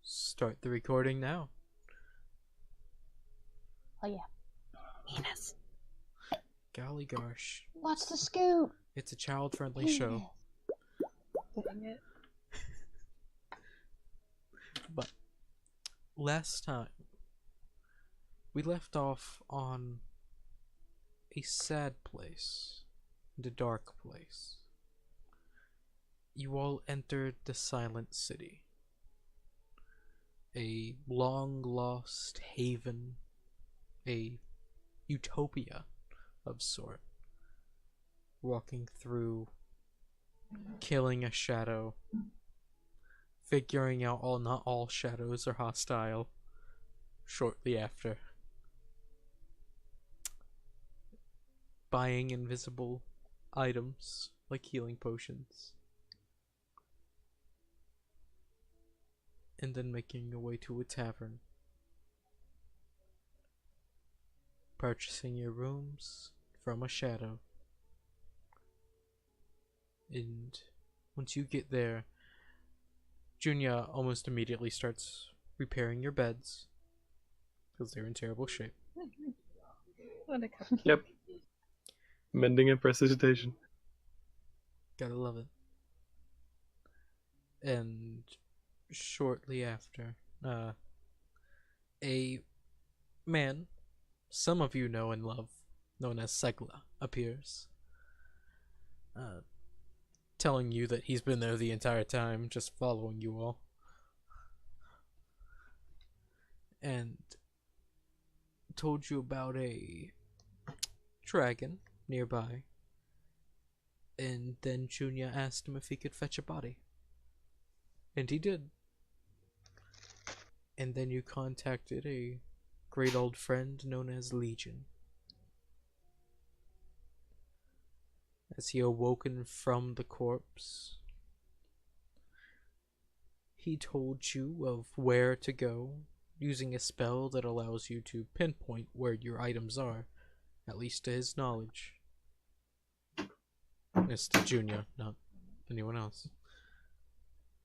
Start the recording now. Oh yeah. Penis. Golly gosh. What's the scoop? It's a child-friendly show. Dang it. But last time, we left off on a sad place and a dark place. You all entered the Silent City, a long-lost haven, a utopia of sort, walking through, killing a shadow, figuring out not all shadows are hostile shortly after, buying invisible items like healing potions, and then making your way to a tavern, purchasing your rooms from a shadow. And once you get there, Junya almost immediately starts repairing your beds because they're in terrible shape. What a cup. Yep. Mending and precipitation. Gotta love it. And shortly after, a man some of you know and love, known as Segla, appears, telling you that he's been there the entire time, just following you all. And told you about a dragon nearby. And then Junya asked him if he could fetch a body. And he did. And then you contacted a great old friend known as Legion. As he awoken from the corpse, he told you of where to go, using a spell that allows you to pinpoint where your items are, at least to his knowledge. It's to Junya, not anyone else.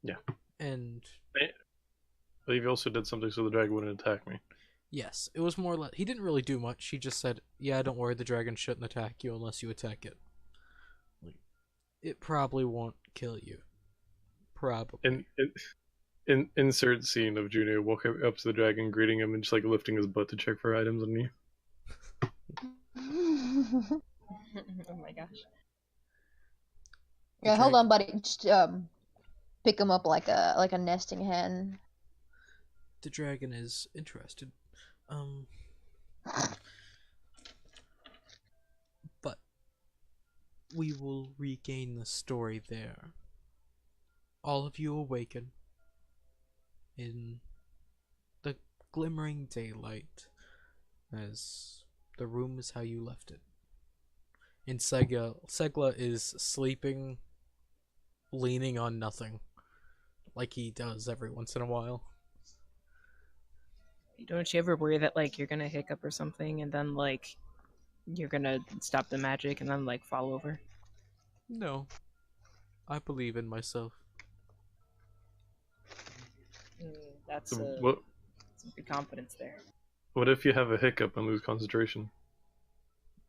Yeah. And I believe he also did something so the dragon wouldn't attack me. yes, it was more like he didn't really do much. He just said, "Yeah, don't worry, the dragon shouldn't attack you unless you attack it. Like, it probably won't kill you. Probably." Insert scene of Juno walking up to the dragon, greeting him, and just like lifting his butt to check for items underneath. Oh my gosh. Yeah, hold on, buddy. Just pick him up like a nesting hen. The dragon is interested. But we will regain the story there. All of you awaken in the glimmering daylight, as the room is how you left it. And Segla is sleeping, leaning on nothing, like he does every once in a while. Don't you ever worry that like you're gonna hiccup or something and then like you're gonna stop the magic and then like fall over? No, I believe in myself. That's So some good confidence there. what if you have a hiccup and lose concentration?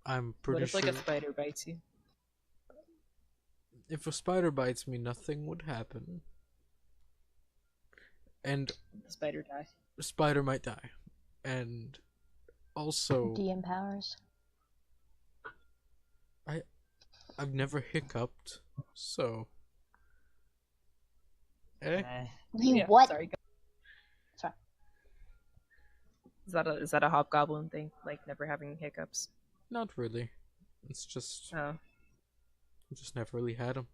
I'm pretty What if sure like a spider bites you? if a spider bites me, nothing would happen. And The spider die. the spider might die. And also, DM powers. I've never hiccuped, so... Eh? You Yeah, what? Sorry. Sorry. Is that a hobgoblin thing? Like never having hiccups? Not really. It's just... Oh. I just never really had them.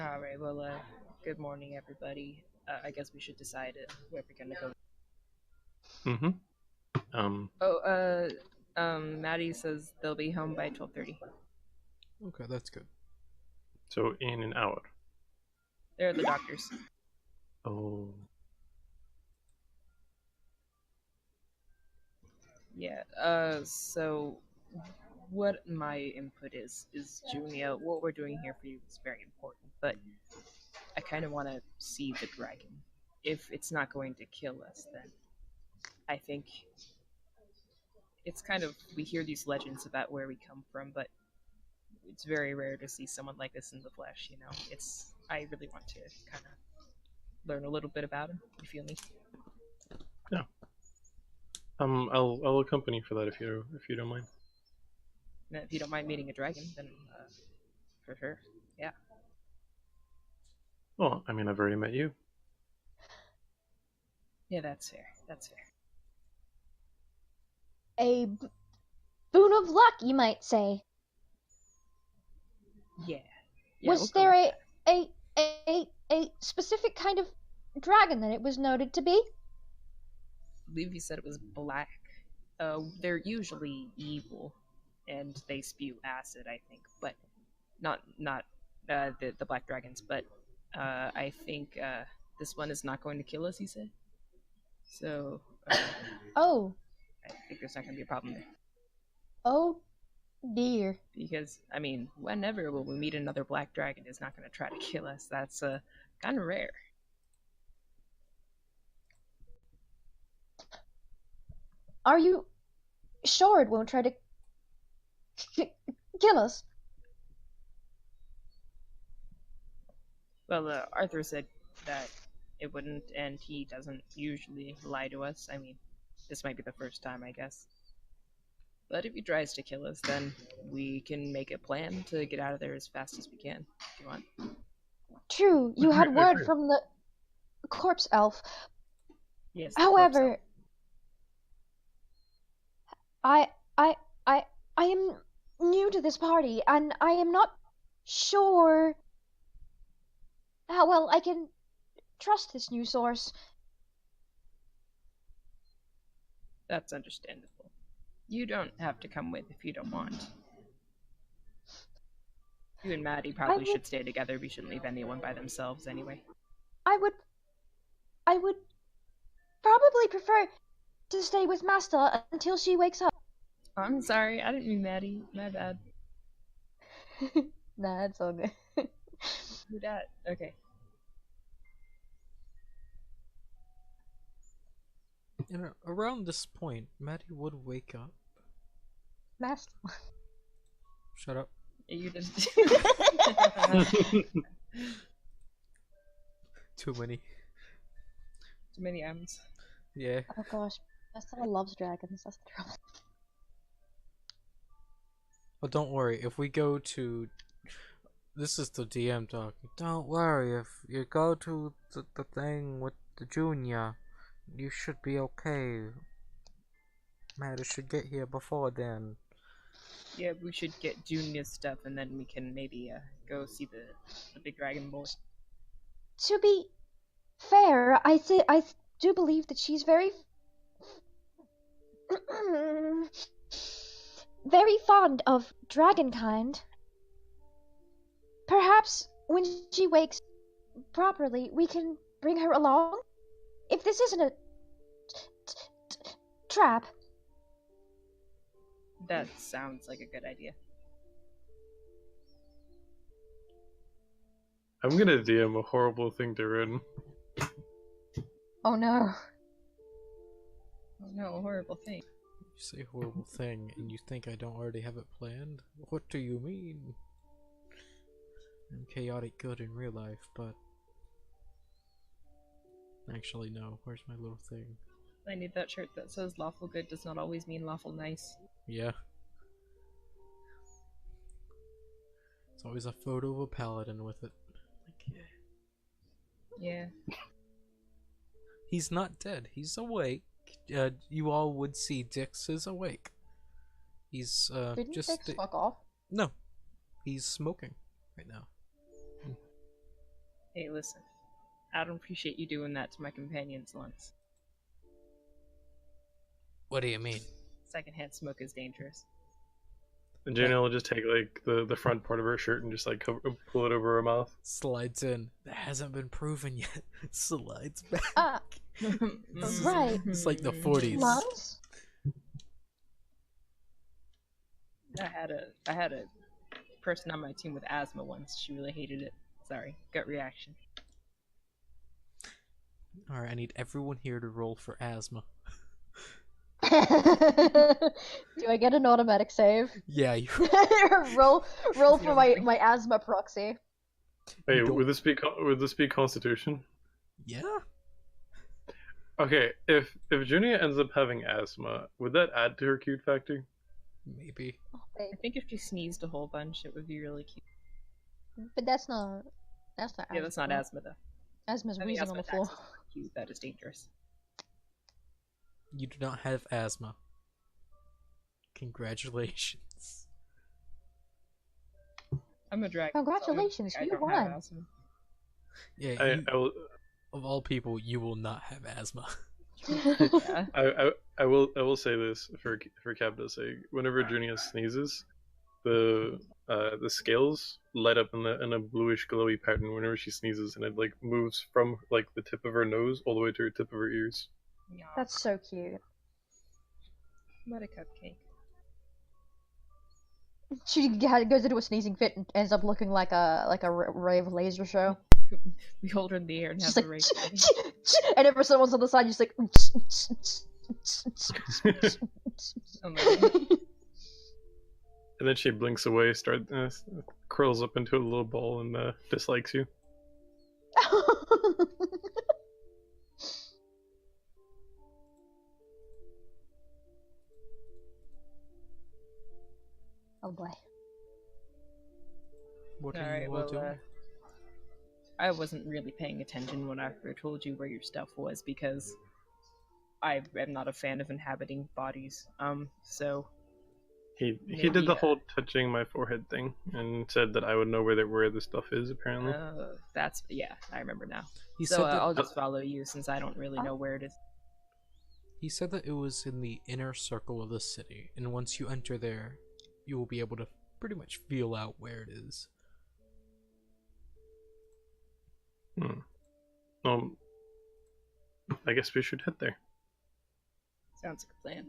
Alright, well, good morning, everybody. I guess we should decide where we're gonna go. Maddie says they'll be home by 12:30. Okay, that's good. So in an hour. They're the doctors. Oh. Yeah, so what my input is Junia, what we're doing here for you is very important, but I kind of want to see the dragon. If it's not going to kill us, then I think it's kind of, we hear these legends about where we come from, but it's very rare to see someone like this in the flesh. You know, I really want to kind of learn a little bit about him. You feel me? Yeah. I'll accompany for that if you don't mind. And if you don't mind meeting a dragon, then for sure, yeah. Well, I mean, I've already met you. Yeah, that's fair. That's fair. A boon of luck, you might say. Yeah. Was we'll there a specific kind of dragon that it was noted to be? I believe you said it was black. They're usually evil, and they spew acid, I think, but not the black dragons. But I think this one is not going to kill us. You said, so Oh, I think there's not going to be a problem there. oh dear. Because I mean, whenever will we meet another black dragon is not going to try to kill us? That's kind of rare. Are you sure it won't try to kill us? Well, Arthur said that it wouldn't, and he doesn't usually lie to us. I mean, this might be the first time, I guess. But if he tries to kill us, then we can make a plan to get out of there as fast as we can, if you want. True, you had word from the corpse elf. Yes. the corpse However, elf. I am new to this party, and I am not sure how well I can trust this new source. That's understandable. You don't have to come with if you don't want. You and Maddie probably should stay together. We shouldn't leave anyone by themselves anyway. I would probably prefer to stay with Master until she wakes up. I'm sorry, I didn't mean Maddie. My bad. Nah, it's all good. Who dat? Okay. And around this point, Maddie would wake up. Master. Shut up. You just. Too many. Too many M's. Yeah. Oh gosh, Master loves dragons. That's the trouble. But don't worry, if we go to... This is the DM talking. Don't worry, if you go to the thing with the junior, you should be okay. Maddie should get here before then. Yeah, we should get Junior's stuff, and then we can maybe go see the big dragon boy. To be fair, I do believe that she's very very fond of dragonkind. Perhaps when she wakes properly, we can bring her along? If this isn't a trap. That sounds like a good idea. I'm gonna DM a horrible thing to Rin. Oh no. Oh no, a horrible thing. You say horrible thing, and you think I don't already have it planned? What do you mean? I'm chaotic good in real life, but... Actually, no. Where's my little thing? I need that shirt that says lawful good does not always mean lawful nice. Yeah. It's always a photo of a paladin with it. Like, Yeah. he's not dead. He's awake. You all would see Dix is awake. He's Didn't just Dix fuck off? no. He's smoking right now. Hey, listen. I don't appreciate you doing that to my companions once. What do you mean? Secondhand smoke is dangerous. And Janelle will just take like the front part of her shirt and just like pull it over her mouth. Slides in. That hasn't been proven yet. Slides back. Right. It's like the 40s. Lungs? I had a person on my team with asthma once. She really hated it. Sorry, gut reaction. Alright, I need everyone here to roll for asthma. Do I get an automatic save? Yeah, you roll the for only my asthma proxy. Hey, don't- would this be Constitution? yeah? Okay, if Junia ends up having asthma, would that add to her cute factor? Maybe. I think if she sneezed a whole bunch, it would be really cute. But that's not asthma. Yeah, that's not asthma though. Asthma's I think wheezing on asthma the floor. attacks is cute. That is dangerous. You do not have asthma. Congratulations. I'm a dragon. Congratulations, so I you don't have won. asthma. Yeah, I, you, I will of all people, you will not have asthma. Yeah. I will say this for Capta's sake. Whenever Junia sneezes, the scales light up in a bluish glowy pattern whenever she sneezes, and it like moves from like the tip of her nose all the way to her tip of her ears. Yeah. That's so cute. What a cupcake. She goes into a sneezing fit and ends up looking like a ray of laser show. We hold her in the air and She's have like, a race. and if someone's on the side, just like. Oh my God. And then she blinks away, curls up into a little ball, and dislikes you. Oh boy. What are Alright, you all well, doing? I wasn't really paying attention when I told you where your stuff was because I am not a fan of inhabiting bodies. So He Maybe, did the whole touching my forehead thing and said that I would know where the stuff is. Apparently, that's yeah, I remember now. He So said that I'll just follow you since I don't really know where it is. he said that it was in the inner circle of the city, and once you enter there, you will be able to pretty much feel out where it is. I guess we should head there. Sounds like a plan.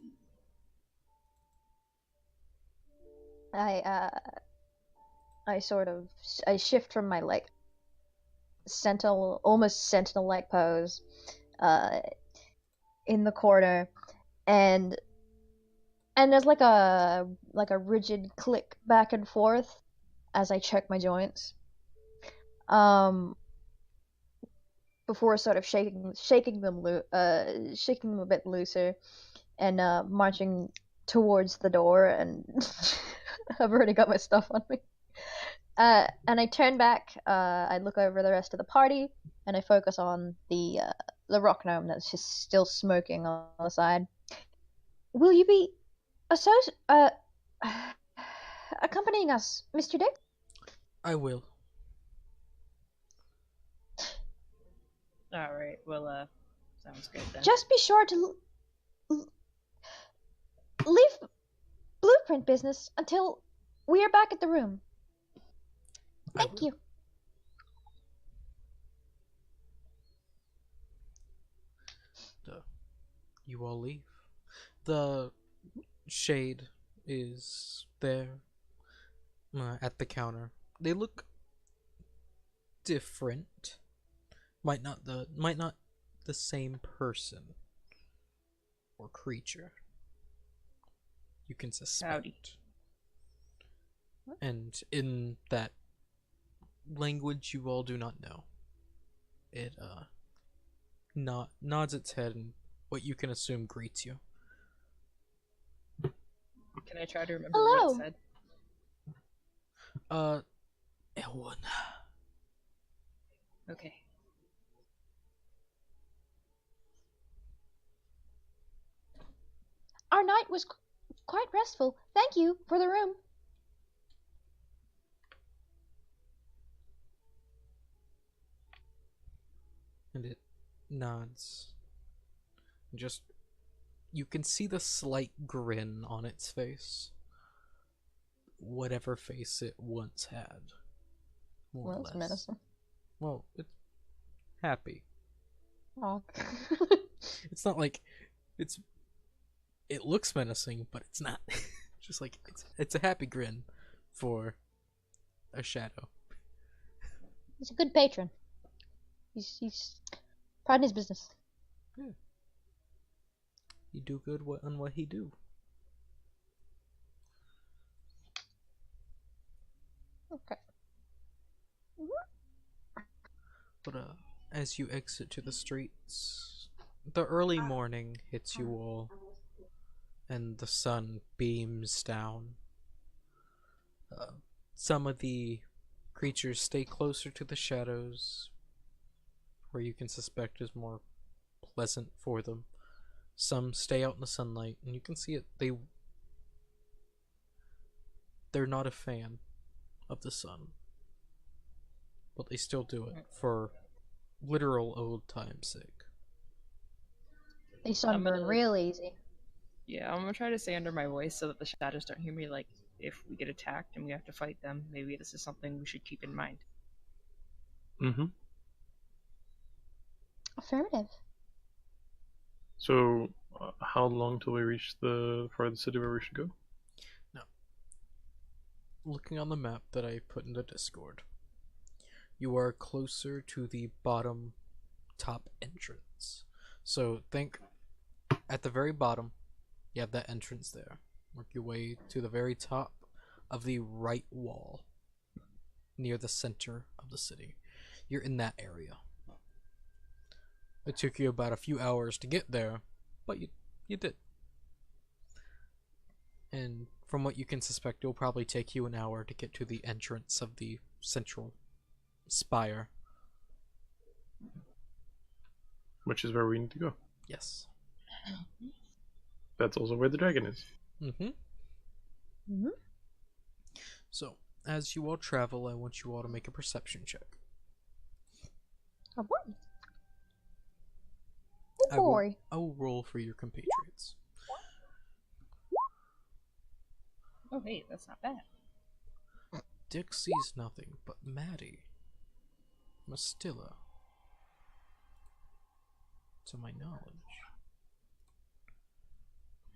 I shift from my like almost sentinel like pose in the corner, and there's like a rigid click back and forth as I check my joints before sort of shaking them a bit looser and marching towards the door, and I've already got my stuff on me. And I turn back, I look over the rest of the party, and I focus on the rock gnome that's just still smoking on the side. Will you be accompanying us, Mr. Dick? I will. Alright, well, sounds good then. Just be sure to leave blueprint business until we are back at the room. I Thank will. you. You all leave. The shade is there at the counter. They look different. Might not the same person or creature. You can suspect. Howdy. And in that language you all do not know, it nods its head and what you can assume greets you. Can I try to remember Hello. what it said? Elwyn. Okay. Our night was quite restful. Thank you for the room. And it nods. Just you can see the slight grin on its face. Whatever face it once had. More or Well, it's less. medicine. Well, it's happy. Oh. It's not like it looks menacing, but it's not. Just like it's a happy grin for a shadow. He's a good patron. He's Pride in his business. He do good on what he do. Okay. But as you exit to the streets, the early morning hits you all, and the sun beams down. Some of the creatures stay closer to the shadows, where you can suspect is more pleasant for them. Some stay out in the sunlight, and you can see it. They're not a fan of the sun, but they still do it for literal old time's sake. They sunburn gonna- real easy. Yeah, I'm gonna try to stay under my voice so that the shadows don't hear me. Like, if we get attacked and we have to fight them, maybe this is something we should keep in mind. Mm-hmm. Affirmative. So, how long till we reach the part of the city where we should go? Looking on the map that I put in the Discord, you are closer to the bottom top entrance. So think at the very bottom, you have that entrance there. Work your way to the very top of the right wall, near the center of the city. You're in that area. It took you about a few hours to get there, but you did. And from what you can suspect, it'll probably take you an hour to get to the entrance of the central spire. Which is where we need to go. Yes. That's also where the dragon is. Mm-hmm. So, as you all travel, I want you all to make a perception check. A what? I Oh will- boy. I will roll for your compatriots. Oh, hey, that's not bad. Dick sees nothing but Maddie. Mastilla. To my knowledge.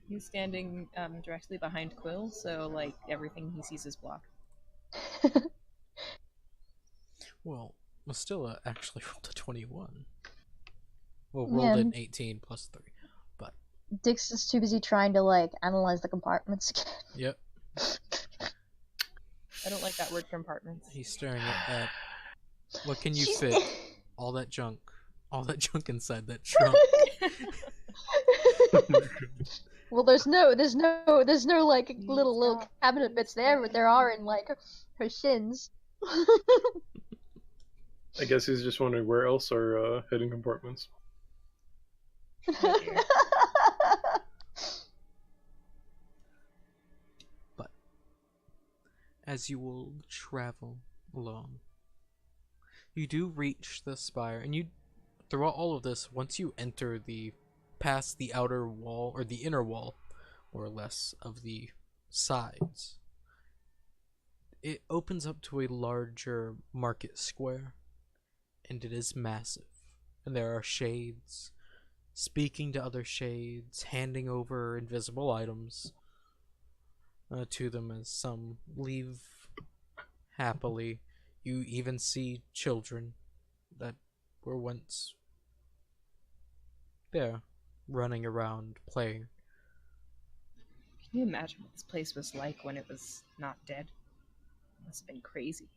He's standing directly behind Quill, so like everything he sees is blocked. Well, Mastilla actually rolled a 21. Well, Yeah. rolled an 18 plus 3. Dix is too busy trying to like analyze the compartments again. Yep. I don't like that word compartments. He's staring at what can you She's- fit? All that junk inside that trunk. Well, there's no like little cabinet bits there, but there are in like her shins. I guess he's just wondering where else are hidden compartments. Oh, dear. As you will travel along, you do reach the spire, and you, throughout all of this, once you enter past the outer wall, or the inner wall, more or less, of the sides, it opens up to a larger market square, and it is massive. And there are shades speaking to other shades, handing over invisible items to them as some leave happily. You even see children that were once there, running around, playing. Can you imagine what this place was like when it was not dead? It must have been crazy.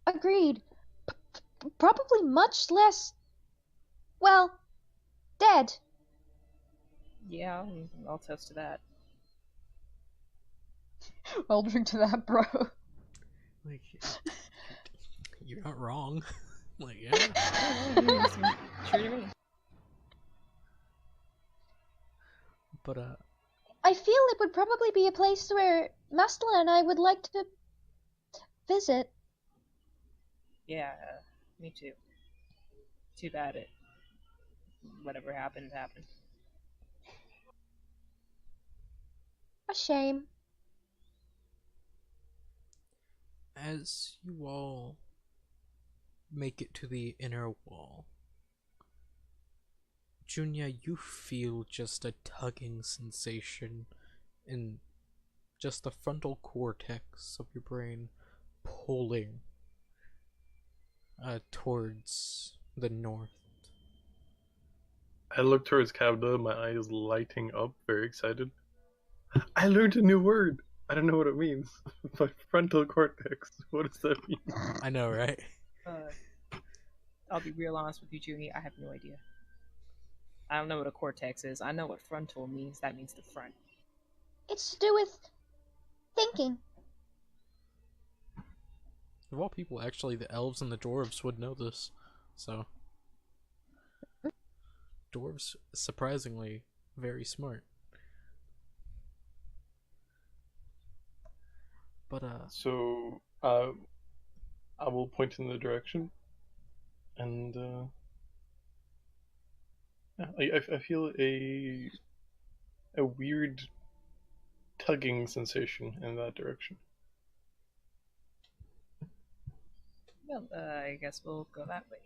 Agreed. Probably much less, well, dead. Yeah, I'll toast to that. I'll drink to that, bro. Like, you're not wrong. Like, yeah. True to me. But, I feel it would probably be a place where Mastela and I would like to visit. Yeah, me too. Too bad it. Whatever happened, happened. A shame. as you all make it to the inner wall, Junya, you feel just a tugging sensation in just the frontal cortex of your brain, pulling towards the north. I look towards Cabda, my eyes lighting up, very excited. I learned a new word. I don't know what it means. My frontal cortex. What does that mean? I know, right? I'll be real honest with you, Junie. I have no idea. I don't know what a cortex is. I know what frontal means. That means the front. It's to do with thinking. Of all people, actually, the elves and the dwarves would know this. So, dwarves, surprisingly, very smart. But, So, I will point in the direction, and yeah, I feel a weird tugging sensation in that direction. Well, I guess we'll go that way.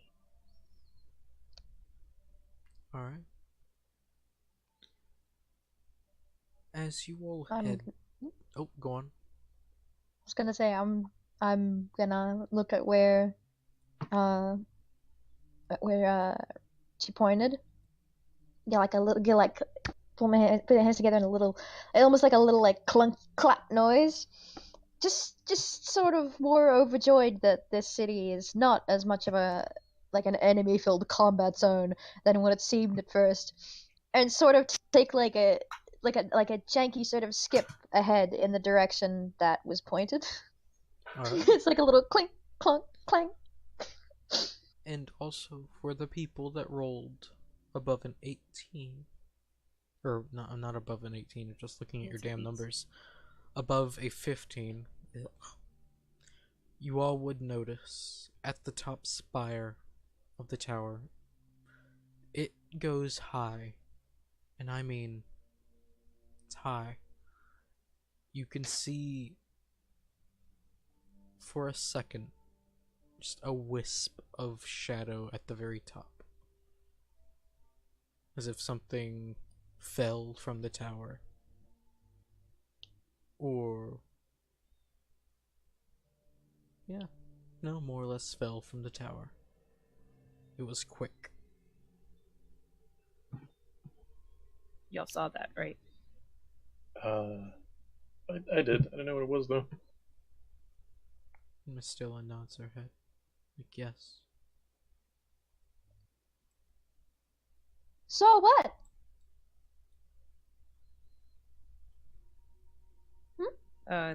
alright. As you all I'm- head... Oh, go on. I was gonna say I'm gonna look at where she pointed. Get like put my hands together in a little, almost like a little like clunk clap noise. Just sort of more overjoyed that this city is not as much of a like an enemy-filled combat zone than what it seemed at first, and sort of take like a janky sort of skip ahead in the direction that was pointed. Alright. It's like a little clink, clunk, clang. And also, for the people that rolled above an 18... Or, not above an 18, just looking at your Yes, damn please. numbers. Above a 15, you all would notice at the top spire of the tower, it goes high. And I mean, it's high. You can see, for a second, just a wisp of shadow at the very top. As if something fell from the tower. Or... yeah, no, more or less fell from the tower. It was quick. Y'all saw that, right? I did. I don't know what it was though. Miss Stella nods her head. Like, yes. So what?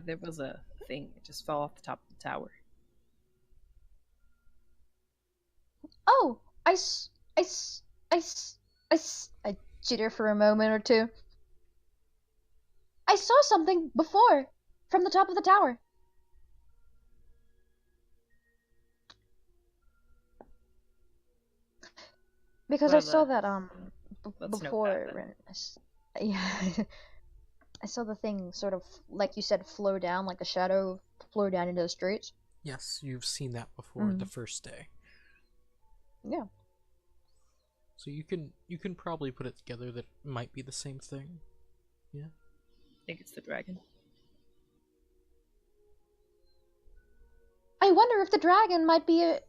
There was a thing. It just fell off the top of the tower. Oh, I jitter for a moment or two. I saw something before from the top of the tower. Because I Well, saw that let's note that before. then. Yeah. I saw the thing sort of, like you said, flow down, like the shadow flow down into the streets. Yes, you've seen that before the first day. Yeah. So you can probably put it together that it might be the same thing. Yeah. I think it's the dragon. I wonder if the dragon might be a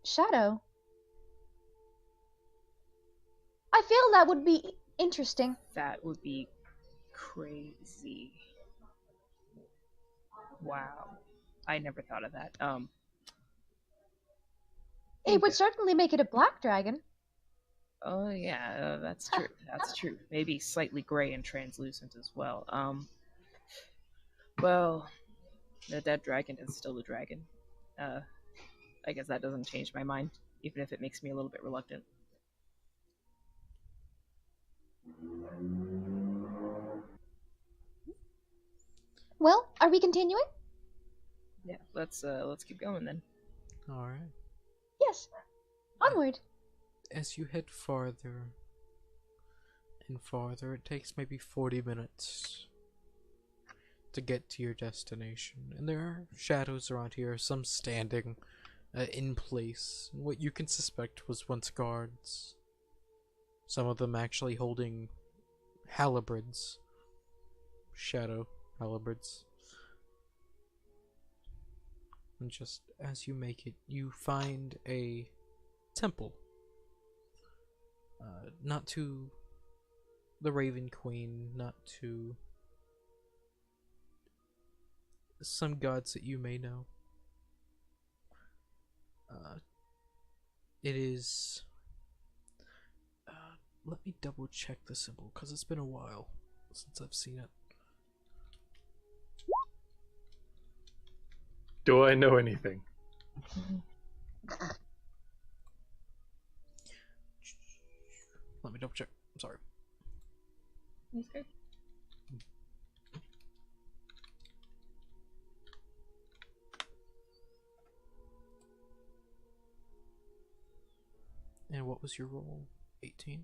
shadow. I feel that would be interesting. That would be crazy. Wow. I never thought of that. It would certainly make it a black dragon. Oh yeah, that's true. That's true. Maybe slightly gray and translucent as well. Well, the dead dragon is still the dragon. I guess that doesn't change my mind, even if it makes me a little bit reluctant. Well, are we continuing? Yeah, let's keep going then. Alright. Yes. Onward. As you head farther and farther, it takes maybe 40 minutes to get to your destination. And there are shadows around here, some standing in place. What you can suspect was once guards. Some of them actually holding halberds. Shadow halberds. And just as you make it, you find a temple. Not to the Raven Queen, not to some gods that you may know. It is... let me double check the symbol, because it's been a while since I've seen it. Do I know anything? Let me double check. I'm sorry. That's good. And what was your roll? 18?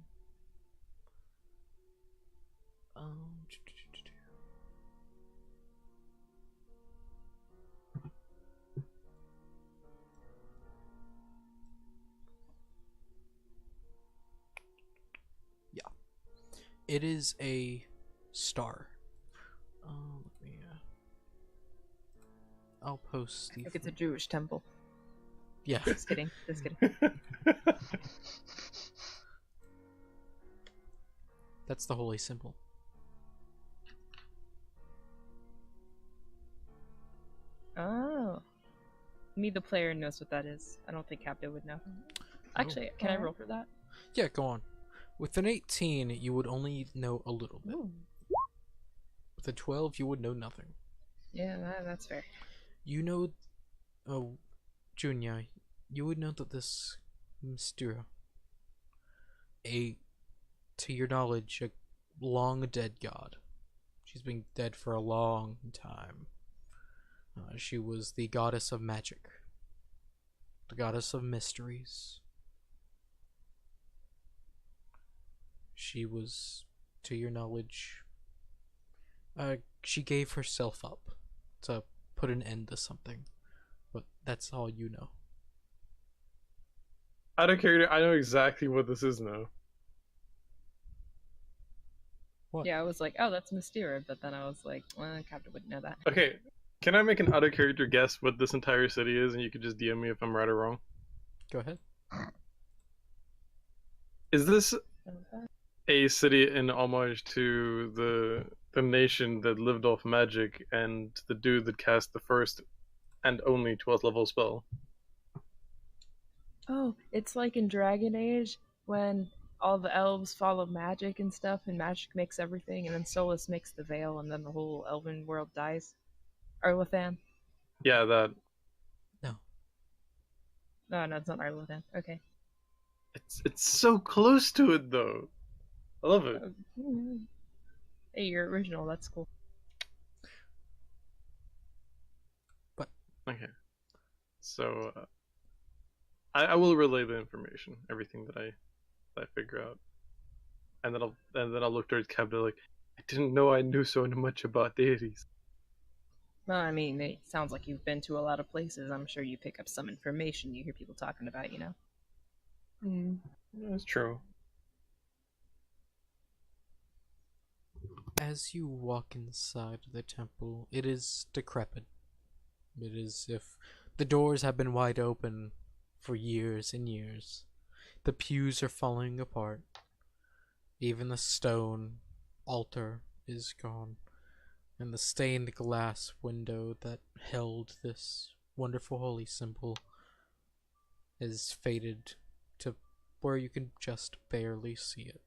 Yeah. It is a star. Let me, I'll post the... I think it's a Jewish temple. Yeah. Just kidding. Just kidding. That's the holy symbol. Oh. Me, the player, knows what that is. I don't think Captain would know. Actually, can I roll for that? Yeah, go on. With an 18, you would only know a little bit. Ooh. With a 12, you would know nothing. Yeah, that's fair. You know... Oh, Junya, you would know that this Mystura, to your knowledge, a long dead god. She's been dead for a long time. She was the goddess of magic, the goddess of mysteries. She was, to your knowledge, she gave herself up to put an end to something, but that's all you know. Out of character, I know exactly what this is now. What? Yeah, I was like, oh, that's Mysterious, but then I was like, well, Captain wouldn't know that. Okay, can I make an out of character guess what this entire city is, and you could just DM me if I'm right or wrong? Go ahead. Is this a city in homage to the nation that lived off magic and the dude that cast the first and only 12th level spell? Oh, it's like in Dragon Age when all the elves follow magic and stuff, and magic makes everything, and then Solus makes the veil, and then the whole elven world dies. Arlathan? Yeah, that. No. No, it's not Arlathan. Okay. It's so close to it though. I love it. Hey, you're original. That's cool. Okay. So I will relay the information, everything that I figure out, and then I'll look towards Captain like, I didn't know I knew so much about deities. Well, I mean, it sounds like you've been to a lot of places. I'm sure you pick up some information you hear people talking about, you know? That's true. As you walk inside the temple, it is decrepit. It is as if the doors have been wide open for years and years. The pews are falling apart. Even the stone altar is gone. And the stained glass window that held this wonderful holy symbol is faded to where you can just barely see it.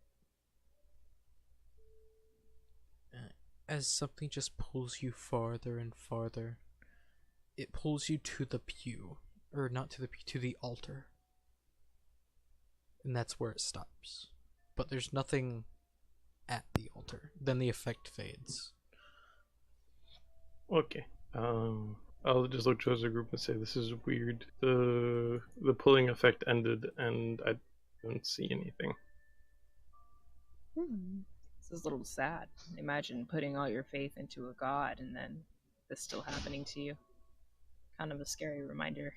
As something just pulls you farther and farther, it pulls you to the pew. Or not to the pew, to the altar. And that's where it stops. But there's nothing at the altar. Then the effect fades. Okay. I'll just look towards the group and say this is weird. The pulling effect ended and I don't see anything. This is a little sad. Imagine putting all your faith into a god and then this still happening to you. Kind of a scary reminder.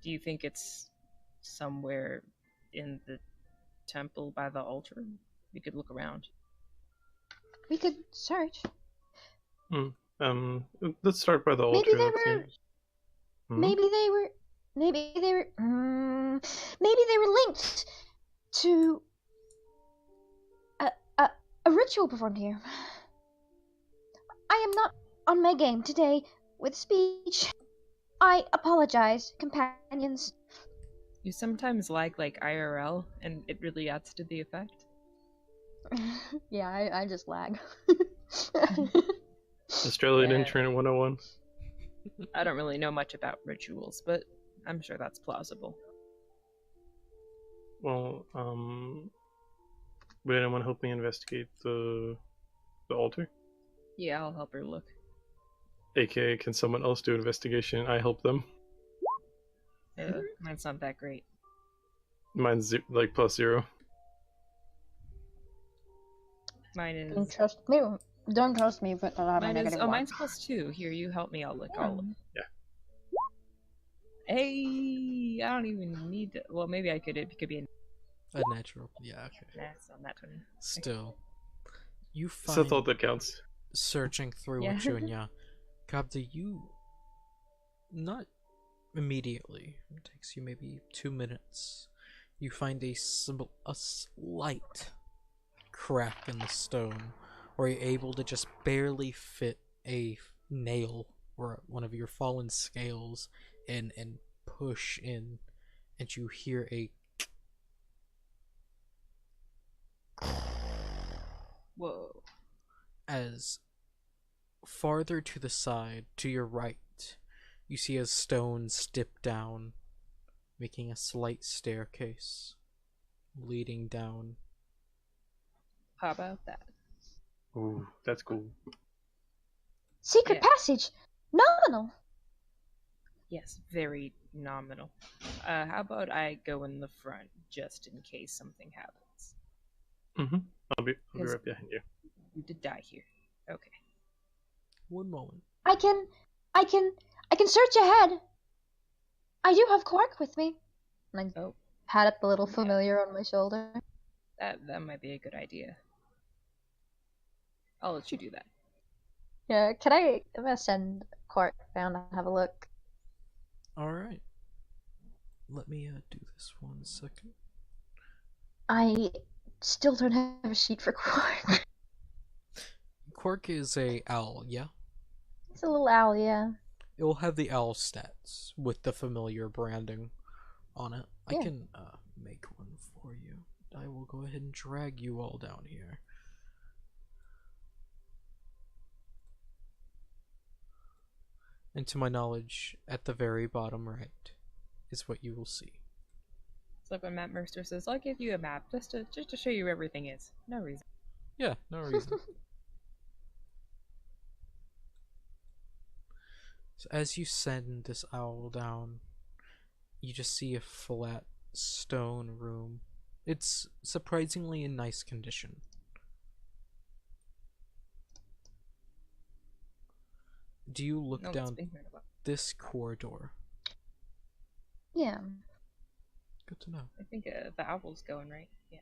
Do you think it's somewhere in the temple by the altar? We could look around. We could search. Let's start by the altar. Maybe they Let's see. were. Hmm? Maybe they were. Maybe they were linked to a ritual performed here. I am not on my game today with speech. I apologize, companions. You sometimes lag like IRL, and it really adds to the effect. Yeah, I just lag. Australian Yeah. Internet 101. I don't really know much about rituals, but I'm sure that's plausible. Well, would anyone help me investigate the altar? Yeah, I'll help her look. AKA, can someone else do investigation? I help them. Mine's not that great. Mine's like +0. Mine Don't is. trust me. Don't trust me, but I have a Mine is. negative Oh, one. mine's +2. Here, you help me. I'll look. I'll look. Yeah. Hey, I don't even need to. Well, maybe I could. It could be a. A natural. Yeah, okay. That's on that one. Still, you It's find a thought that counts. searching through Yeah. with Junya. Kabda, you not immediately. It takes you maybe 2 minutes. You find a slight crack in the stone, where you're able to just barely fit a nail or one of your fallen scales in and push in, and you hear a Whoa. as farther to the side, to your right, you see a stone step down, making a slight staircase leading down. How about that? Ooh, that's cool. Secret Yeah. passage! Nominal! Yes, very nominal. How about I go in the front just in case something happens? I'll be Yes. right behind you. You did die here. Okay. One moment. I can search ahead. I do have Quark with me. And I Oh, pat up the little Yeah. familiar on my shoulder. that might be a good idea. I'll let you do that. Yeah, I'm gonna send Quark down to have a look. Alright. Let me do this 1 second. I still don't have a sheet for Quark. Quark is a owl, yeah? It's a little owl, yeah. It will have the owl stats with the familiar branding on it. I Yeah. can make one for you. I will go ahead and drag you all down here. And to my knowledge, at the very bottom right is what you will see. It's like when Matt Mercer says, "I'll give you a map just to show you where everything is." No reason. Yeah, no reason. So as you send this owl down, you just see a flat stone room. It's surprisingly in nice condition. Do you look No one's down been here in a while. this corridor? Yeah. Good to know. I think the owl's going right. Yeah.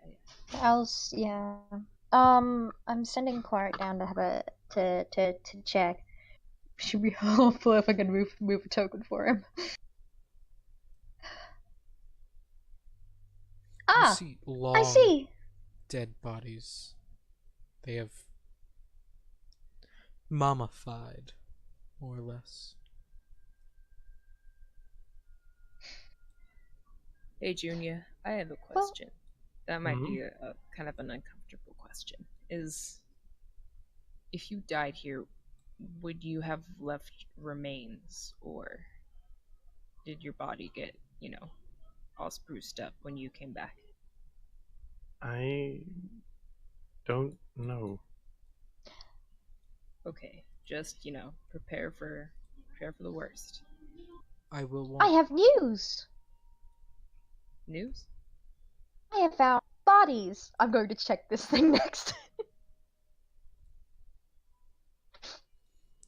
The owls, yeah. I'm sending Quark down to have a to check. Should be helpful if I can move a token for him. You Ah, see long, I see. dead bodies. They have mummified, more or less. Hey, Junior, I have a question. That might be a kind of an uncomfortable question. Is if you died here, would you have left remains, or did your body get, all spruced up when you came back? I don't know. Okay, just prepare for the worst. I will I want. have news. News? I have found bodies. I'm going to check this thing next.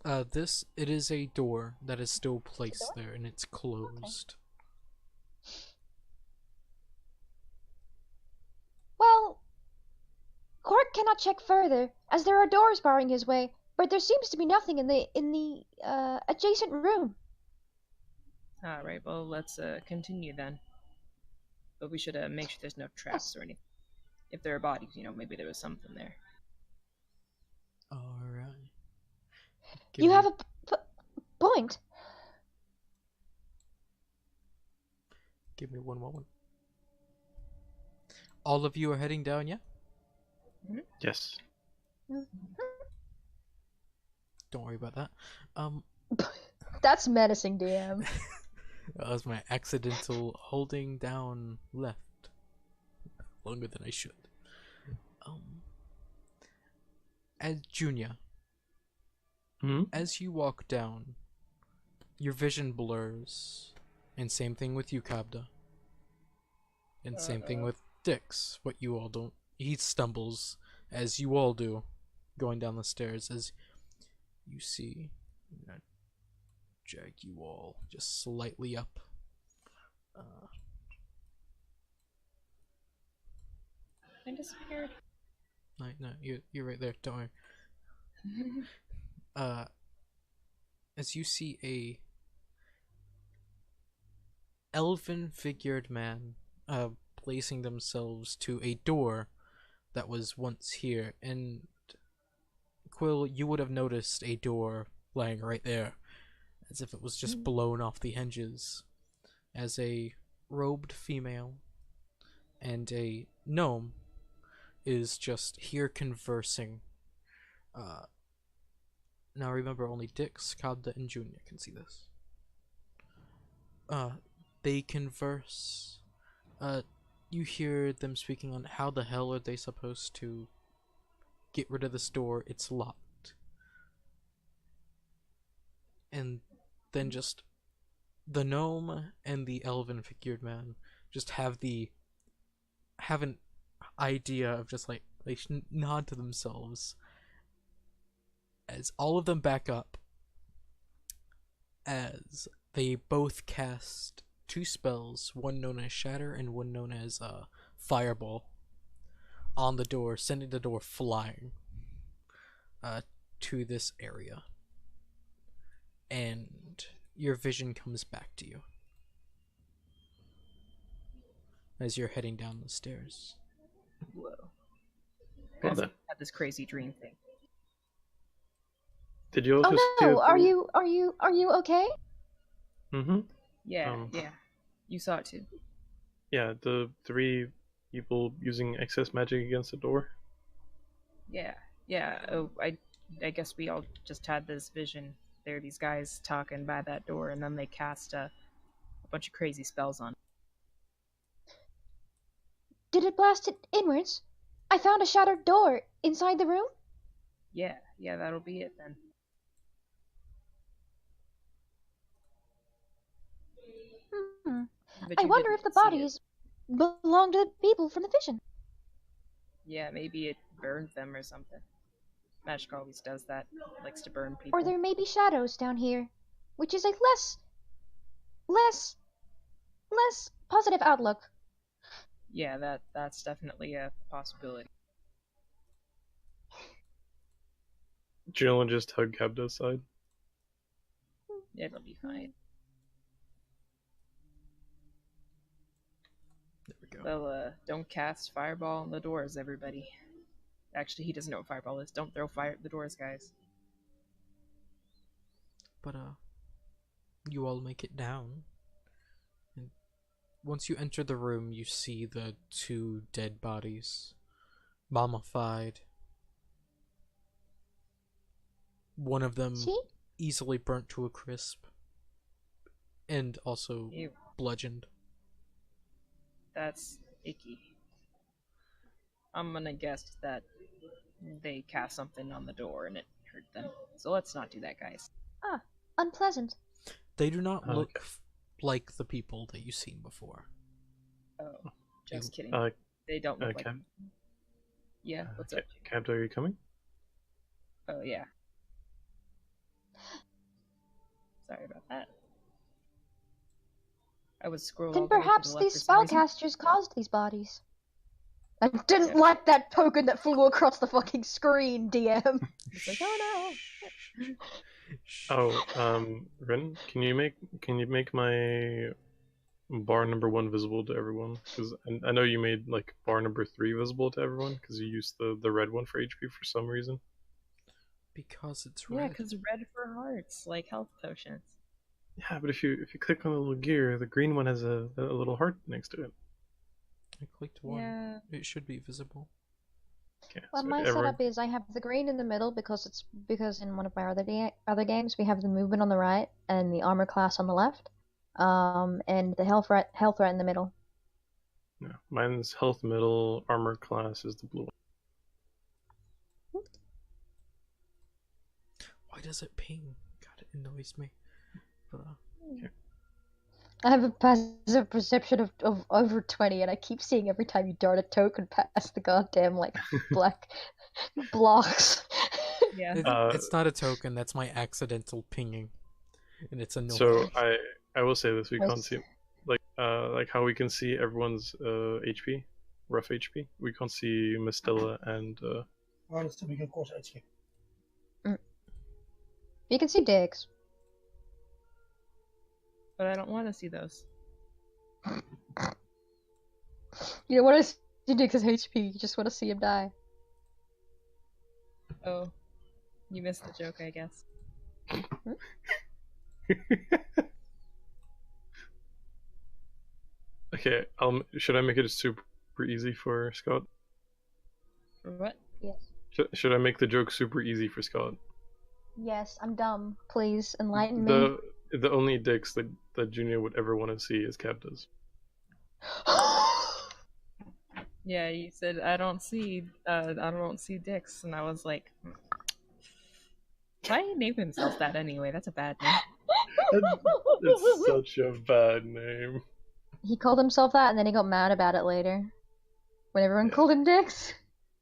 It is a door that is still placed there, and it's closed. Well, Quark cannot check further, as there are doors barring his way, but there seems to be nothing in the adjacent room. Alright, well, let's continue then. But we should make sure there's no traps or anything. If there are bodies, maybe there was something there. Alright. You have a point. Give me one moment. All of you are heading down, yeah? Yes. Don't worry about that. That's menacing, DM. That was my accidental holding down left. Longer than I should. As Junior, as you walk down, your vision blurs. And same thing with you, Kabda. And same thing with Dix. What you all don't. He stumbles, as you all do, going down the stairs, as you see. I'm gonna drag you all just slightly up. I disappeared. No, you're right there. Don't worry. As you see a elven figured man placing themselves to a door that was once here, and Quill, you would have noticed a door lying right there, as if it was just blown off the hinges, as a robed female and a gnome is just here conversing. Now remember, only Dix, Kabda, and Junior can see this. They converse. You hear them speaking on how the hell are they supposed to get rid of this door? It's locked. And then just the gnome and the elven figured man just have an idea of just like nod to themselves as all of them back up as they both cast 2 spells, one known as Shatter and one known as Fireball, on the door, sending the door flying to this area. And your vision comes back to you as you're heading down the stairs. Whoa. Well Guys, then. I had this crazy dream thing. Did you also Oh see no! Are you okay? Yeah, yeah. You saw it too. Yeah, the 3 people using excess magic against the door. Yeah, yeah. Oh, I guess we all just had this vision. There are these guys talking by that door, and then they cast a bunch of crazy spells on it. Did it blast it inwards? I found a shattered door inside the room. Yeah, that'll be it then. But I you wonder didn't if the see it. bodies belong to the people from the vision. Yeah, maybe it burned them or something. Magic always does that. It likes to burn people. Or there may be shadows down here, which is a less positive outlook. Yeah, that's definitely a possibility. Jill just hug Kabda's side. It'll be fine. There we go. Well, don't cast fireball on the doors, everybody. Actually, he doesn't know what fireball is. Don't throw fire at the doors, guys. But you all make it down. And once you enter the room, you see the 2 dead bodies, mummified. One of them See? easily burnt to a crisp, and also Ew, bludgeoned. that's icky. I'm gonna guess that they cast something on the door and it hurt them. So let's not do that, guys. Unpleasant. They do not Okay. look like the people that you've seen before. Oh, just kidding. Uh, They don't look like. Cab- Yeah, what's up? Kabda, are you coming? Oh yeah. Sorry about that. I was scrolling. Then perhaps these spellcasters caused these bodies. I didn't like that token that flew across the fucking screen, DM. It's like, oh Ren, can you make my bar number 1 visible to everyone? Because I know you made like bar number 3 visible to everyone because you used the red one for HP for some reason. Because it's no. Yeah, red. because red for hearts, like health potions. Yeah, but if you click on the little gear, the green one has a little heart next to it. I clicked one. Yeah. It should be visible. Okay, Well, so my everyone- setup is I have the green in the middle because in one of my other games we have the movement on the right and the armor class on the left, and the health right in the middle. No, mine's health middle, armor class is the blue one. Why does it ping? God, it annoys me. But, I have a passive perception of over 20, and I keep seeing every time you dart a token past the goddamn like black blocks. Yeah. it's not a token. That's my accidental pinging, and it's annoying. So I will say this: we Yes. can't see like how we can see everyone's HP, rough HP. We can't see Mistella and Honestly, we can course HQ. You can see dicks. But I don't want to see those. You don't want to see dicks as HP. You just want to see him die. Oh, you missed the joke, I guess. Okay, should I make it super easy for Scott? For what? Yes. Should I make the joke super easy for Scott? Yes, I'm dumb. Please enlighten me. The only dicks that Junior would ever want to see is Capta's. Yeah, you said I don't see dicks, and I was like, why did he name himself that anyway? That's a bad name. It's such a bad name. He called himself that, and then he got mad about it later. When everyone Yeah. called him dicks.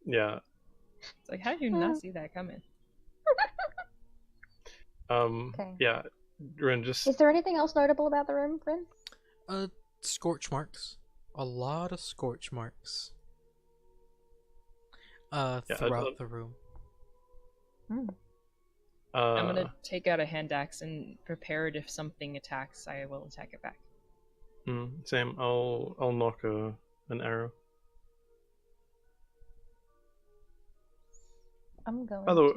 Yeah. It's like, how did you not see that coming? Okay. Yeah. Ren, just Is there anything else notable about the room, Bryn? Scorch marks. A lot of scorch marks. Yeah, Throughout the room. I'm gonna take out a hand axe and prepare it. If something attacks, I will attack it back. Same. I'll knock an arrow. I'm going By the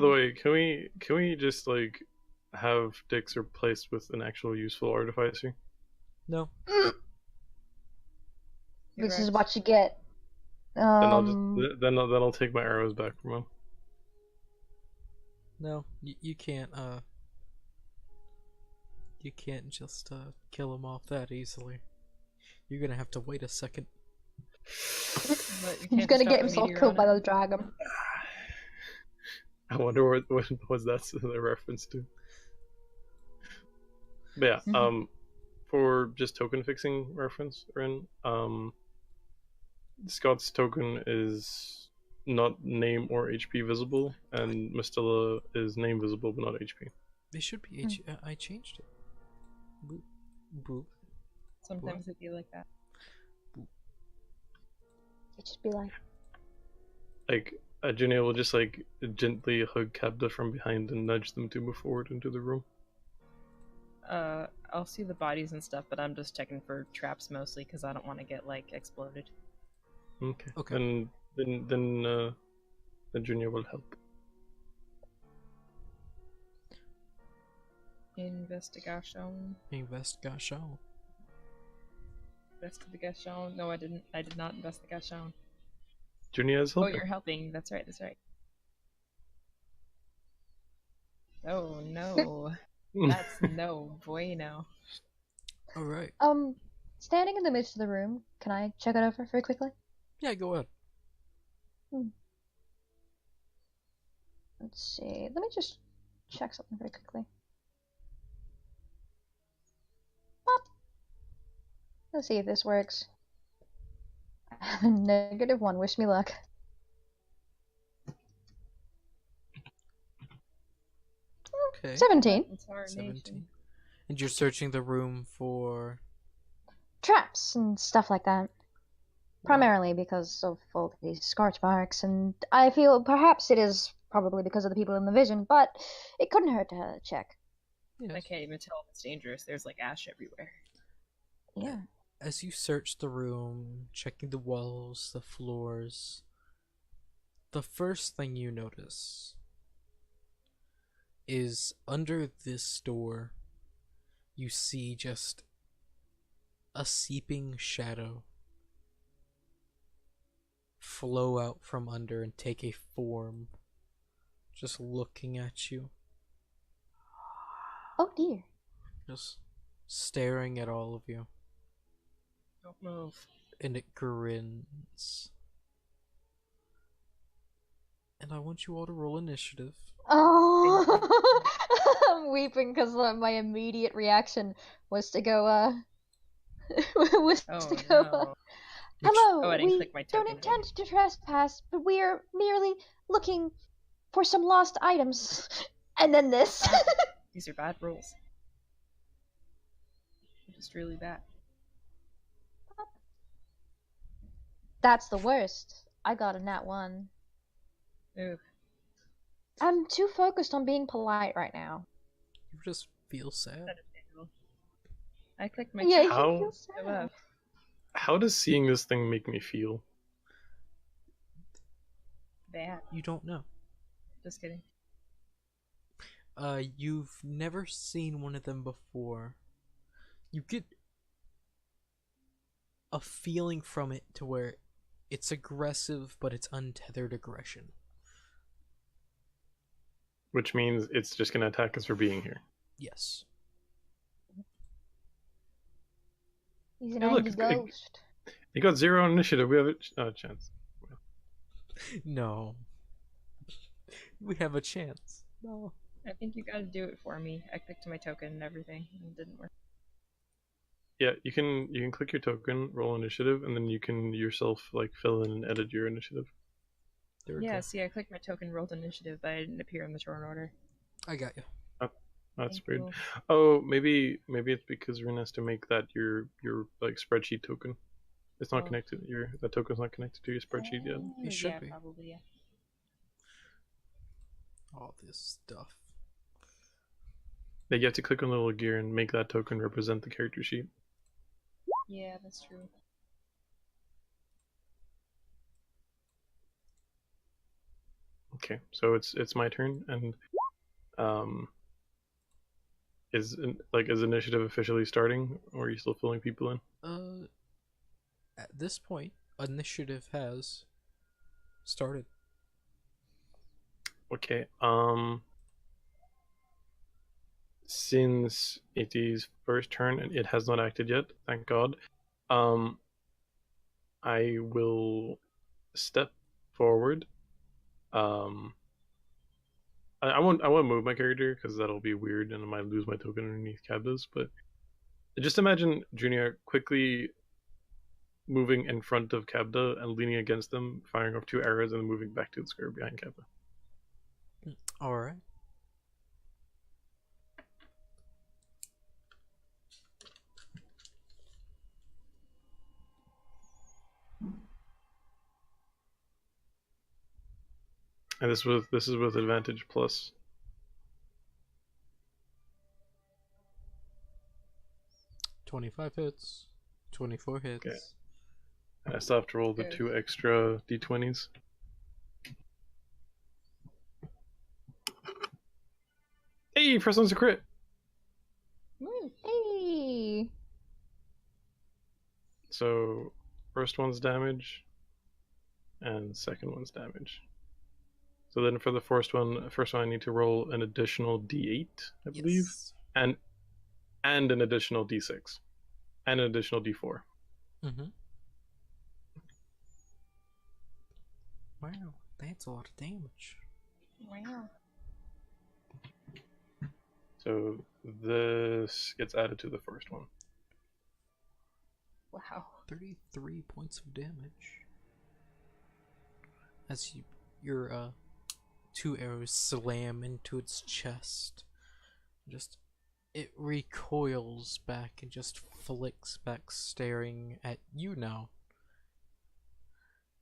to... way, can we just like have dicks replaced with an actual useful artificer? No. This is Correct. what you get. Then I'll take my arrows back from him. No. You can't. You can't just kill him off that easily. You're gonna have to wait a second. But you He's can't gonna stop get a himself meteor killed by on it. the dragon. I wonder what was that the reference to. But yeah, for just token fixing reference, Ren, Scott's token is not name or HP visible, and Mistella is name visible but not HP. It should be I changed it. Boop. Boop. Sometimes it'd be like that. It should be like... Like, Junia will just like gently hug Capta from behind and nudge them to move forward into the room. I'll see the bodies and stuff, but I'm just checking for traps mostly because I don't want to get like exploded. Okay. Okay. Then Junia will help. Investigation. Investigation. Investigation. No, I didn't. I did not investigation. Junia is Oh, helping. you're helping. That's right. That's right. Oh no. That's no bueno. Alright. Standing in the midst of the room, can I check it over very quickly? Yeah, go ahead. Let's see. Let me just check something very quickly. Pop. Let's see if this works. -1. Wish me luck. Okay. 17. It's our 17. nation. And you're searching the room for... Traps and stuff like that. primarily because of all these scorch marks, and I feel perhaps it is probably because of the people in the vision, but it couldn't hurt to check. Yes. I can't even tell if it's dangerous. There's like ash everywhere. Yeah. As you search the room, checking the walls, the floors, the first thing you notice is under this door, you see just a seeping shadow flow out from under and take a form, just looking at you, Oh dear. just staring at all of you, Don't move. and it grins. And I want you all to roll initiative. Oh, I'm weeping because my immediate reaction was to go, was Oh to go, no. hello, Oh, I didn't we click my don't token. intend to trespass, but we are merely looking for some lost items. And then this. These are bad rules. They're just really bad. That's the worst. I got a nat 1. Ooh. I'm too focused on being polite right now. You just feel sad. Understandable. I clicked my Yeah, token. How- you feel Go sad. up. How does seeing this thing make me feel? Bad. You don't know. Just kidding. You've never seen one of them before. You get a feeling from it to where it's aggressive, but it's untethered aggression. Which means it's just gonna attack us for being here. Yes. He's an Hey, look, angry it's- ghost. You got 0 on initiative. We have a chance. No. We have a chance. No. I think you gotta do it for me. I clicked my token and everything, and it didn't work. Yeah, you can click your token, roll initiative, and then you can yourself like fill in and edit your initiative. There we Yeah, go. see, I clicked my token, rolled initiative, but I didn't appear in the turn order. I got you. That's Thank weird. you. Oh, maybe it's because Rin has to make that your like spreadsheet token. It's not Oh. connected. That token's not connected to your spreadsheet yet. It should yeah, be. probably, yeah. All this stuff. Yeah, you have to click on the little gear and make that token represent the character sheet. Yeah, that's true. Okay, so it's my turn, and is initiative officially starting, or are you still filling people in? At this point, initiative has started. Okay, since it is first turn and it has not acted yet, thank God, I will step forward. I won't move my character because that'll be weird and I might lose my token underneath Cabda's, but just imagine Junior quickly moving in front of Cabda and leaning against them, firing off 2 arrows and then moving back to the square behind Cabda. Alright. And this is with advantage plus. $25 hits. 24 hits. Okay. And I still have to roll the Good. 2 extra d20s. Hey, first one's a crit. Hey. So first one's damage, and second one's damage. So then for the first one I need to roll an additional d8, I believe, Yes. and an additional d6, and an additional d4. Mm-hmm. Wow, that's a lot of damage. Wow. So this gets added to the first one. Wow. 33 points of damage. As your 2 arrows slam into its chest. It recoils back and just flicks back, staring at you now.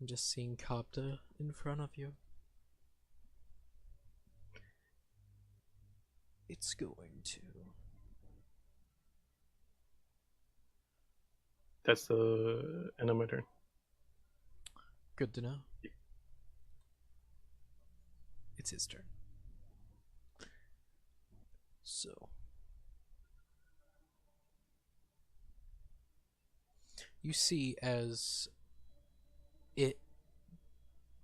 I'm just seeing Kapta in front of you. It's going to. That's the end of my turn. Good to know. It's his turn. So. You see as it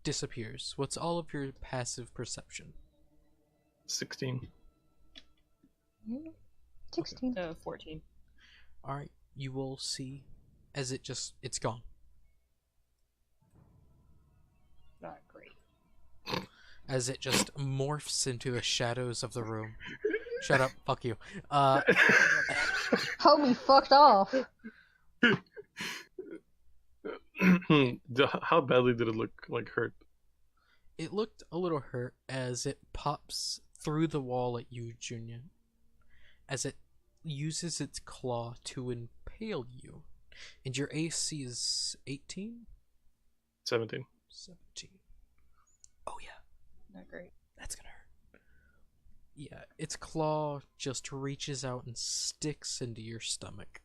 disappears. What's all of your passive perception? 16. 16. 14. Alright, you will see as it's gone. Not great. As it just morphs into the shadows of the room. Shut up, fuck you. Homie fucked off. How badly did it look like hurt? It looked a little hurt as it pops through the wall at you, Junior. As it uses its claw to impale you. And your AC is 18? 17. 17. Oh yeah, Not great. that's gonna hurt. Yeah, its claw just reaches out and sticks into your stomach.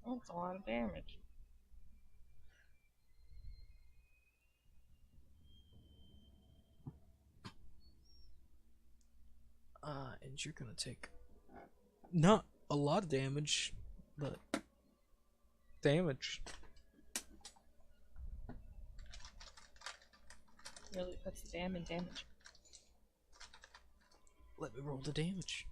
That's a lot of damage. And you're gonna take not a lot of damage, but damage. Really puts the damn in damage. Let me roll the damage.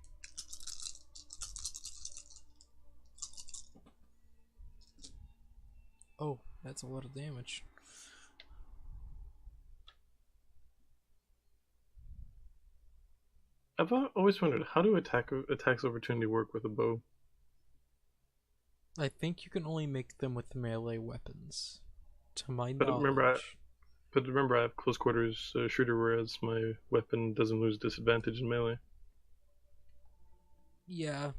Oh, that's a lot of damage. I've always wondered, how do attacks opportunity work with a bow? I think you can only make them with melee weapons. To my But knowledge. remember, I have close quarters shooter, whereas my weapon doesn't lose disadvantage in melee. Yeah.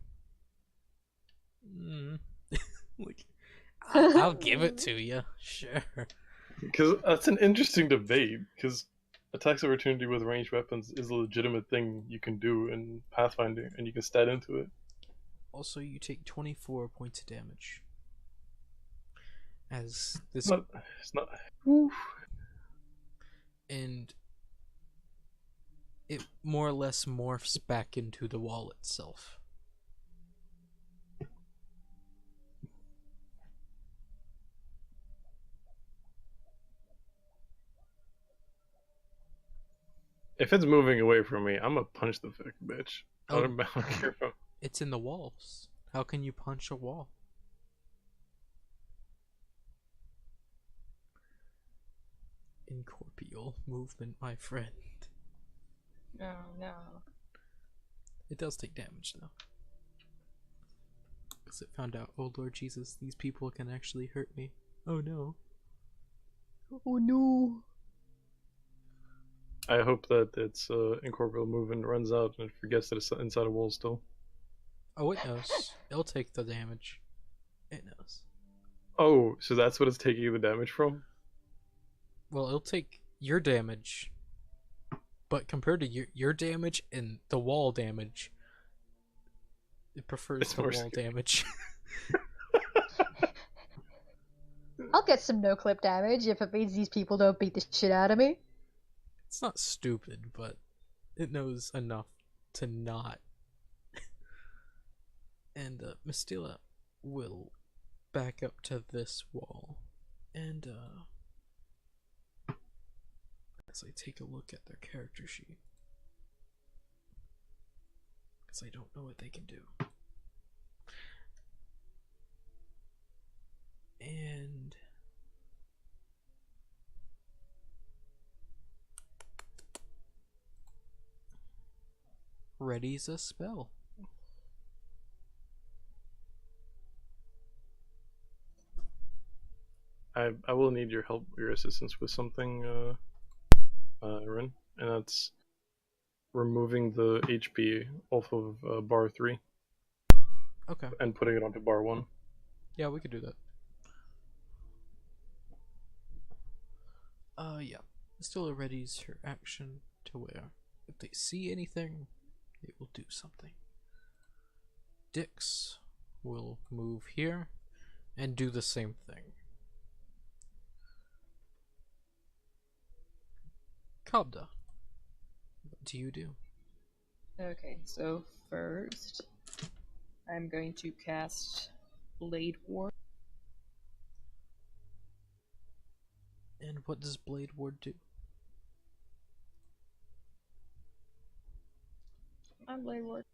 Like, I'll give it to you. Sure. Because that's an interesting debate, because attacks opportunity with ranged weapons is a legitimate thing you can do in Pathfinder, and you can stat into it. Also, you take 24 points of damage. As this. It's not. Oof. And it more or less morphs back into the wall itself. If it's moving away from me, I'm gonna punch the fucking bitch. I Oh. don't care about. It's in the walls. How can you punch a wall? Incorporeal movement, my friend. No. It does take damage, though. Because it found out, oh Lord Jesus, these people can actually hurt me. Oh no. Oh no. I hope that its incorporeal movement runs out and it forgets that it's inside a wall still. Oh, it knows. It'll take the damage. It knows. Oh, so that's what it's taking the damage from? Well, it'll take your damage, but compared to your damage and the wall damage, it prefers It's the more wall scary. damage. I'll get some no-clip damage if it means these people don't beat the shit out of me. It's not stupid, but it knows enough to not. And Mistila will back up to this wall, and as I take a look at their character sheet, because I don't know what they can do. And ready's a spell. I will need your help, your assistance with something, Ren, and that's removing the HP off of bar 3 Okay. and putting it onto bar 1. Yeah, we could do that. Yeah. Stilla readies her action to where if they see anything, they will do something. Dix will move here and do the same thing. Kabda, what do you do? Okay, so first, I'm going to cast Blade Ward. And what does Blade Ward do? On Blade Ward.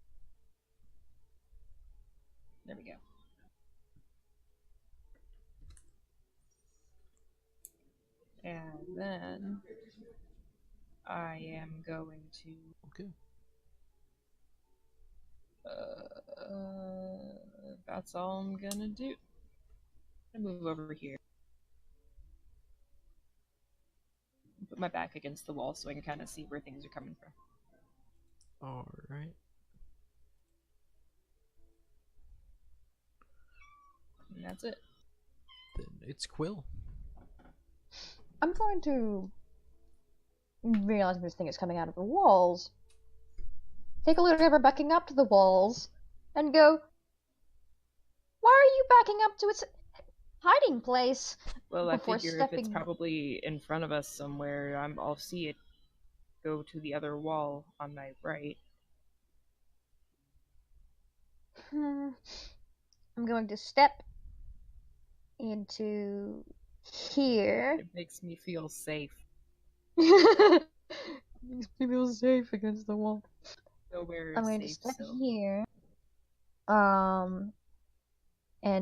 There we go. And then I am going to Okay. that's all I'm gonna do. I'm gonna move over here. Put my back against the wall so I can kind of see where things are coming from. Alright. And that's it. Then it's Quill. I'm going to, realizing this thing is coming out of the walls, take a look over backing up to the walls, and go, why are you backing up to its hiding place? Well, I Before figure if it's stepping- probably in front of us somewhere, I'll see it go to the other wall on my right. I'm going to step into here. It makes me feel safe. Makes me feel safe against the wall. Nowhere I'm is going to safe, step so here. And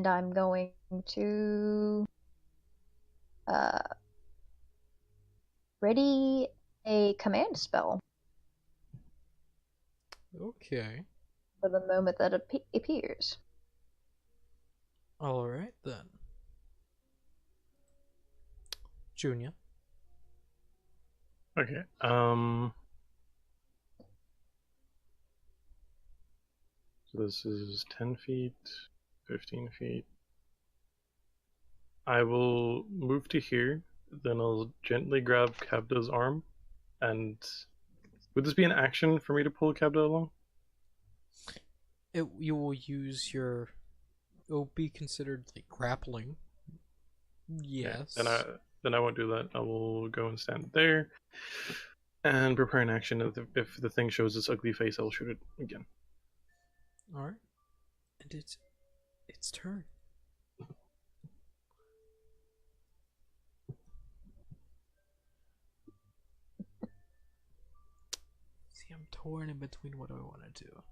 I'm going to ready a command spell Okay. for the moment that it appears. Alright then. Junior. Okay. So this is 10 feet, 15 feet. I will move to here, then I'll gently grab Kabda's arm, and would this be an action for me to pull Kabda along? You will use your... It will be considered like grappling. Yes. Then I won't do that. I will go and stand there, and prepare an action. If the thing shows its ugly face, I'll shoot it again. Alright. And its turn. See, I'm torn in between what I want to do.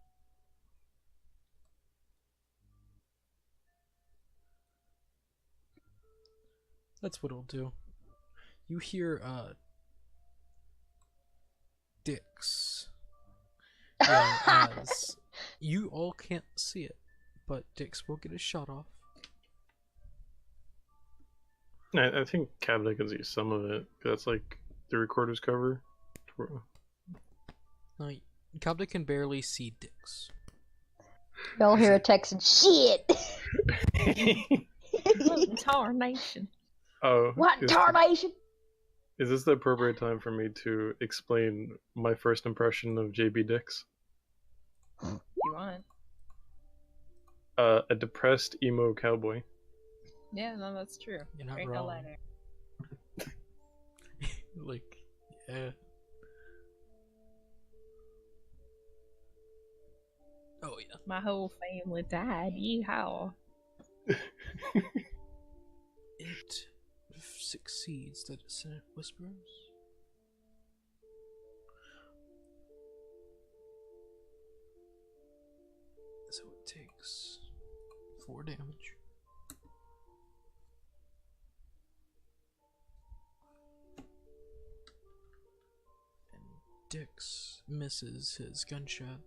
That's what I'll do. You hear, Dix yell as you all can't see it, but Dix will get his shot off. I think Kabda can see some of it. That's like the recorder's cover. No, Kabda can barely see Dix. Y'all hear a text and shit! Tarnation. Oh, What is- tarnation? Is this the appropriate time for me to explain my first impression of JB Dix? You want? A depressed emo cowboy. Yeah, no, that's true. You're not Ain't no wrong. lie there. Like, yeah. Oh yeah. My whole family died. Yeehaw. It succeeds the dissonant whispers. So it takes 4 damage. And Dix misses his gunshot.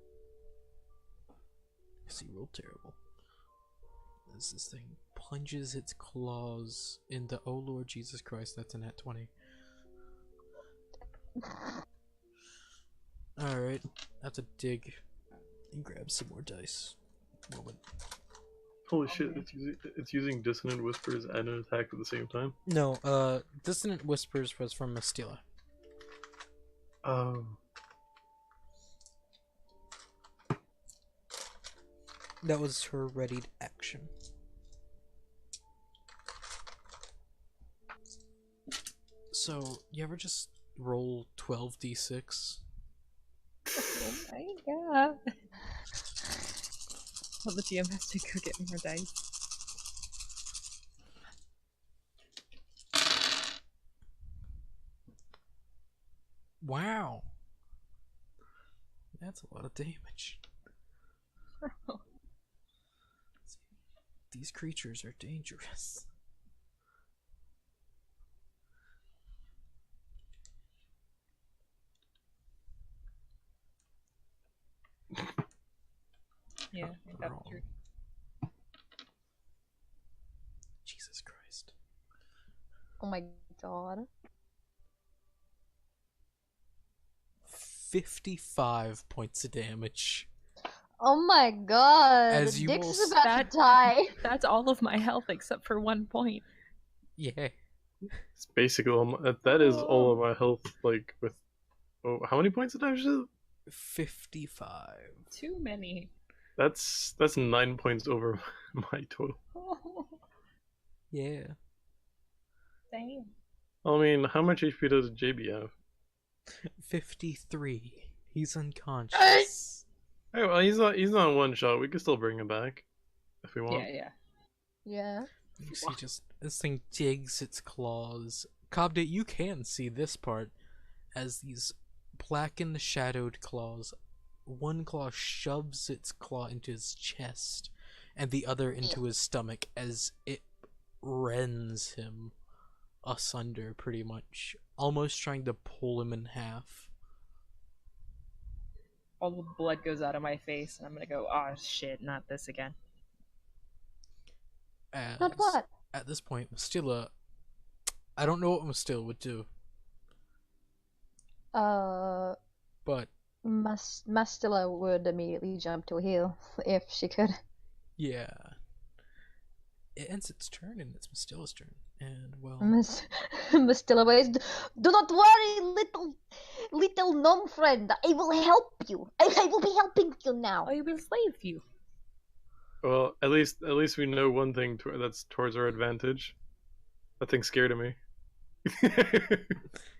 Because he rolled terrible. As this thing plunges its claws in the oh Lord Jesus Christ, that's a nat 20. Alright, I have to dig and grab some more dice. Moment. Holy shit! It's using dissonant whispers and an attack at the same time. No, Dissonant Whispers was from Mistila. Oh. That was her readied action. So, you ever just roll 12d6? Oh my god. Well, the GM has to go get more dice. Wow. That's a lot of damage. These creatures are dangerous. Yeah, I got Wrong. through. Jesus Christ. Oh my god. 55 points of damage. Oh my god. As you Dix will is about That- to die. That's all of my health except for 1 point. Yeah. It's basically that is all of my health. Like with, how many points of damage is it? 55. Too many. That's 9 points over my total. Yeah. Damn. I mean, how much HP does JB have? 53. He's unconscious. Hey, well, he's not one shot. We can still bring him back if we want. Yeah. Yeah. You see, just this thing digs its claws. Cobdate, you can see this part as these blackened, shadowed claws. One claw shoves its claw into his chest, and the other into his stomach as it rends him asunder, pretty much, almost trying to pull him in half. All the blood goes out of my face, and I'm gonna go, oh shit, not this again. Not what? At this point, Mastila, I don't know what Mastila would do, but Mastila would immediately jump to a heal if she could. yeah. It ends its turn, and it's Mastila's turn. And, well, Mastila ways. Do not worry, little gnome friend. I will help you. I will be helping you now. I will slave you. Well, at least we know one thing that's towards our advantage. That thing's scared of me.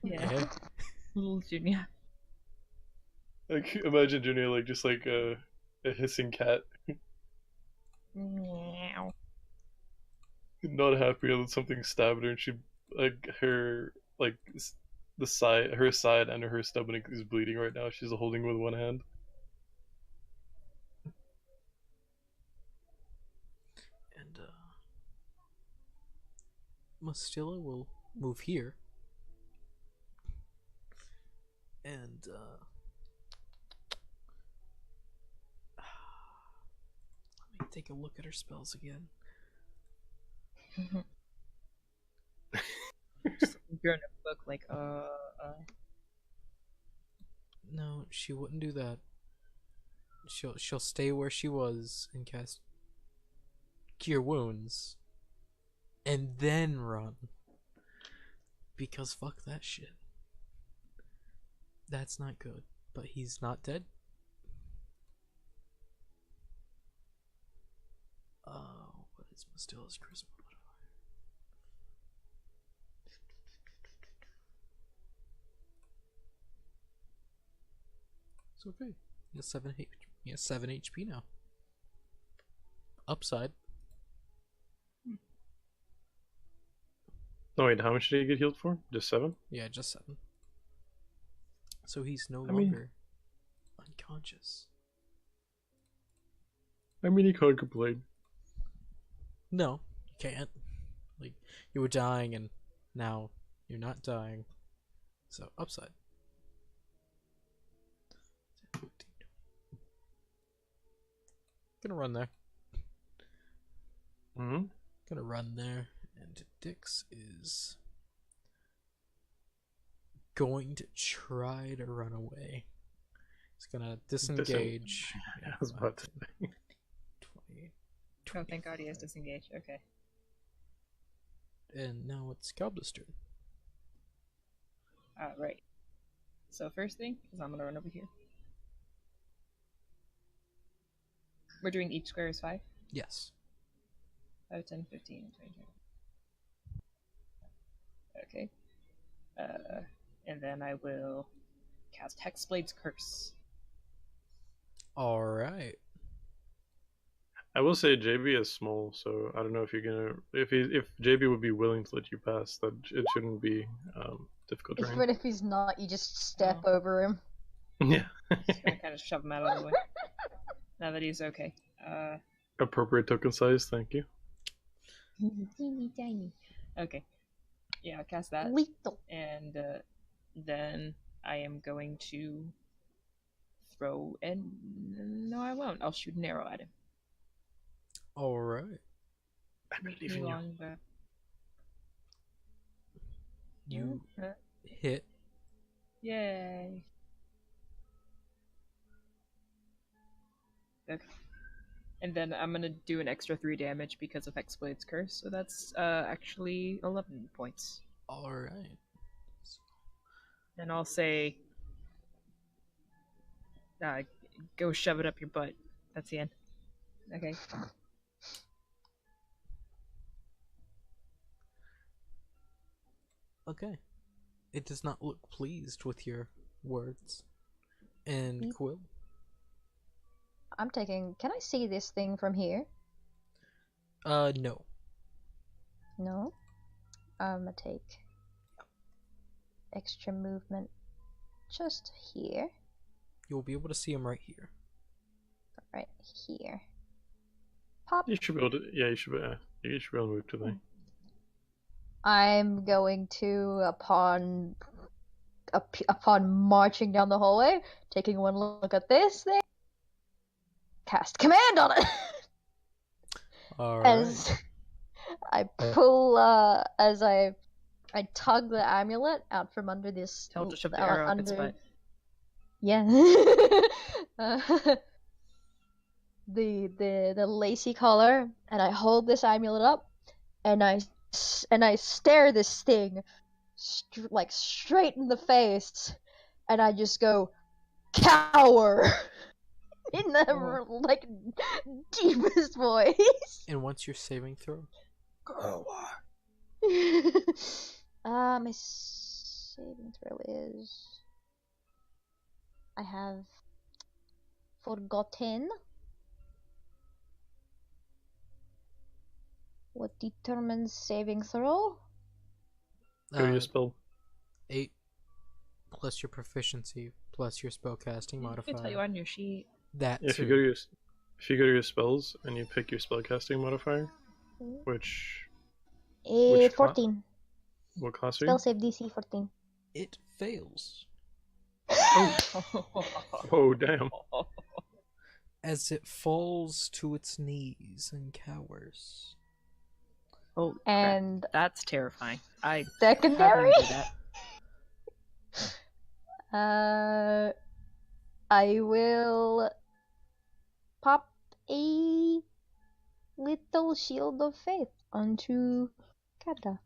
Yeah. okay. Little Junior. Like, imagine Junior like just like a hissing cat, Meow. not happy that something stabbed her, and she like her like the side, her side and her stomach is bleeding right now. She's holding with one hand. And, Mastila will move here. And, let me take a look at her spells again. Just your notebook, like, No, she wouldn't do that. She'll stay where she was and cast Cure Wounds, and then run. Because fuck that shit. That's not good. But he's not dead. What is Mastila's charisma modifier? It's okay. He has 7 HP. He has 7 HP now. Upside. Oh wait, how much did he get healed for? Just 7? Yeah, just 7. So he's no I mean- longer unconscious. I mean, he can't complain. No, you can't. Like, you were dying and now you're not dying. So, upside. Gonna run there. Mm-hmm. Gonna run there. And Dix is going to try to run away. He's gonna disengage. I was about to. 20, Oh, thank God he has disengaged. Okay. And now it's Calda's turn. Right. So first thing is I'm gonna run over here. We're doing each square is 5? Yes. 5, 10, 15, 20. Okay. And then I will cast Hexblade's Curse. Alright. I will say JB is small, so I don't know if you're gonna if JB would be willing to let you pass, that it shouldn't be difficult terrain. Even if he's not, you just step over him. Yeah. Just gonna kind of shove him out of the way. Now that he's okay. Appropriate token size, thank you. Teeny tiny. Okay. Yeah, I'll cast that. Lethal. And then I am going to throw and no, I won't. I'll shoot an arrow at him. Alright. I believe in you. You hit. Yay. Okay. And then I'm gonna do an extra 3 damage because of Hexblade's Curse, so that's actually 11 points. Alright. And I'll say, go shove it up your butt. That's the end. Okay. Okay. It does not look pleased with your words. And Quill? I'm taking. Can I see this thing from here? No. No. I'm gonna take extra movement just here. You'll be able to see him right here. Right here. Pop. You should be able to. Yeah, you should be able to move to there. I'm going to, upon marching down the hallway, taking one look at this thing, cast command on it. Alright. As I pull, as I tug the amulet out from under this. Tell it to shove the arrow up its butt. Yeah. the lacy collar, and I hold this amulet up, and I stare this thing straight in the face, and I just go, cower, in the deepest voice. And what's your saving throw? My saving throw is, I have forgotten what determines saving throw. Go your spell. 8 plus your proficiency plus your spellcasting I modifier. can tell you on your sheet. That If too. you go to your spells and you pick your spellcasting modifier, which 14. what class are Spell you? save DC 14. It fails. Oh damn! As it falls to its knees and cowers. Oh, crap. And That's terrifying. I secondary, how do you do that? I will pop a little shield of faith onto Kata.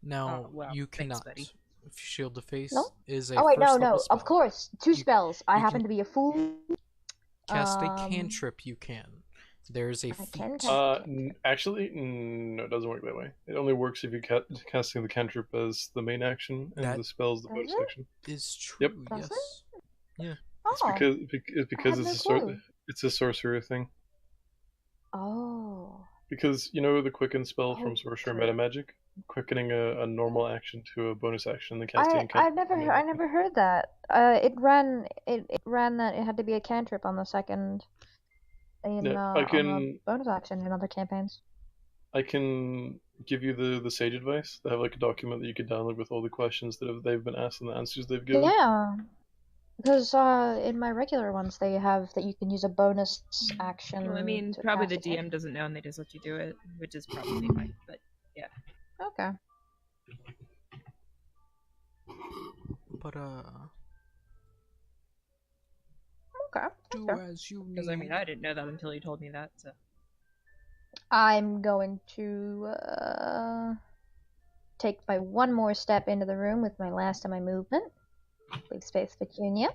Now, Oh, well, you thanks, cannot. buddy. Shield of Face No? is a Oh wait, first no, level spell. of course, 2 You- spells. I you happen can- to be a fool. Cast a cantrip, you can. There's a I feat. can cast- Actually, no, it doesn't work that way. It only works if you're casting the cantrip as the main action and That- the spell's the Does bonus it? action. Is true, Yep. Does yes. It's Oh. because had it's no a clue. it's a sorcerer thing. Oh. Because you know the quicken spell Oh, from Sorcerer true. Metamagic, quickening a normal action to a bonus action, then casting. I never heard that. It ran that it had to be a cantrip on the second in Yeah, on the bonus action in other campaigns. I can give you the sage advice. They have like a document that you can download with all the questions that they've been asked and the answers they've given. Yeah. Because in my regular ones they have that you can use a bonus action. Well, I mean, to probably the cast a DM cantrip. doesn't know and they just let you do it, which is probably fine. But Okay. But Okay. do Okay. as you need. because I mean, I didn't know that until you told me that. So I'm going to take my one more step into the room with my last of my movement. Leave space for Junior.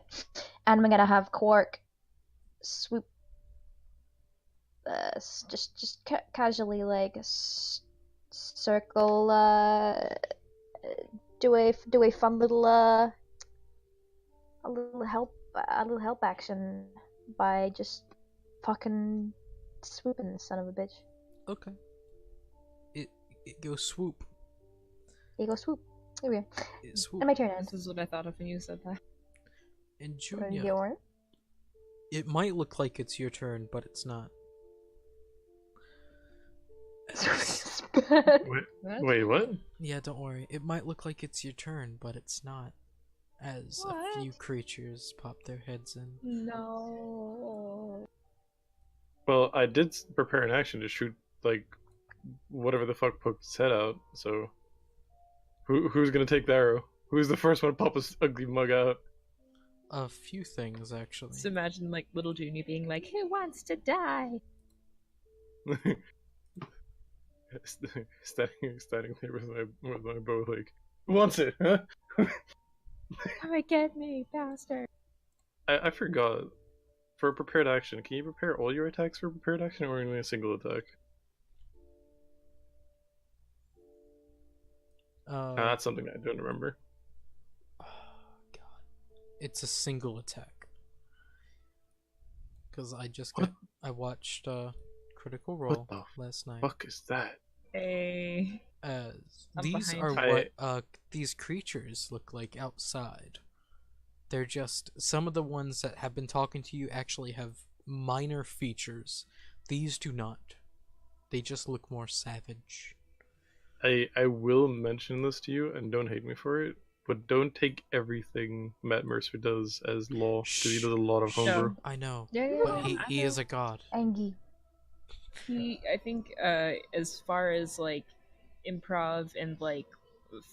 And I'm gonna have Quark swoop, just casually like circle, do a fun little a little help action by just fucking swooping the son of a bitch. Okay. It goes swoop. You go swoop. Here we go. It swoop. And my turn ends. This is what I thought of when you said that. And What are you Junior, doing? it might look like it's your turn, but it's not. Wait, what? Yeah, don't worry. It might look like it's your turn, but it's not. As a few What? creatures pop their heads in. No. Well, I did prepare an action to shoot like whatever the fuck poked its head out. So who's gonna take the arrow? Who's the first one to pop his ugly mug out? A few things, actually. Just imagine like little Junior being like, "Who wants to die?" standing there with my bow, like, who wants it? Huh? Come and get me, bastard. I forgot. For a prepared action, can you prepare all your attacks for prepared action, or only a single attack? That's something I don't remember. Oh, God. It's a single attack. Because I watched Critical Role the last night. Fuck is that? Hey. As I'm these behind are you. what these creatures look like outside. They're just some of the ones that have been talking to you actually have minor features. These do not. They just look more savage. I will mention this to you, and don't hate me for it, but don't take everything Matt Mercer does as law, because he does a lot of homebrew. I know, Yeah, but he I is a god. Angie. I think, as far as like improv and like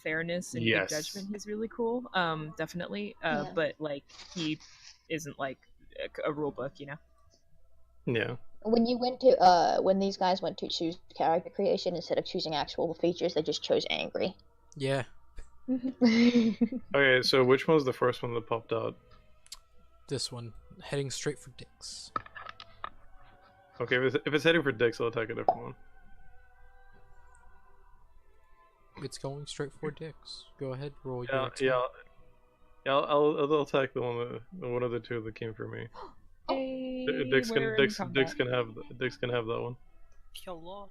fairness and Yes. good judgment, he's really cool. Definitely. Yeah. But like he isn't like a rule book, you know. Yeah. When you went to when these guys went to choose character creation, instead of choosing actual features, they just chose angry. Yeah, Okay, so which one was the first one that popped out? this one heading straight for Dix. Okay, if it's heading for Dix, I'll attack a different one. It's going straight for Dix. Go ahead, roll your Yeah, attack. I'll attack the one of the two that came for me. Hey, Dix we're in can combat. Dix can have that one. Hello.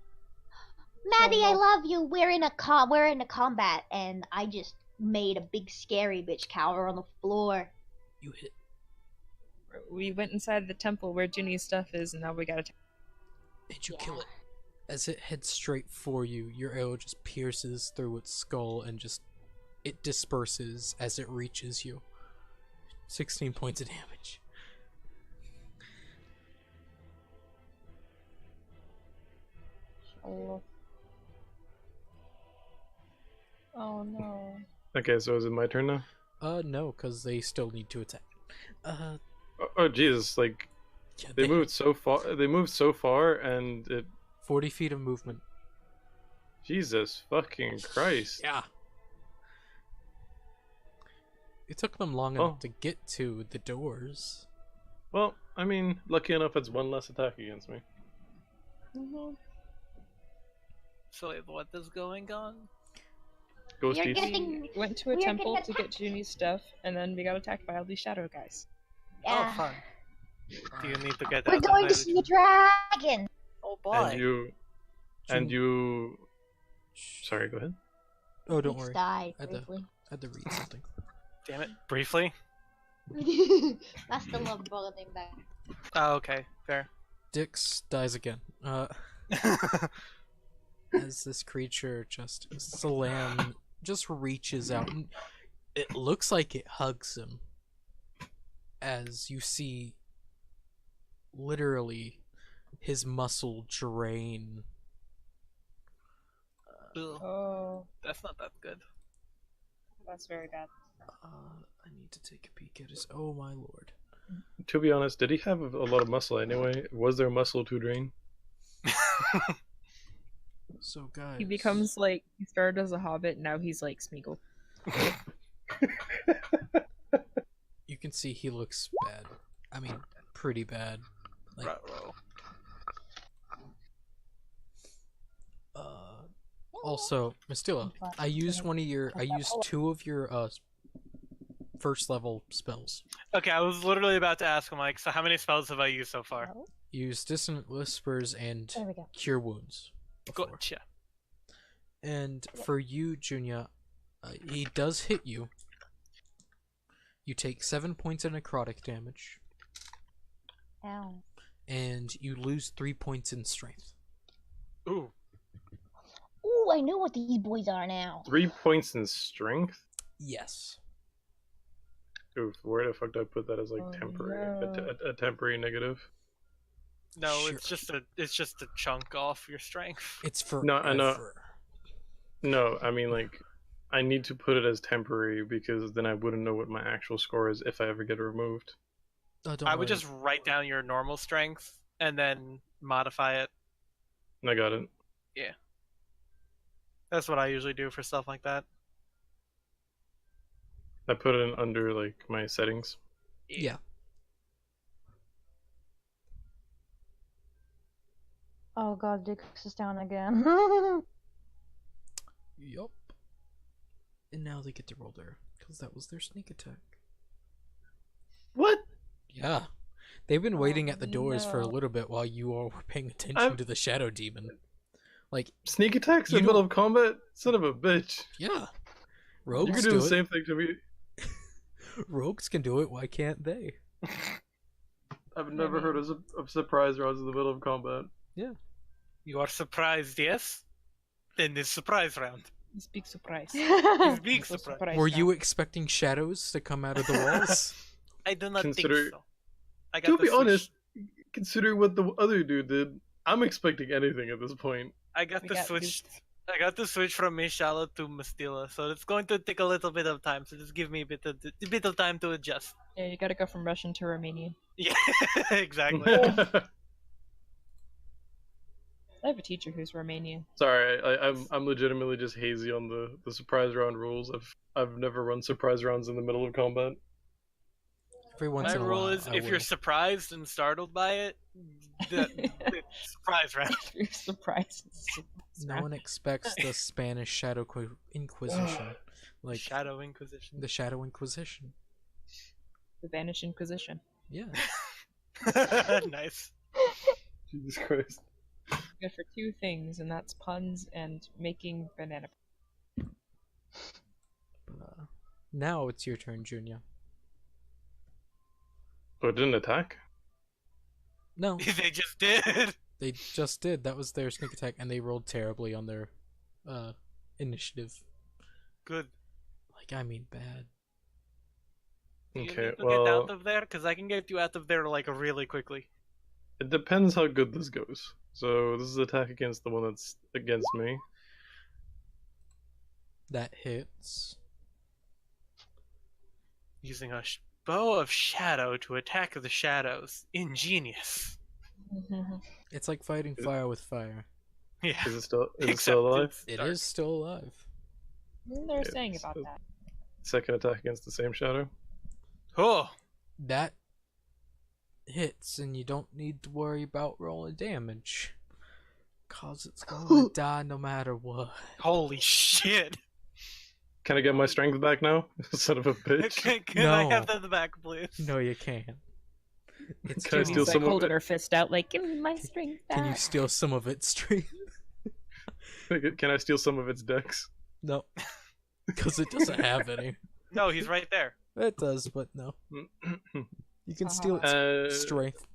Maddie, I love you. We're in a combat, and I just made a big scary bitch cower on the floor. You hit. We went inside the temple where Ginny's stuff is, and now we gotta. And you kill it. As it heads straight for you, your arrow just pierces through its skull and just it disperses as it reaches you. 16 points of damage. Oh no. Okay, so is it my turn now? No, because they still need to attack. Oh Jesus! Like Yeah, they moved so far. They moved so far, and it. 40 feet of movement. Jesus fucking Christ! Yeah. It took them long enough to get to the doors. Well, I mean, lucky enough, it's one less attack against me. So wait, what is going on? Ghost You're Eats. getting Went to a We're temple getting to get Ginny's stuff, and then we got attacked by all these shadow guys. yeah. Oh, fun. Do you need to get We're out going of to there? see a dragon. Oh boy. And you. Sorry, go ahead. Oh, don't Nick's worry. died I had to- briefly. I had to read something. Damn it. Briefly? That's the love brother thing back. Oh, okay. Fair. Dix dies again. As this creature just just reaches out and it looks like it hugs him. As you see literally his muscle drain. Ugh, Oh, that's not that good. that's very bad. I need to take a peek at his. Oh my lord. To be honest, did he have a lot of muscle anyway? Was there muscle to drain? So guys, He becomes like he started as a hobbit, now he's like Smeagol. You can see he looks bad. I mean, pretty bad. Like, Ruh-roh. also, Mistilla, I used two of your first level spells. Okay, I was literally about to ask him, like, so how many spells have I used so far? Oh, Use Dissonant Whispers and there we go. Cure Wounds. before. Gotcha. And for you, Junya, he does hit you. You take 7 points of necrotic damage, Ow. and you lose 3 points in strength. Ooh. Ooh, I know what these boys are now. 3 points in strength? Yes. Oof, where the fuck did I put that as like Oh, temporary? no. A temporary negative? No, Sure. it's just a chunk off your strength. It's forever. No, I know. No, I mean like I need to put it as temporary because then I wouldn't know what my actual score is if I ever get it removed. Oh, don't I would worry. just write down your normal strength and then modify it. I got it. That's what I usually do for stuff like that. I put it in under like my settings. Yeah. Oh god, Dix is down again. Yup. And now they get to roll their, because that was their sneak attack. What? Yeah. They've been waiting Oh, at the doors for a no. little bit while you all were paying attention I'm- to the shadow demon. Like, Sneak attacks in You the middle don't- of combat? Son of a bitch. yeah. You Rogues can do do the it. same thing to me. Rogues can do it, why can't they? I've never heard of surprise rounds in the middle of combat. You are surprised, yes? Then it's surprise round. He's big surprise. It's big He's so surprise. surprised Were now. you expecting shadows to come out of the walls? I do not Consider- think so. I got To the be switch. honest, considering what the other dude did, I'm expecting anything at this point. I got We the got switch. duped. I got the switch from Mishala to Mastila, so it's going to take a little bit of time. So just give me a bit of time to adjust. Yeah, you gotta go from Russian to Romanian. Yeah, exactly. I have a teacher who's Romanian. Sorry, I'm legitimately just hazy on the surprise round rules. I've never run surprise rounds in the middle of combat. Every once My in a rule while, is I if you're will. surprised and startled by it, it's surprise round. You're surprised. No one expects the Spanish Shadow Inquisition. Like, Shadow Inquisition. the Shadow Inquisition. The Spanish Inquisition. Yeah. Nice. Jesus Christ. Good for two things, and that's puns and making banana. But, now it's your turn, Junya. Oh, it didn't attack? No, They just did. they just did. That was their sneak attack, and they rolled terribly on their initiative. Good. Like, I mean, bad. Do you Okay, need to well, get out of there? Because I can get you out of there like really quickly. it depends how good this goes. So this is attack against the one that's against me. That hits. Using a bow of shadow to attack the shadows. Ingenious. It's like fighting fire with fire. Yeah. Is it still Except alive? it's It dark. is still alive. They're Yeah, saying about so- that. Second attack against the same shadow. Oh, That hits, and you don't need to worry about rolling damage. Cause it's gonna die no matter what. holy shit. Can I get my strength back now? Son of a bitch. Can I have No. that back, please? No, you can't. It's Can I too steal She's like some of holding it? her fist out, like, give me my strength back. Can you steal some of its strength? Can I steal some of its decks? No. Because it doesn't have any. No, he's right there. It does, but no. You can steal its strength.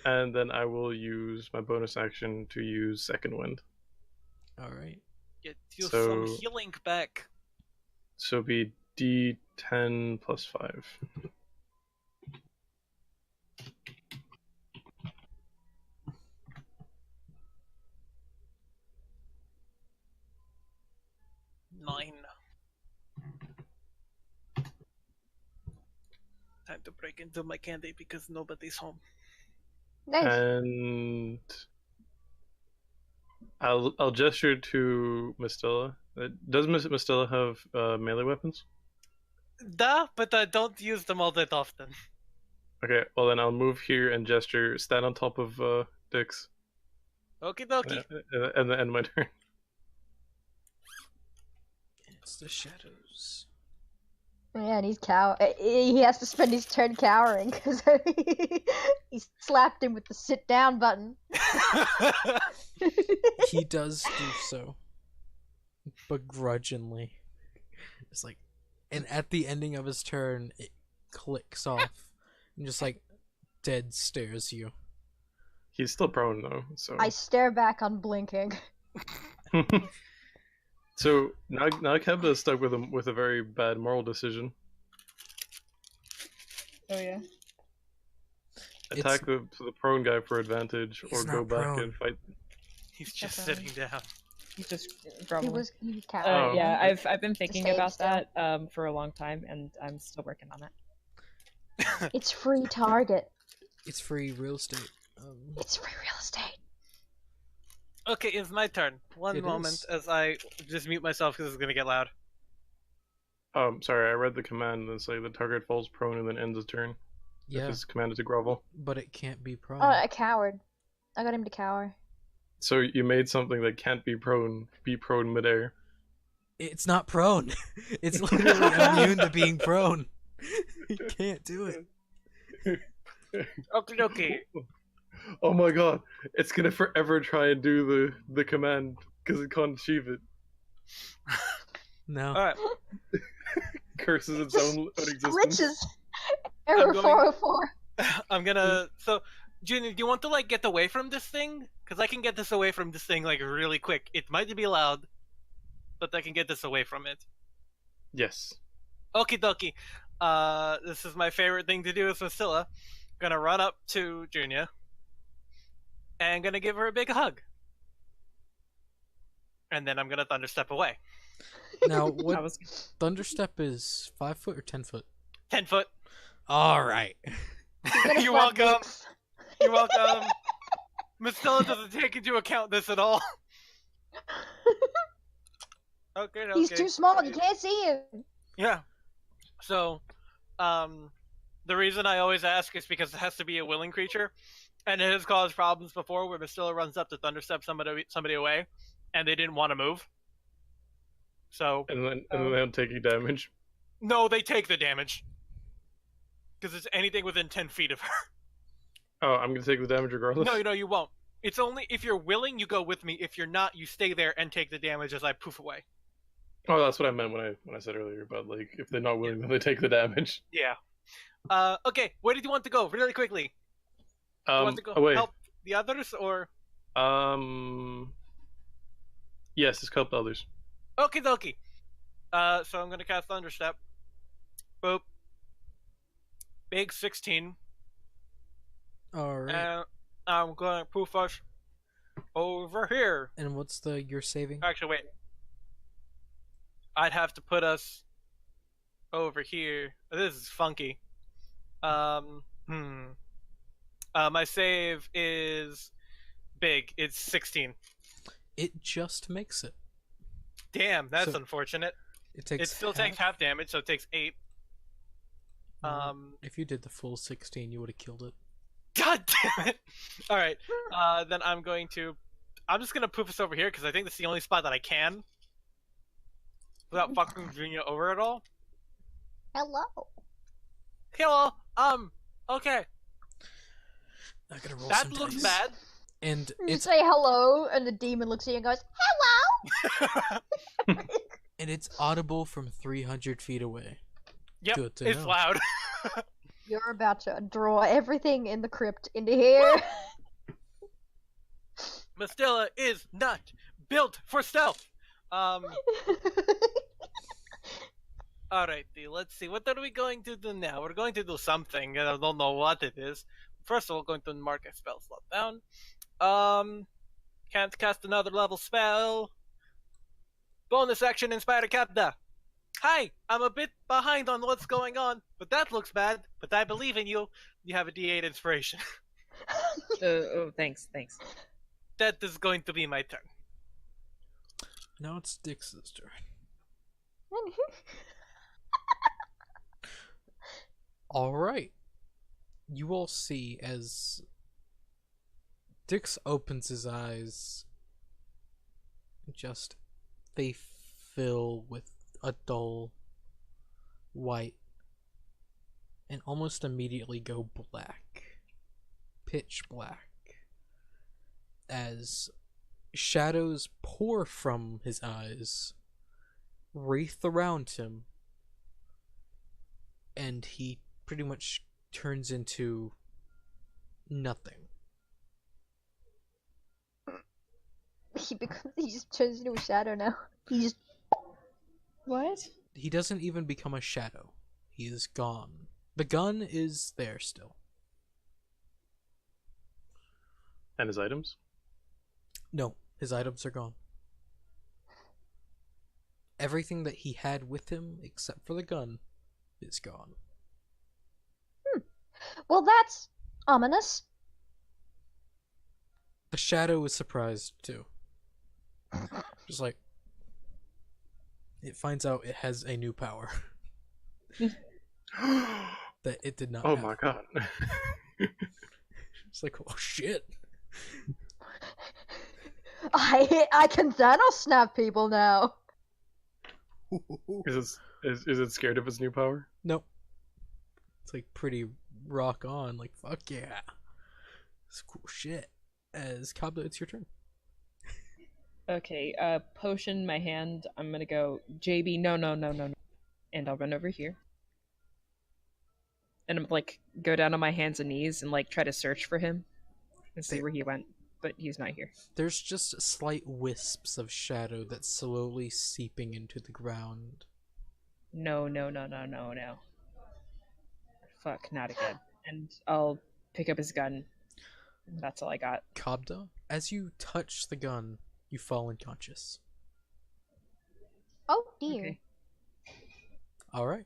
And then I will use my bonus action to use Second Wind. Alright. Get you So- some healing back. So be D10 plus 5. Nine. Time to break into my candy because nobody's home. Nice. And I'll gesture to Mistella. Does Mistella have melee weapons? Duh, but I don't use them all that often. Okay, well then I'll move here and gesture. Stand on top of Dix, Okie dokie. and then end my turn. It's the shadows. Yeah, and he has to spend his turn cowering because he slapped him with the sit down button. He does do so, begrudgingly. It's like, and at the ending of his turn, it clicks off and just like dead stares you. He's still prone though, so. I stare back unblinking. So now Kevda is stuck with a very bad moral decision. Oh yeah. Attack the prone guy for advantage, He's or go not back prone. and fight. He's just Okay. sitting down. He's just He groveling. was Oh. Yeah, I've been thinking save about still. that for a long time, and I'm still working on it. It's free target. It's free real estate. It's free real estate. Okay, it's my turn. One It moment is. as I just mute myself because it's gonna get loud. Sorry, I read the command and say the target falls prone and then ends the turn. If Yeah, it's commanded to grovel. but it can't be prone. Oh, a coward. I got him to cower. So you made something that can't be prone midair. It's not prone. It's literally immune to being prone. You can't do it. Okie dokie. Oh my god, it's gonna forever try and do the command because it can't achieve it. No. Alright. Curses its Just own existence. glitches. Error going- 404. I'm gonna. So, Junior, do you want to like get away from this thing? Because I can get this away from this thing like really quick. It might be loud, but I can get this away from it. Yes. Okie dokie. This is my favorite thing to do with Priscilla. Gonna run up to Junior and gonna give her a big hug. And then I'm gonna thunderstep away. Now, I what was Thunderstep is 5 foot or 10 foot? 10 foot. All right. Gonna You're slap welcome. dicks. You're welcome. Miss Stella doesn't take into account this at all. Okay, okay. He's too small. You can't see him. Yeah. So, the reason I always ask is because it has to be a willing creature, and it has caused problems before where Mistilla runs up to thunderstep somebody away, and they didn't want to move. So And then they don't take any damage. no, they take the damage because it's anything within 10 feet of her. Oh, I'm gonna take the damage regardless. No, you won't. It's only if you're willing, you go with me. If you're not, you stay there and take the damage as I poof away. Oh, that's what I meant when I said earlier. But like, if they're not willing, then they take the damage. Yeah. Okay. Where did you want to go? Really quickly. Do you want to go Oh wait. help the others or? Yes, it's help others. Okie dokie. So I'm gonna cast Thunderstep. Boop. Big 16. All right. And I'm gonna poof us over here. And what's your saving? Actually, wait. I'd have to put us over here. This is funky. My save is big. It's 16. It just makes it. Damn, that's So- unfortunate. It takes. It still takes half damage, so it takes 8. If you did the full 16, you would have killed it. God damn it! All right, then I'm just gonna poof us over here because I think that's the only spot that I can without fucking Junior over at all. Hello. Hello. Okay, I gotta roll that some looks dice. bad. And You it's say hello, and the demon looks at you and goes, and it's audible from 300 feet away. Yep, Good to it's know. loud. "You're about to draw everything in the crypt into here." Mastilla is not built for stealth. Alrighty, let's see. What are we going to do now? We're going to do something, and I don't know what it is. First of all, going to mark a spell slot down. Can't cast another level spell. Bonus action, Inspire Capta. Hi, I'm a bit behind on what's going on, but that looks bad. But I believe in you. You have a D8 inspiration. oh, thanks. That is going to be my turn. Now it's Dix's turn. Alright. You all see as Dix opens his eyes, just they fill with a dull white and almost immediately go black. Pitch black. As shadows pour from his eyes, wreath around him, and he pretty much turns into nothing. He just turns into a shadow now. He just What? He doesn't even become a shadow. He is gone. The gun is there still. And his items? No, his items are gone. Everything that he had with him, except for the gun, is gone. well, that's ominous. The shadow is surprised too. Just like it finds out it has a new power that it did not Oh have. my god. It's like, oh shit. I can Thanos snap people now. Is it scared of its new power? Nope. It's like pretty rock on, like fuck yeah. It's cool shit. As Kabla, it's your turn. Okay, potion in my hand. I'm gonna go, JB, no. And I'll run over here. And I'm like, go down on my hands and knees and like try to search for him and see where he went. But he's not here. There's just slight wisps of shadow that's slowly seeping into the ground. No. Fuck, not again. And I'll pick up his gun. That's all I got. Kabda, as you touch the gun, you fall unconscious. Oh dear. Okay. Alright.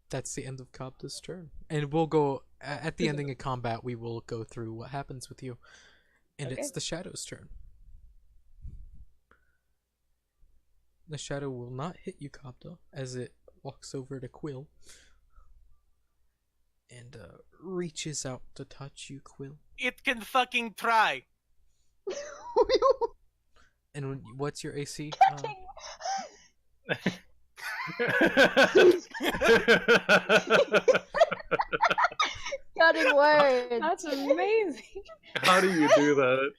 That's the end of Kabda's turn. And we'll go, at the ending of combat, we will go through what happens with you. And Okay. it's the Shadow's turn. The Shadow will not hit you, Kabda, as it walks over to Quill. And reaches out to touch you, Quill. It can fucking try. And what's your AC? Cutting words. That's amazing. How do you do that?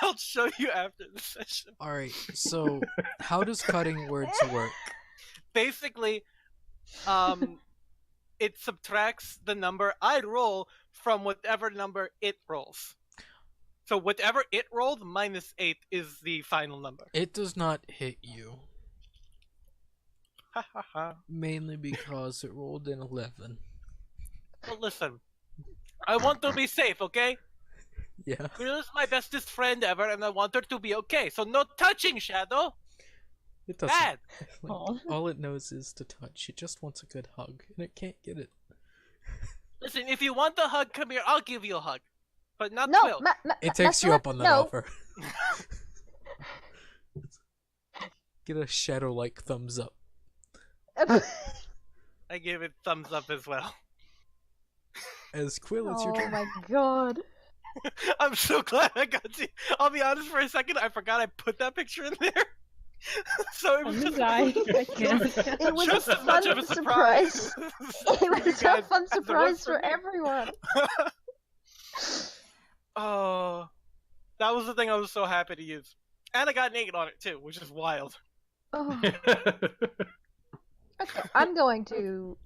I'll show you after the session. Alright, so how does cutting words work? Basically, it subtracts the number I roll from whatever number it rolls. So whatever it rolled minus 8 is the final number. It does not hit you. Ha ha ha. Mainly because it rolled an 11. Well, listen. I want to be safe, okay? Yeah. Quill is my bestest friend ever, and I want her to be okay. So no touching, Shadow. It doesn't. Bad. Like, Aw. all it knows is to touch. It just wants a good hug, and it can't get it. Listen, if you want a hug, come here. I'll give you a hug, but not No, Quill. It takes you up on that no. offer. Get a shadow-like thumbs up. I give it thumbs up as well. As Quill, it's your Oh turn. my god. I'm so glad I got to. I'll be honest for a second. I forgot I put that picture in there. So it was just, I can't. It was just a as much fun of a surprise. It You was a guys fun as it was surprise for me. everyone. Oh, that was the thing I was so happy to use, and I got naked on it too, which is wild. Oh. Okay, I'm going to,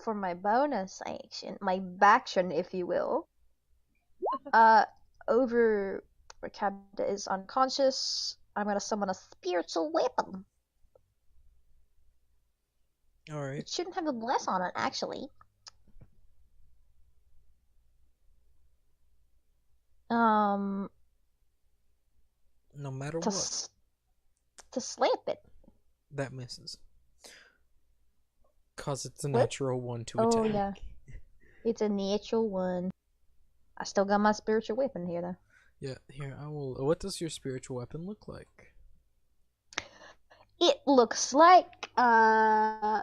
for my bonus action, my baction, if you will, over where Cabda is unconscious, I'm going to summon a spiritual weapon. Alright. It shouldn't have a bless on it, actually. No matter To, what, to slap it. that misses. Cause it's a What? natural one to Oh, attack. yeah. It's a natural one. I still got my spiritual weapon here, though. Yeah, here, I will. What does your spiritual weapon look like? It looks like a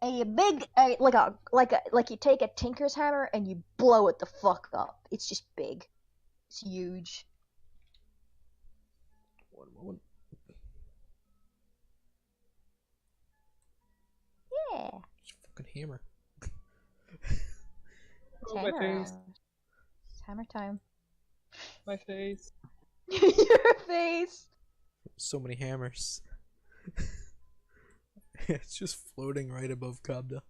big like you take a tinker's hammer and you blow it the fuck up. It's just big. It's huge. One moment. Yeah. It's a fucking hammer. It's Oh, my hammer. face. It's hammer time. My face. Your face. So many hammers. It's just floating right above Kabda.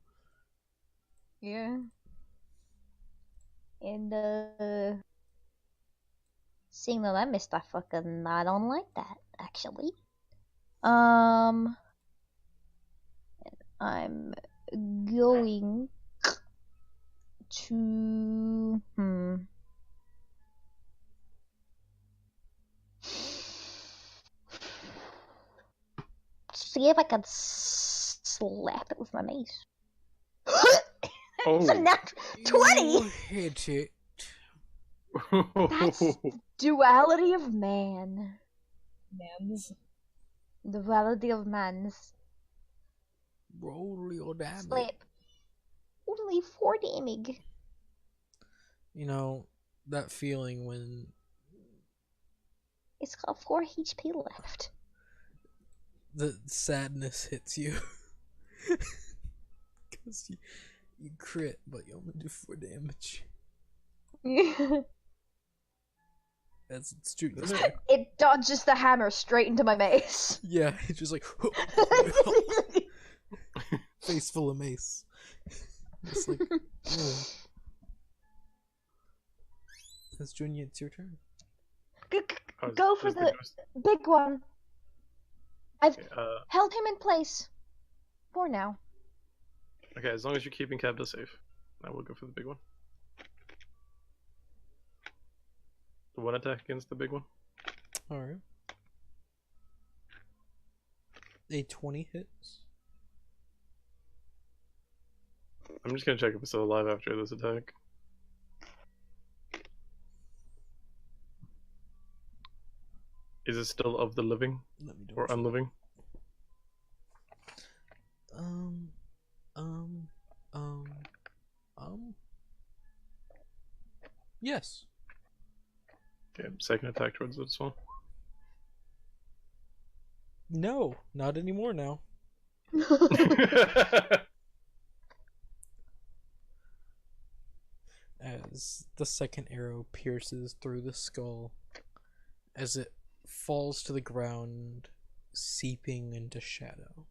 Yeah. And seeing that I missed, I don't like that actually. And I'm going to see if I can slap it with my mace. It's a Oh. nat 20! You hit it. That's duality of man. Mans. Duality of man's. Roll your damage. Slap. Only 4 damage. You know, that feeling when It's got 4 HP left. the sadness hits you. Because you crit, but you only do 4 damage. As it's Junior's turn. It dodges the hammer straight into my mace. Yeah, it's just like face full of mace. It's like, oh. That's Junior, it's your turn. Go for the big one. I've Okay, held him in place. For now. okay, as long as you're keeping Kabda safe, I will go for the big one. The one attack against the big one. Alright. A 20 hits. I'm just gonna check if it's still alive after this attack. Is it still of the living Let me or double check. unliving? Yes. Okay, second attack towards this one. No, not anymore now. As the second arrow pierces through the skull, as it falls to the ground, seeping into shadow.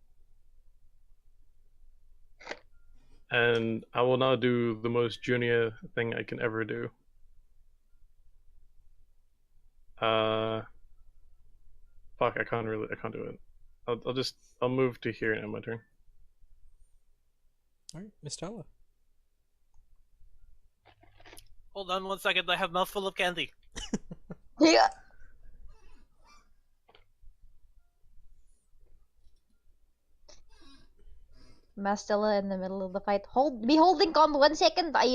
And I will now do the most junior thing I can ever do. Fuck, I can't do it. I'll move to here and end my turn. Alright, Miss Tala. Hold on 1 second, I have mouthful of candy. Yeah. Mastella in the middle of the fight. Be holding on 1 second. I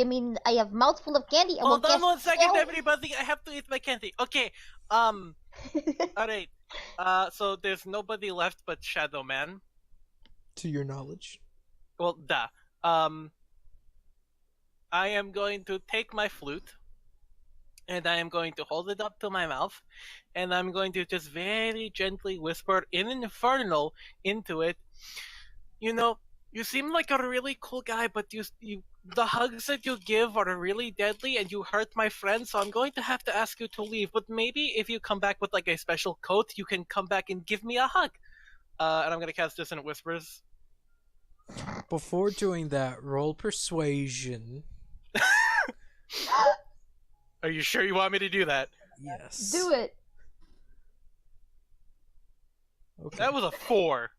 have mouthful of candy. I will Hold on cast 1 second, spell. everybody. I have to eat my candy. Okay. Alright. So there's nobody left but Shadow Man. To your knowledge. Well, duh. I am going to take my flute, and I am going to hold it up to my mouth, and I'm going to just very gently whisper in Infernal into it. You know, you seem like a really cool guy, but the hugs that you give are really deadly, and you hurt my friend, so I'm going to have to ask you to leave. But maybe if you come back with like a special coat, you can come back and give me a hug. And I'm going to cast Dissonant Whispers. Before doing that, roll persuasion. Are you sure you want me to do that? Yes. Do it. Okay. That was a 4,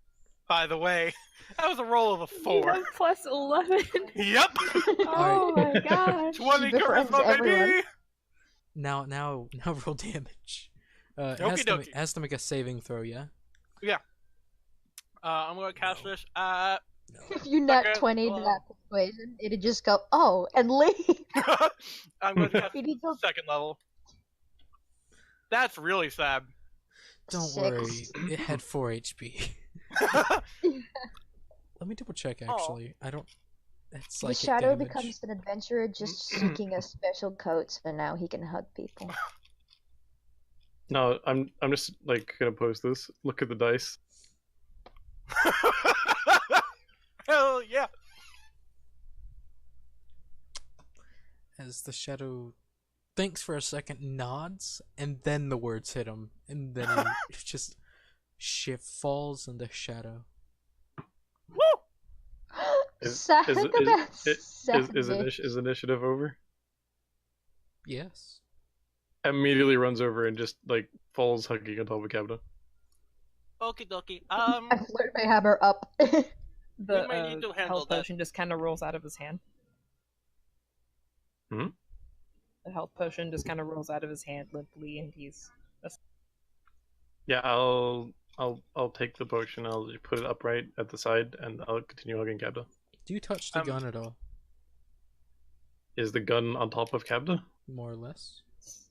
by the way. That was a roll of a 4. Plus 11. Yep. Oh my gosh. 20 befriends charisma, baby. everyone. Now roll damage. Okie Has to make a saving throw, yeah? I'm gonna cast this. No. If you nat Okay, 20 well- that situation, it'd just go, oh, and leave. I'm going to cast He'd go, second level. That's really sad. Don't 6. worry, it had 4 HP. Let me double check. Actually, I don't. It's The like shadow becomes an adventurer just seeking a special coat, so now he can hug people. No, I'm just like gonna post this. Look at the dice. Hell yeah. as the shadow thinks for a second, nods, and then the words hit him, and then he just falls in the shadow. Woo! Sad, Is initiative over? Yes. Immediately runs over and just like falls hugging on top of Cabda. Okie dokie. I flirt my hammer up. The might need to handle health that. potion just kind of rolls out of his hand. Hmm? The health potion just kind of rolls out of his hand limply, and he's. Yeah, I'll take the potion. I'll put it upright at the side, and I'll continue hugging Cabda. Do you touch the gun at all? Is the gun on top of Cabda? More or less.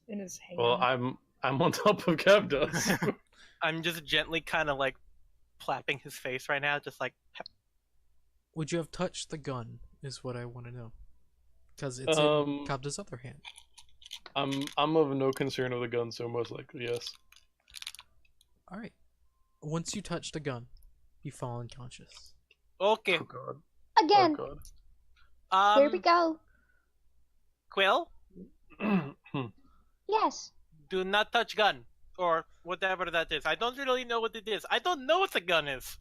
In his hand. Well, I'm on top of Cabda. So. I'm just gently kind of like clapping his face right now, just like. Would you have touched the gun? Is what I want to know. Because it's in Cabda's other hand. I'm of no concern of the gun, so most likely yes. All right. Once you touch the gun, you fall unconscious. Okay. Oh god. Again, Oh god. here we go. Quill, Yes. do not touch gun or whatever that is. I don't really know what it is. I don't know what the gun is.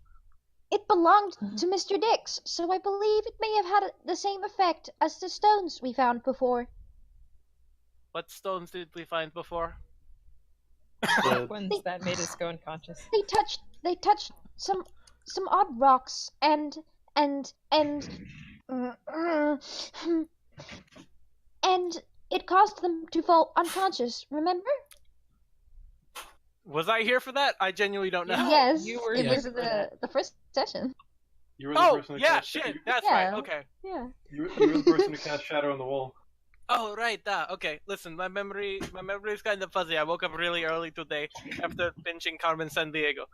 It belonged to Mr. Dix, so I believe it may have had the same effect as the stones we found before. What stones did we find before? The- Ones that made us go unconscious. They touched some odd rocks and it caused them to fall unconscious, remember? Was I here for that? I genuinely don't know. Yes, you were it here was for the first session. You were the Oh, person to yeah, cast, shit. That's right. Okay. Yeah. You were the person to cast shadow on the wall. Oh, right. Okay. Listen, my memory is kind of fuzzy. I woke up really early today after binging Carmen San Diego.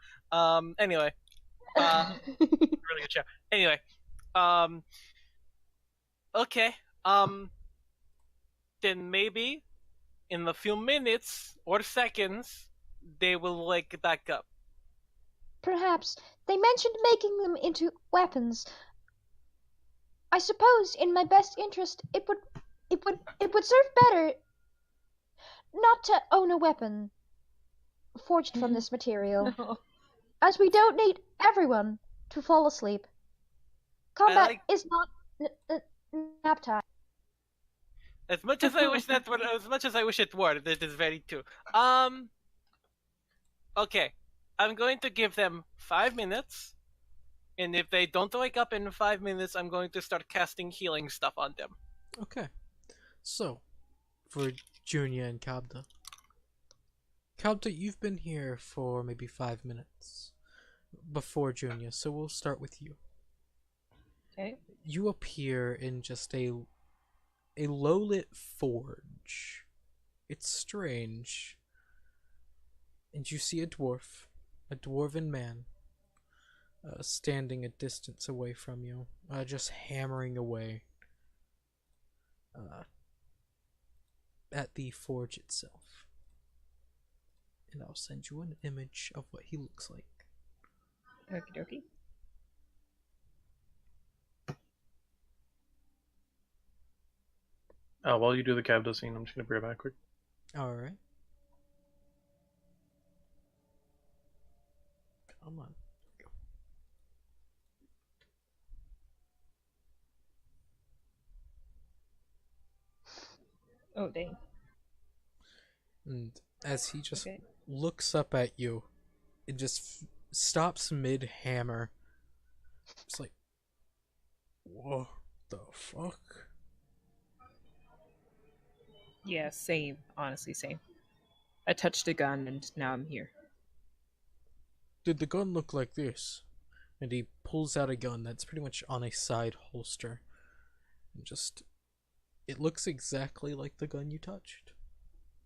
Anyway. Really good show. Anyway. Okay. Then maybe in a few minutes or seconds they will wake back up. Perhaps they mentioned making them into weapons. I suppose, in my best interest, it would serve better not to own a weapon forged from this material, as we don't need everyone to fall asleep. Combat is not nap time. As much as I wish it were, that is very true. Okay. I'm going to give them 5 minutes, and if they don't wake up in 5 minutes, I'm going to start casting healing stuff on them. Okay. So, for Junior and Cabda. Cabda, you've been here for maybe 5 minutes before Junior, so we'll start with you. Okay. You appear in just a low-lit forge. It's strange. And you see a dwarven man, standing a distance away from you, just hammering away at the forge itself. And I'll send you an image of what he looks like. Okie dokie. While you do the Cabda scene, I'm just gonna bring it back quick. Alright. Come on. Oh, dang. And as he just Okay. looks up at you, it just stops mid-hammer. It's like, what the fuck? Yeah, same. Honestly, same. I touched a gun, and now I'm here. Did the gun look like this? And he pulls out a gun that's pretty much on a side holster. And just, it looks exactly like the gun you touched.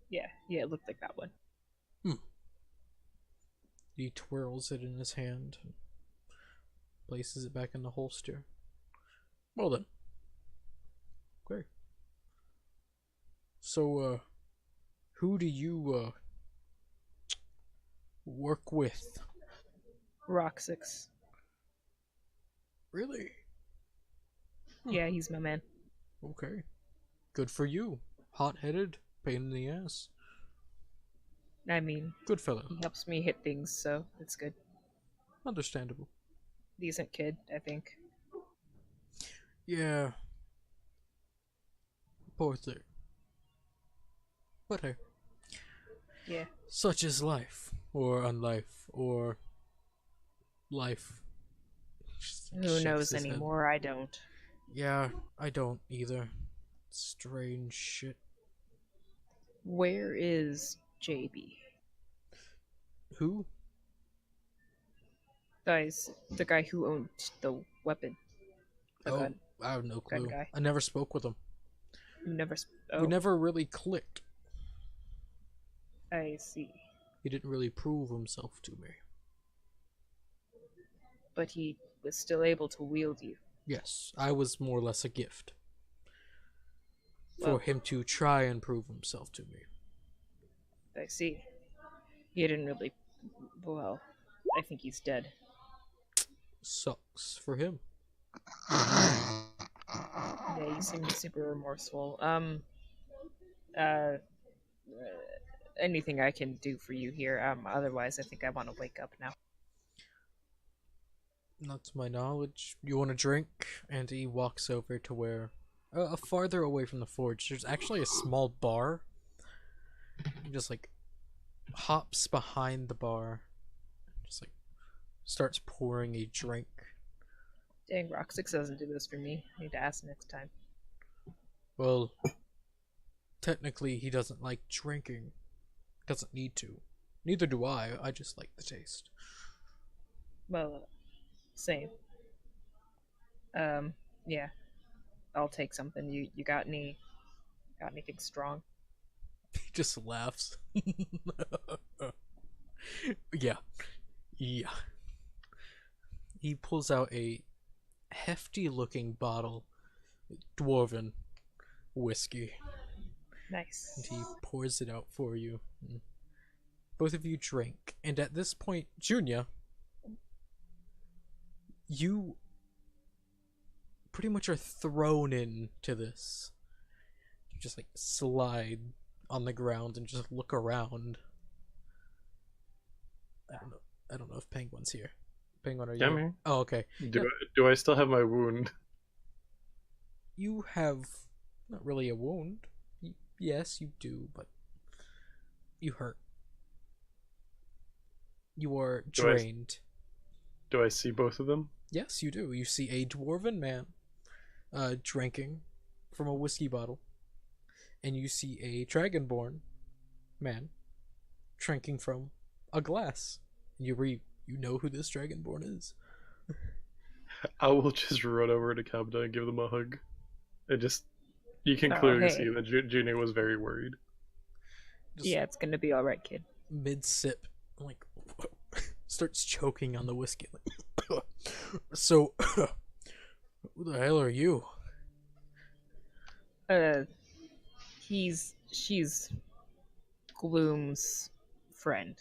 Yeah, it looked like that one. He twirls it in his hand and places it back in the holster. Well then. Okay. So, who do you, work with? Roxix. Really? Yeah, he's my man. Okay. Good for you. Hot-headed, pain in the ass. I mean, Good fellow. he helps me hit things, so it's good. Understandable. Decent kid, I think. Yeah. Poor thing. But hey, Yeah. such is life. Or unlife. Or life. Just Who shakes knows his head. anymore? I don't. Yeah, I don't either. Strange shit. Where is JB? Who? The guy who owned the weapon. The Oh, gun. I have no Gun clue. guy. I never spoke with him. Who never. Oh, We never really clicked. I see. He didn't really prove himself to me. But he was still able to wield you. Yes, I was more or less a gift. For Well- him to try and prove himself to me. I see. He didn't really. Well, I think he's dead. Sucks for him. Yeah, you seem super remorseful. Anything I can do for you here? Otherwise, I think I want to wake up now. Not to my knowledge. You want a drink? And he walks over to where, farther away from the forge, there's actually a small bar. He just like hops behind the bar, just like starts pouring a drink. Dang, Roxix doesn't do this for me. I need to ask next time. Well, technically he doesn't like drinking. Doesn't need to. Neither do I. I just like the taste. Well, same. Yeah. I'll take something. You got anything strong? He just laughs. Yeah. Yeah. He pulls out a hefty looking bottle dwarven whiskey Nice. and he pours it out for you. Both of you drink, and at this point, Junia, you pretty much are thrown into this. You just like slide on the ground and just look around. I don't know if Penguin's here. Penguin, are you? Yeah, I'm here. Oh, okay. Do I still have my wound? You have not really a wound. Yes, you do, but you hurt. You are Do I- drained. Do I see both of them? Yes, you do. You see a dwarven man drinking from a whiskey bottle, and you see a dragonborn man drinking from a glass. And you know who this dragonborn is. I will just run over to Kabda and give them a hug. You can Oh, clearly hey. see that Junior was very worried. Just Yeah, it's gonna be alright, kid. mid sip, like starts choking on the whiskey. Like, so, who the hell are you? She's Gloom's friend.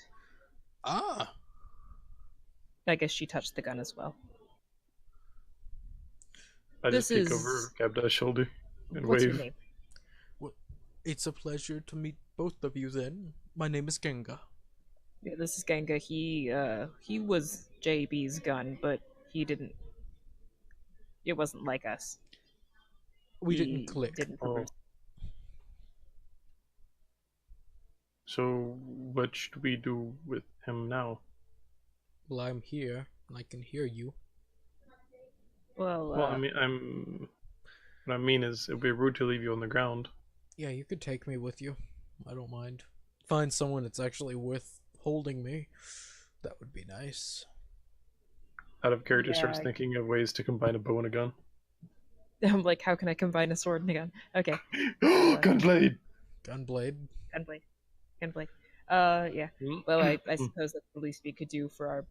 Ah, I guess she touched the gun as well. I just This peek is- over Kabda's shoulder and What's wave. your name? it's a pleasure to meet both of you. Then my name is Genga. Yeah, this is Genga. He was JB's gun, but he didn't. It wasn't like us. We He didn't click. Didn't Oh. progress. So, what should we do with him now? Well, I'm here and I can hear you. Well, Well, what I mean is, it'd be rude to leave you on the ground. Yeah, you could take me with you. I don't mind. Find someone that's actually worth holding me. That would be nice. Out of character, starts Yeah. thinking of ways to combine a bow and a gun. I'm like, how can I combine a sword and a gun? Okay, Gunblade. Gunblade. gunblade. Yeah. Well, I suppose that's the least we could do for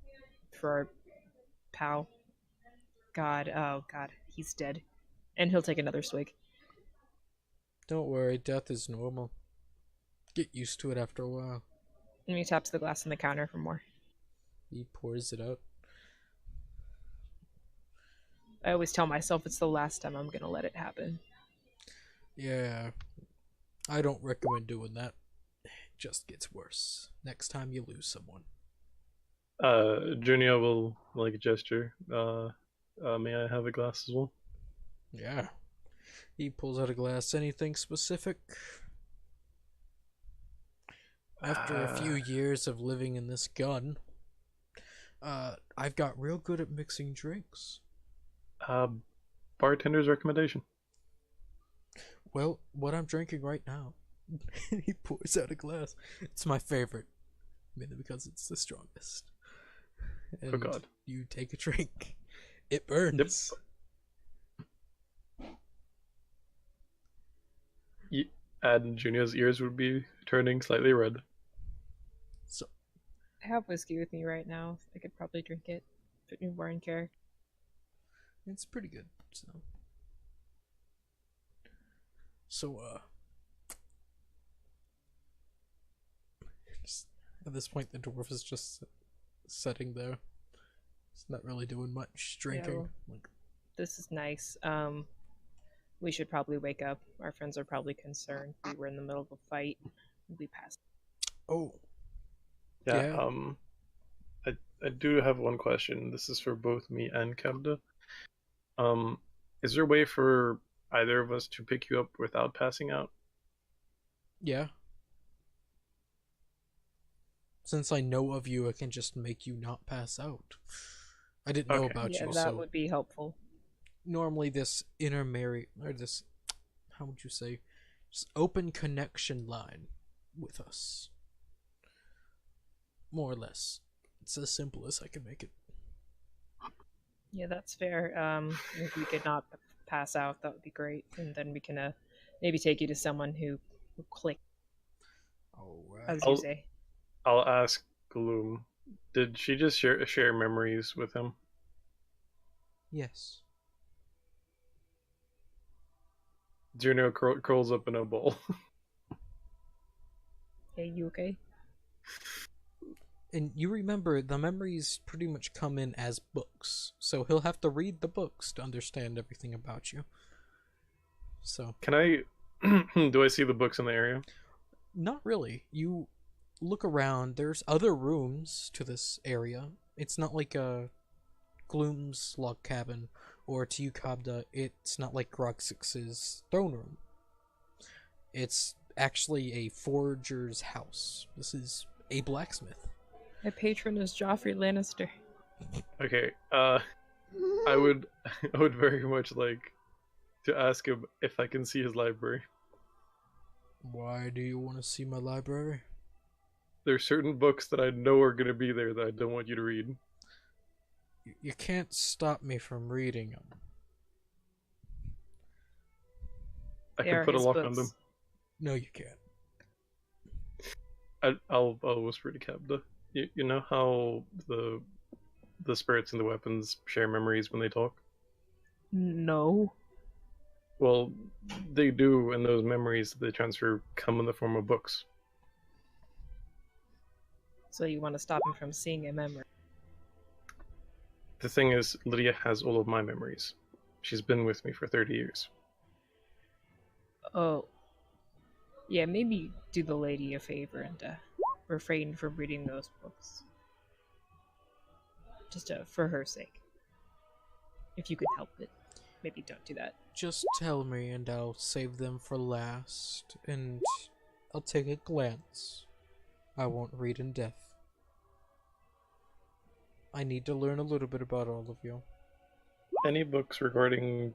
our pal. God, oh God, he's dead, and he'll take another swig. Don't worry, death is normal. Get used to it after a while. And he taps the glass on the counter for more. He pours it out. I always tell myself it's the last time I'm gonna let it happen. Yeah, I don't recommend doing that. It just gets worse. Next time you lose someone. Junia will like gesture. May I have a glass as well? Yeah. He pulls out a glass. Anything specific? After a few years of living in this gun, I've got real good at mixing drinks. Bartender's recommendation. Well, what I'm drinking right now. He pours out a glass. It's my favorite. Mainly because it's the strongest. And Oh God. you take a drink. It burns. And Junia's ears would be turning slightly red. So, I have whiskey with me right now. I could probably drink it. Put me more in character. it's pretty good. Just at this point, the dwarf is just sitting there. It's not really doing much drinking. well, This is nice. We should probably wake up. Our friends are probably concerned. We were in the middle of a fight. We passed. Oh, Yeah. Yeah. I do have one question. This is for both me and Kevda. Is there a way for either of us to pick you up without passing out? yeah. Since I know of you, I can just make you not pass out. I didn't know Okay. about Yeah, you, that so would be helpful. normally this how would you say, just open connection line with us. More or less. It's as simple as I can make it. Yeah, that's fair. If we could not pass out, that would be great. And then we can maybe take you to someone who click, Alright. as you say. I'll ask Gloom. Did she just share memories with him? Yes. Junia curls up in a ball. Hey, you okay? And you remember, the memories pretty much come in as books. So he'll have to read the books to understand everything about you. So, Can I... do I see the books in the area? not really. You look around, there's other rooms to this area. It's not like a Gloom's log cabin or to you, Kabda, it's not like Groxix's throne room. It's actually a forger's house. This is a blacksmith. My patron is Joffrey Lannister. Okay, I would very much like to ask him if I can see his library. Why do you want to see my library? There's certain books that I know are going to be there that I don't want you to read. You can't stop me from reading them. I They can are put a his lock on books. them. No, you can't. I'll whisper to Kabda. You know how the spirits and the weapons share memories when they talk? No. Well, they do, and those memories that they transfer come in the form of books. So you want to stop him from seeing a memory? The thing is, Lydia has all of my memories. She's been with me for 30 years. Oh. Yeah, maybe do the lady a favor and refrain from reading those books. Just for her sake. If you could help it, maybe don't do that. Just tell me and I'll save them for last, and I'll take a glance. I won't read in depth. I need to learn a little bit about all of you. Any books regarding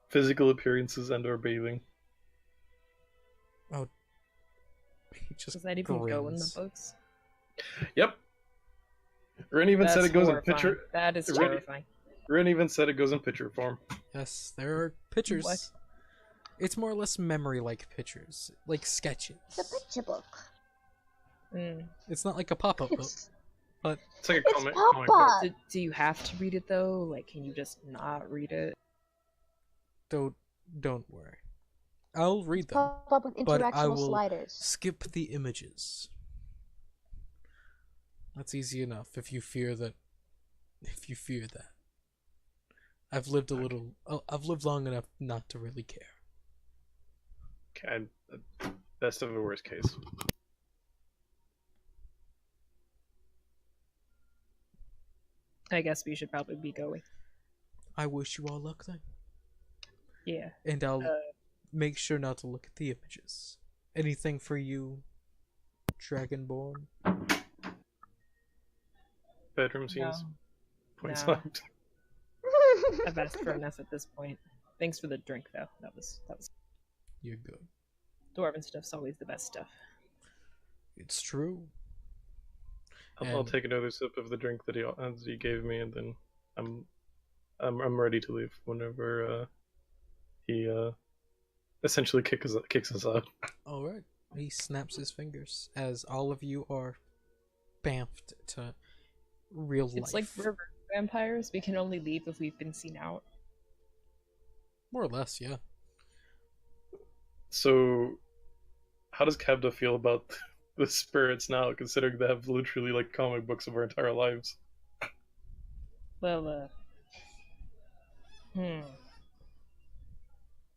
physical appearances and or bathing? He just Does that even go in the grins. books? Yep. Ren even said That's it goes in horrifying. picture. That is Really? terrifying. Ren even said it goes in picture form. Yes, there are pictures. What? It's more or less memory-like pictures, like sketches. It's a picture book. Mm. It's not like a pop-up book, It's, but It's like a It's comic Papa. book. Do you have to read it though? Like, can you just not read it? don't worry. I'll read them. pop up with but I interactional will sliders. Skip the images. That's easy enough if you fear that. I've lived I've lived long enough not to really care. Okay, best of the worst case. I guess we should probably be going. I wish you all luck then. Yeah. And I'll make sure not to look at the images. Anything for you, Dragonborn? Bedroom scenes. No. Points No. left. I've asked for enough at this point. Thanks for the drink though. That was You're good. dwarven stuff's always the best stuff. It's true. I'll And- take another sip of the drink that he gave me, and then I'm ready to leave whenever he essentially kicks us out. Alright. He snaps his fingers as all of you are bamfed to real life. It's like river vampires. We can only leave if we've been seen out. More or less, yeah. So, how does Kabda feel about the spirits now, considering they have literally like comic books of our entire lives? Well,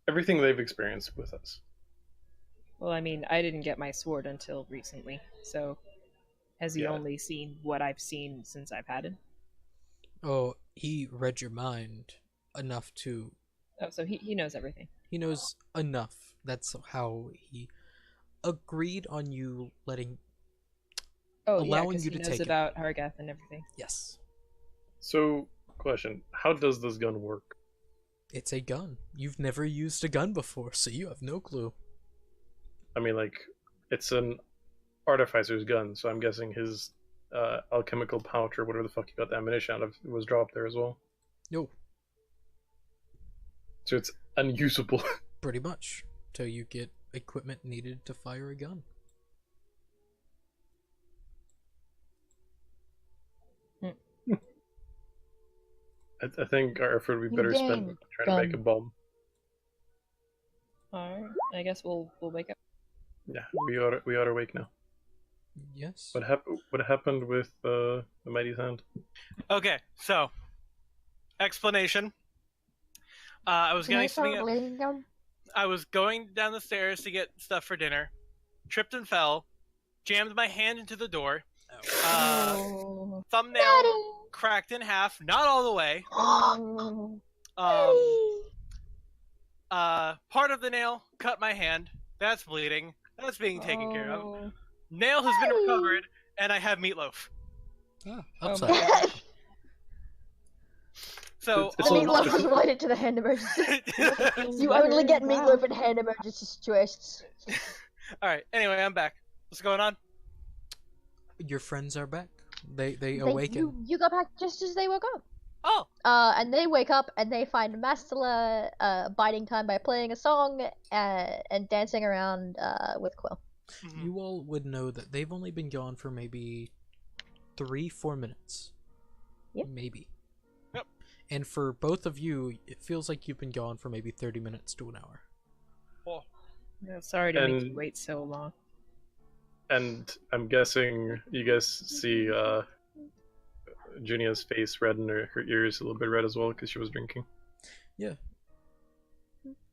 Everything they've experienced with us. Well, I mean, I didn't get my sword until recently, so has he Yeah. only seen what I've seen since I've had it? Oh, he read your mind enough to. Oh, so he knows everything. He knows enough. That's how he agreed on you letting. Oh, yeah, Allowing 'cause you he to knows take it. about Hargath and everything. Yes. So, question: how does this gun work? It's a gun. You've never used a gun before, so you have no clue. I mean, like, it's an artificer's gun, so I'm guessing his alchemical pouch or whatever the fuck you got the ammunition out of was dropped there as well. No, So it's unusable. pretty much. Till you get equipment needed to fire a gun. I think our effort would be better spent Game trying to make a gun. bomb. Alright, I guess we'll wake up. Yeah, we ought to wake now. Yes. What happened with the mighty hand? Okay, so explanation. I was Can I getting start something. bleeding down? I was going down the stairs to get stuff for dinner, tripped and fell, jammed my hand into the door. Oh. Thumbnail Daddy! cracked in half, not all the way. Oh, Part of the nail cut my hand. That's bleeding. That's being taken care of. Oh. Nail has been Daddy! recovered, and I have meatloaf. Ah, Oh upside. my gosh. So It's the all- meatloaf was related to the hand emergency. You only get meatloaf in hand emergency situations. all right. Anyway, I'm back. What's going on? Your friends are back. They They- awaken. You got back just as they woke up. Oh, And they wake up and they find Mastela biding time by playing a song and dancing around with Quill. mhm. You all would know that they've only been gone for maybe 3-4 minutes. Yep. Maybe. Yep. And for both of you, it feels like you've been gone for maybe 30 minutes to an hour. Yeah, sorry to make you And- wait so long. And I'm guessing you guys see Junia's face red and her ears a little bit red as well because she was drinking. Yeah.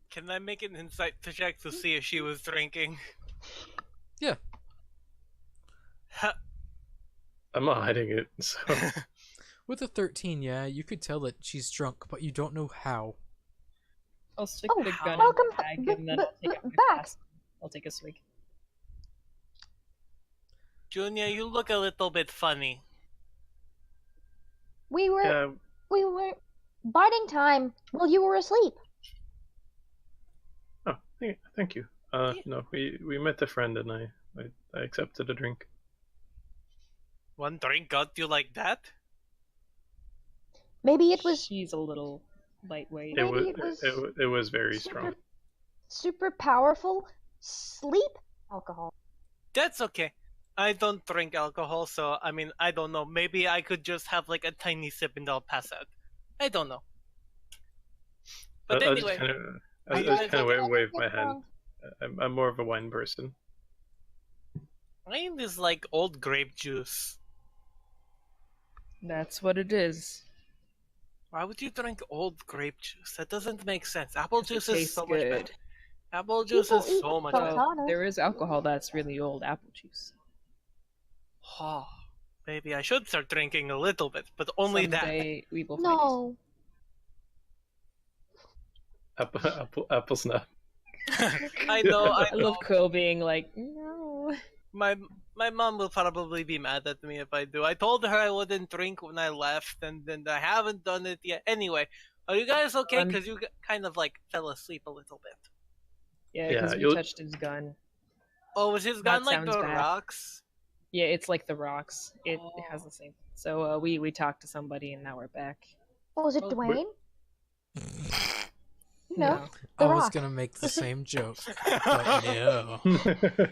Can I make an insight check to see if she was drinking? Yeah. Ha- I'm not hiding it, so With a 13, yeah, you could tell that she's drunk, but you don't know how. I'll stick Oh, the gun welcome in the bag b- and then b- I'll take out my back. flask. I'll take a swig. Junior, you look a little bit funny. We were yeah. biding time while you were asleep. Oh, thank you. No, we met a friend and I accepted a drink. One drink got you like that? Maybe it was She's a little lightweight. It Maybe was it was it was very strong. super powerful. Sleep alcohol. That's okay. I don't drink alcohol, so I mean, I don't know. Maybe I could just have like a tiny sip and I'll pass out. I don't know. But I just anyway, kind of I I just don't kind think of wave my hand. I'm more of a wine person. wine is like old grape juice. That's what it is. Why would you drink old grape juice? That doesn't make sense. Apple It juice is tastes so much good. better. Apple juice People is eat so much Sultana. better. Well, there is alcohol that's really old apple juice. Oh, maybe I should start drinking a little bit, but only Someday we will find No. Apple snap. that. I know, I I know. love Quill being like, no. My mom will probably be mad at me if I do. I told her I wouldn't drink when I left, and then I haven't done it yet. Anyway, are you guys okay? Because you kind of like fell asleep a little bit. Yeah, Yeah, because we you'll- touched his gun. Oh, was his That gun like sounds the bad. rocks? Yeah, it's like the rocks. It Oh. has the same. So we talked to somebody and now we're back. Oh, was it Oh, Dwayne? No. No. The I was Rock. gonna make the same joke, but no.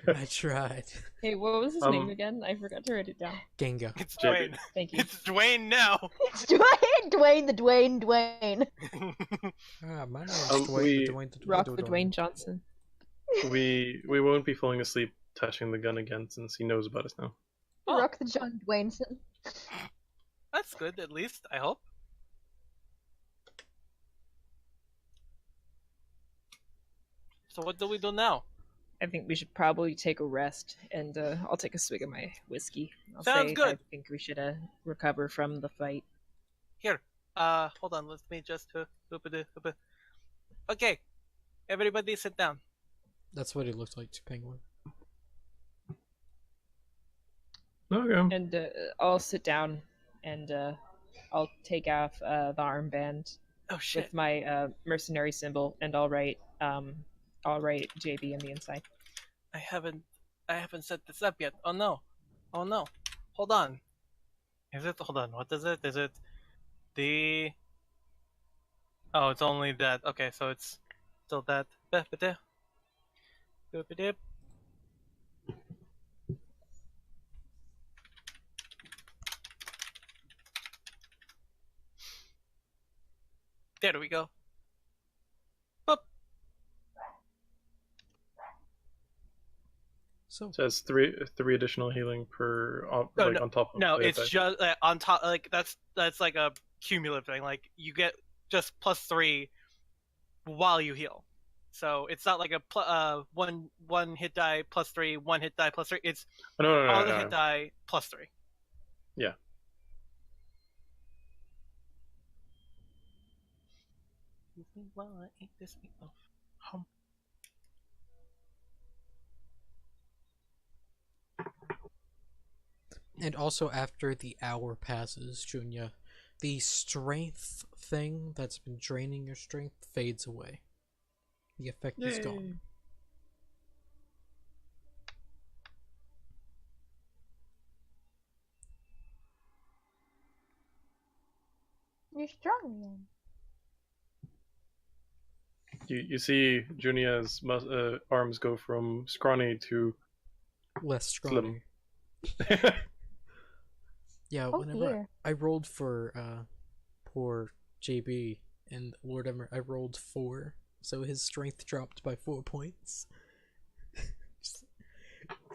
I tried. Hey, what was his Um, name again? I forgot to write it down. Genga. It's JB. Dwayne. Thank you. It's Dwayne now. It's Dwayne. Dwayne the Dwayne. Ah, my name's Um, we- Rock the Dwayne Johnson. we won't be falling asleep touching the gun again since he knows about us now. Oh. Rock the John Dwayneson. That's good, at least, I hope. So what do we do now? I think we should probably take a rest, and I'll take a swig of my whiskey. I'll Sounds say good. I think we should recover from the fight. Here, hold on, let me just... Okay, everybody sit down. That's what he looked like to Penguin. Okay. And I'll sit down, and I'll take off the armband Oh shit. with my mercenary symbol, and I'll write JB on the inside. I haven't set this up yet. Oh no. Oh no. Hold on. Hold on, what is it? Is it the... Oh, it's only that. Okay, so it's still that. There we go. Boop. So So it's three additional healing per No, like no, on top of No, the it's attack. just on top. Like that's like a cumulative thing. Like you get just +3 while you heal. So it's not like a one hit die +3, one hit die +3. It's no, all the hit die +3. Yeah. While I eat this meatloaf. Hum. and also after the hour passes, Junya, the strength thing that's been draining your strength fades away. The effect is gone. You're strong again. You see Junia's arms go from scrawny to Less scrawny. slim. Yeah, Oh whenever dear. I rolled for poor JB and Lord Emmer, I rolled 4, so his strength dropped by 4 points.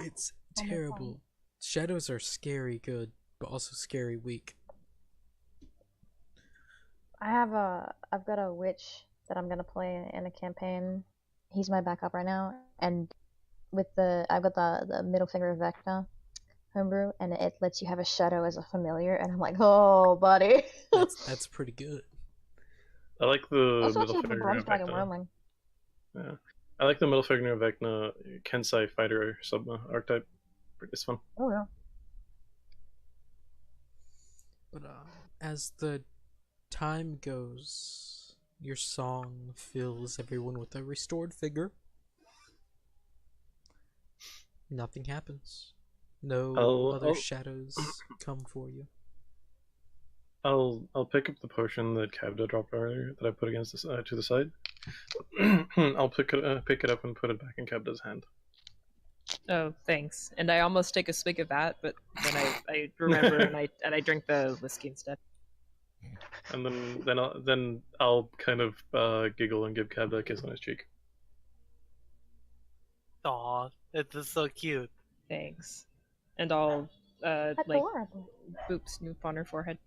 It's Oh my terrible. God. Shadows are scary good, but also scary weak. I've got a witch that I'm gonna play in a campaign. He's my backup right now, and I've got the middle finger of Vecna homebrew, and it lets you have a shadow as a familiar, and I'm like, oh, buddy. That's pretty good. I like the Also, middle actually, the finger bronze of dragon Vecna. roaming. Yeah. I like the middle finger of Vecna Kensai fighter sub archetype. It's fun. Oh yeah. But as the time goes, your song fills everyone with a restored vigor. Nothing happens. No other shadows come for you. I'll pick up the potion that Kavda dropped earlier that I put against this, to the side. I'll pick it up and put it back in Kavda's hand. Oh, thanks. And I almost take a swig of that, but then I remember and I drink the whiskey instead. And then I'll kind of giggle and give Kavda a kiss on his cheek. Aw, it is so cute. Thanks. And I'll like Adorable. boop Snoop on her forehead.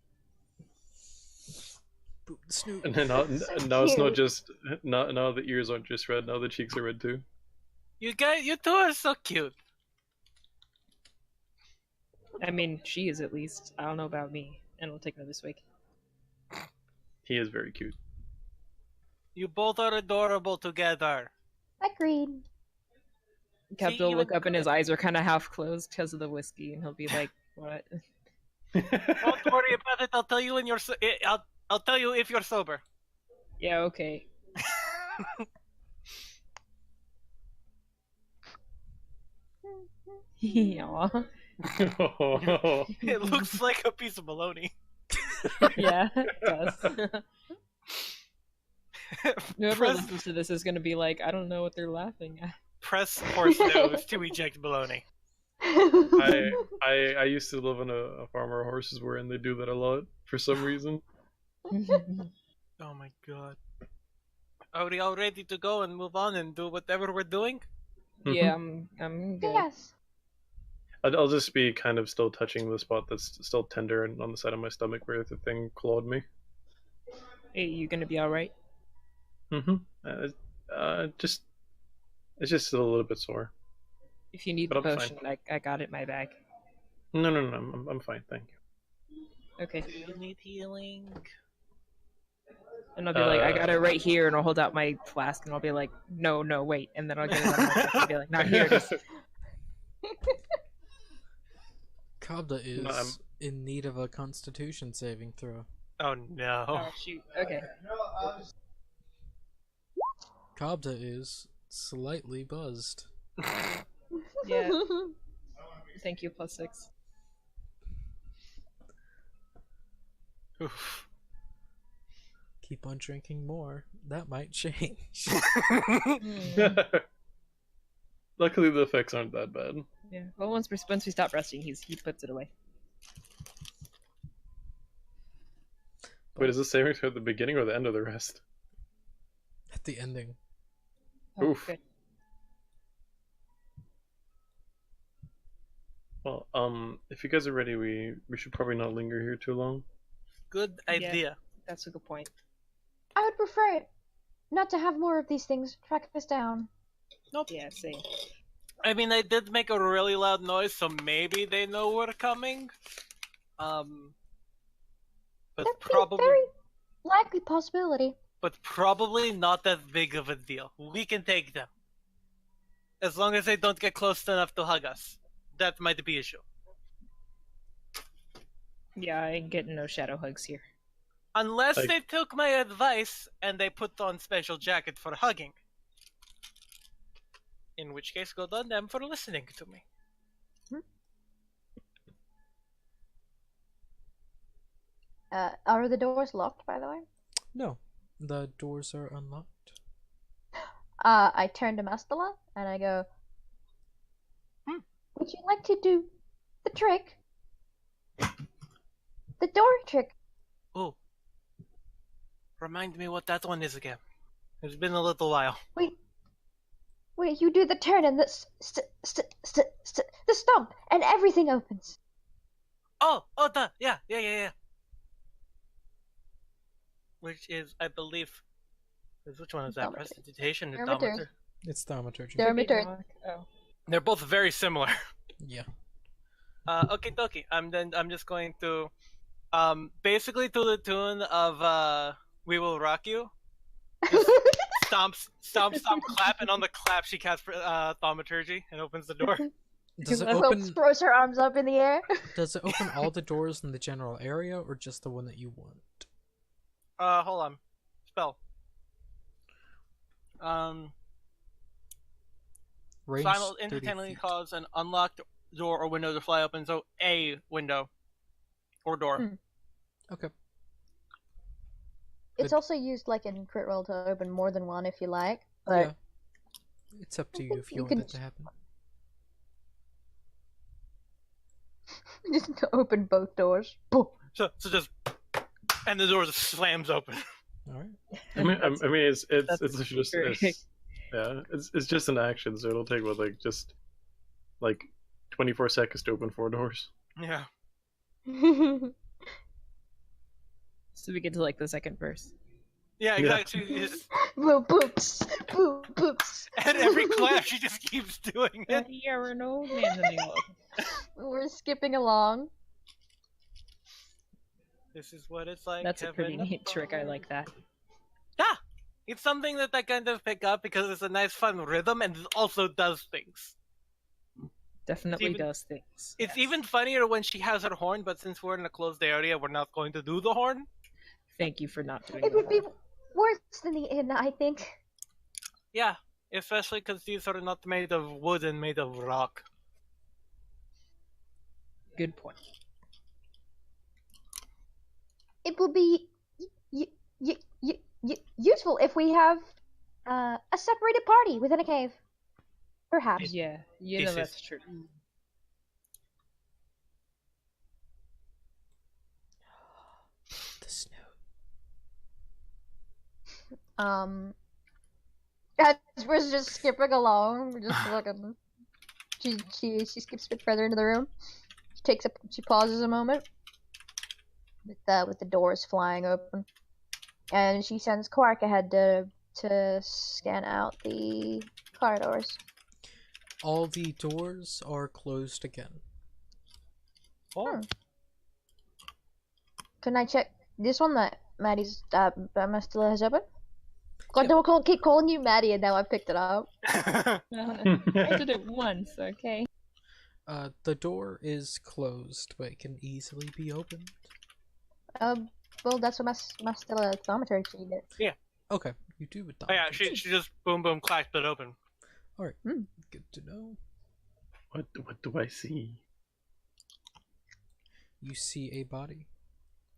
Boop Snoop. And then now it's not just now the ears aren't just red. Now the cheeks are red too. You two are so cute. I mean, she is at least. I don't know about me. And we'll take another swig. He is very cute. You both are adorable together. Agreed. Kept will look up and his eyes are kind of half closed because of the whiskey, and he'll be like, "What?" Don't worry about it. I'll tell you when you're. I'll tell you if you're sober. Yeah. Okay. Aw. It looks like a piece of bologna. Yeah, it does. Whoever Press- listens to this is going to be like, I don't know what they're laughing at. Press horse nose to eject bologna. I used to live on a farm where horses were, and they do that a lot for some reason. Oh my god. Are we all ready to go and move on and do whatever we're doing? Yeah, I'm good. Yes. I'll just be kind of still touching the spot that's still tender and on the side of my stomach where the thing clawed me. Hey, you gonna be all right? Just it's just still a little bit sore. If you need But the I'm potion, I got it in my bag. No, I'm fine, thank you. Okay. Do you need healing? And I'll be like, I got it right here, and I'll hold out my flask, and I'll be like, no, wait, and then I'll get it on my and be like, not here. Just... Kabda is No, I'm- in need of a Constitution saving throw. Oh no. Oh shoot. Okay. Kabda is slightly buzzed. Yeah. Thank you. +6. Oof. Keep on drinking more. That might change. Luckily, the effects aren't that bad. Yeah. Well, once we stop resting, he puts it away. Wait, is this saving throw at the beginning or the end of the rest? At the ending. Oh, Oof. good. Well, if you guys are ready, we should probably not linger here too long. Good Yeah. idea. That's a good point. I would prefer it not to have more of these things track us down. Nope. Yeah. Same. I mean, I did make a really loud noise, so maybe they know we're coming. But That'd be a probably, very likely possibility. but probably not that big of a deal. We can take them, as long as they don't get close enough to hug us. That might be issue. Yeah, I ain't getting no shadow hugs here. Unless Like- they took my advice and they put on special jacket for hugging. In which case, good on them for listening to me. Are the doors locked, by the way? No, the doors are unlocked. I turn to Mastala and I go, would you like to do the trick? The door trick. Oh. Remind me what that one is again. It's been a little while. Wait, you do the turn and the the stomp, and everything opens. Oh, yeah. Which is, I believe, which one is that? Thaumaturgy. Prestidigitation or Thaumaturgy. Thaumaturgy? It's thaumaturgy. Dermaturgy. Oh. They're both very similar. Yeah. Okay, dokie. I'm just going to, basically to the tune of "We Will Rock You." Stomp, clap, and on the clap she casts thaumaturgy and opens the door. Does it Quilt open? throws her arms up in the air. Does it open all the doors in the general area, or just the one that you want? Hold on. Spell. Range Simul 30 independently feet. cause an unlocked door or window to fly open, so a window or door. Hmm. Okay. It's also used like in crit roll to open more than one if you like. But Yeah. It's up to you if you You want can- that to happen. just to open both doors. Boom. So just, and the door just slams open. All right. I mean, it's That's just great. it's just an action, so it'll take just 24 seconds to open 4 doors. Yeah. So we get to like the second verse. Yeah, Yeah. exactly. She just- Boom, boops, boom, boops. and every clap, she just keeps doing it. You're an old man in the We're skipping along. This is what it's like. That's a pretty having neat trick. I like that. Yeah, it's something that I kind of pick up because it's a nice, fun rhythm, and it also does things. Definitely even- does things. It's Yes. even funnier when she has her horn, but since we're in a closed area, we're not going to do the horn. Thank you for not doing It would be that. worse than the inn, I think. Yeah, especially because these are not made of wood and made of rock. Good point. It will be useful if we have a separated party within a cave. Perhaps. Yeah, you know This is- that's true. The snow. As we're just skipping along, we're just looking. She skips a bit further into the room. She pauses a moment with the doors flying open, and she sends Quark ahead to scan out the corridors. All the doors are closed again. Hmm. Can I check this one that Maddie's Mastilla has open? God, don't keep calling you Maddie, and now I picked it up. I did it once, okay? The door is closed, but it can easily be opened. Well, that's what Mastilla Thaumaturgy did. Okay, you do with that. Oh, yeah, she just boom boom clacked it open. Alright, good to know. What do I see? You see a body.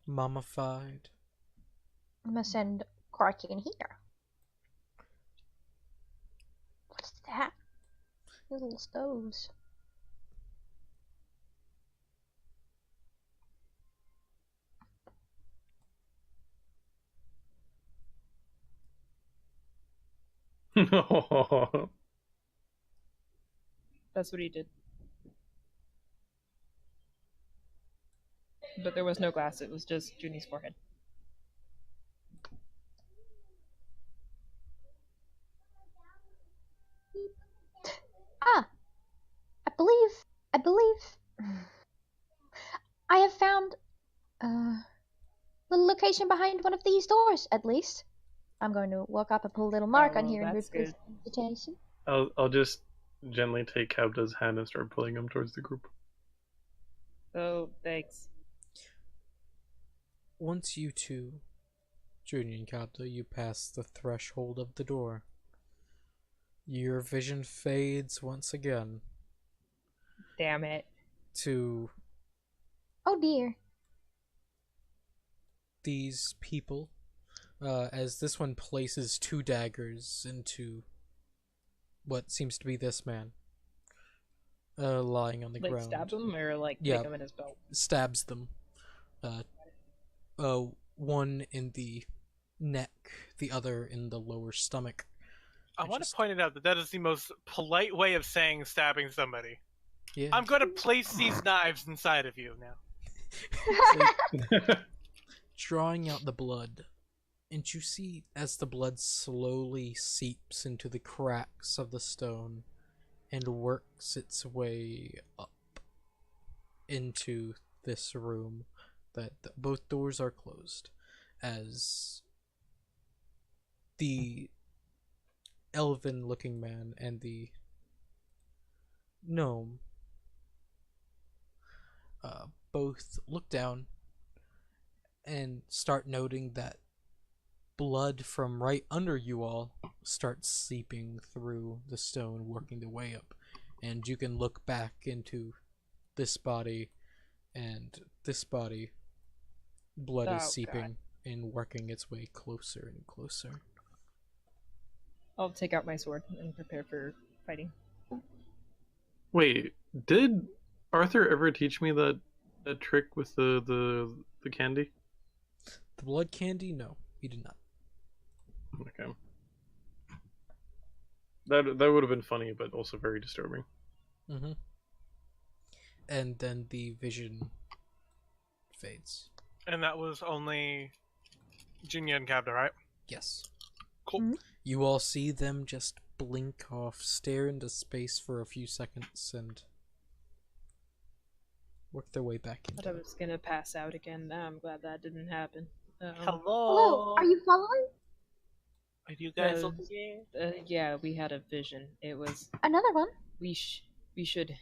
Mummified. I'm gonna send Quark in here. What's that? These little stoves. No. That's what he did. But there was no glass, it was just Junie's forehead. Ah! I believe... I have found, the location behind one of these doors, at least. I'm going to walk up and put a little mark on well, here and that's replace good. the invitation. I'll just gently take Kabda's hand and start pulling him towards the group. Oh, thanks. Once you two, Junior and Kapta, you pass the threshold of the door, your vision fades once again Damn it. to Oh dear. these people, as this one places 2 daggers into what seems to be this man, lying on the Like ground. stab him or like Yeah. take him in his belt? Stabs them. One in the neck, the other in the lower stomach. I I want just- to point it out that that is the most polite way of saying stabbing somebody. Yeah. I'm going to place these knives inside of you now. Drawing out the blood, and you see as the blood slowly seeps into the cracks of the stone and works its way up into this room, that both doors are closed, as the elven looking man and the gnome both look down and start noting that blood from right under you all starts seeping through the stone, working their way up. And you can look back into this body, and this body, blood Oh, is God. seeping and working its way closer and closer. I'll take out my sword and prepare for fighting. Wait, did Arthur ever teach me that trick with the candy? The blood candy? No, he did not. Okay. That would have been funny, but also very disturbing. Mm-hmm. And then the vision fades. And that was only Junior and Cabda, right? Yes. Cool. Mhm. You all see them just blink off, stare into space for a few seconds, and work their way back I thought I into it. was gonna pass out again. Now I'm glad that didn't happen. Hello. Hello, are you following? Are you guys Uh, okay? Yeah, we had a vision. It was Another one? we should.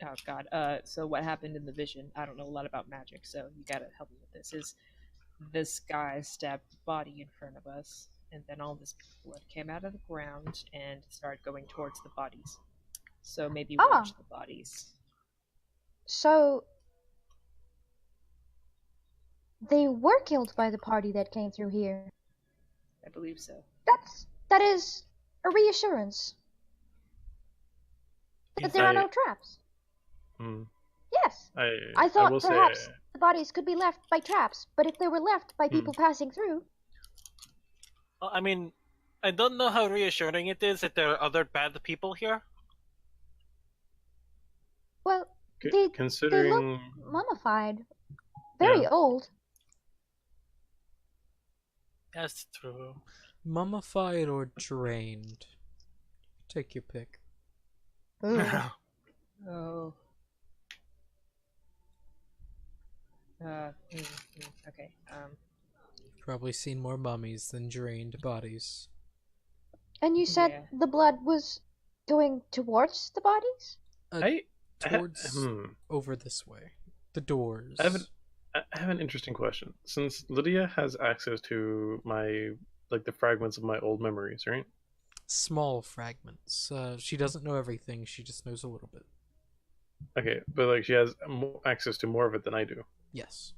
Oh God. So what happened in the vision? I don't know a lot about magic, so you gotta help me with this. Is this guy stabbed the body in front of us, and then all this blood came out of the ground and started going towards the bodies. So maybe watch the bodies. So they were killed by the party that came through here. I believe so. That is a reassurance. But there are no traps. Hmm. Yes. I I thought will perhaps say, the bodies could be left by traps, but if they were left by people passing through, Well, I mean, I don't know how reassuring it is that there are other bad people here. well, they considering mummified. Very Yeah. old. That's true. Mummified or drained? Take your pick. Oh. Okay. You've probably seen more mummies than drained bodies. And you said Yeah. the blood was going towards the bodies? Towards over this way. The doors. I have an interesting question. Since Lydia has access to my the fragments of my old memories, right? Small fragments. She doesn't know everything, she just knows a little bit. Okay, but she has access to more of it than I do. Yes.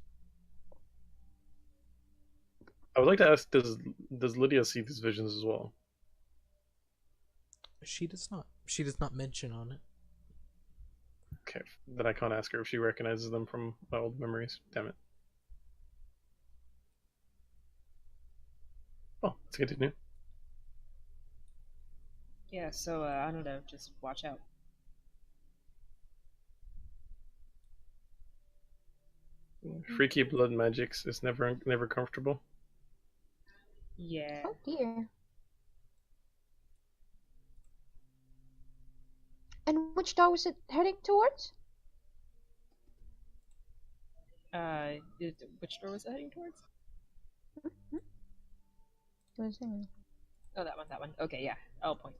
I would like to ask: Does Lydia see these visions as well? She does not. She does not mention on it. Okay, then I can't ask her if she recognizes them from my old memories. Damn it. Oh, let's continue. Yeah. So I don't know. Just watch out. Freaky blood magics is never comfortable. Yeah. Oh dear. And which door was it heading towards? Which door was it heading towards? Was it? Oh, that one. That one. Okay. Yeah. I'll point.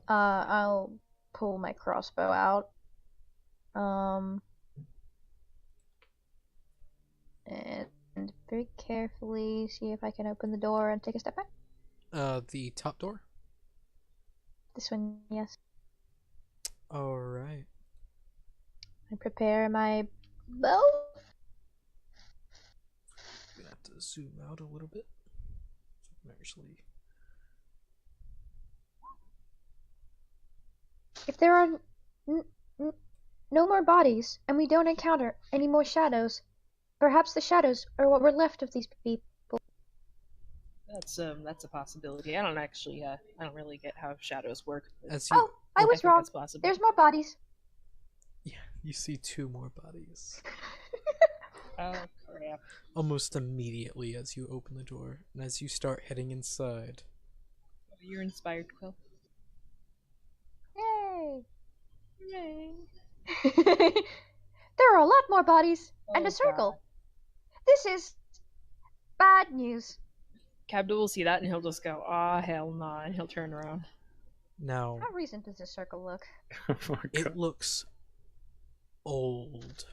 I'll pull my crossbow out. And very carefully see if I can open the door and take a step back. The top door? This one, yes. Alright. I prepare my bow. I'm gonna have to zoom out a little bit. So I can actually. If there are no more bodies, and we don't encounter any more shadows, perhaps the shadows are what were left of these people. That's a possibility. I don't really get how shadows work. But As you, Oh, I was think wrong. that's possible. There's more bodies. yeah, you see two more bodies. Oh crap! Almost immediately as you open the door, and as you start heading inside. You're inspired, Quill. Yay! Yay! There are a lot more bodies, and Oh, a circle. This is bad news. Cabda will see that and he'll just go, "Ah, hell nah," and he'll turn around. Now, How recent does this circle look? Oh my God. it looks old.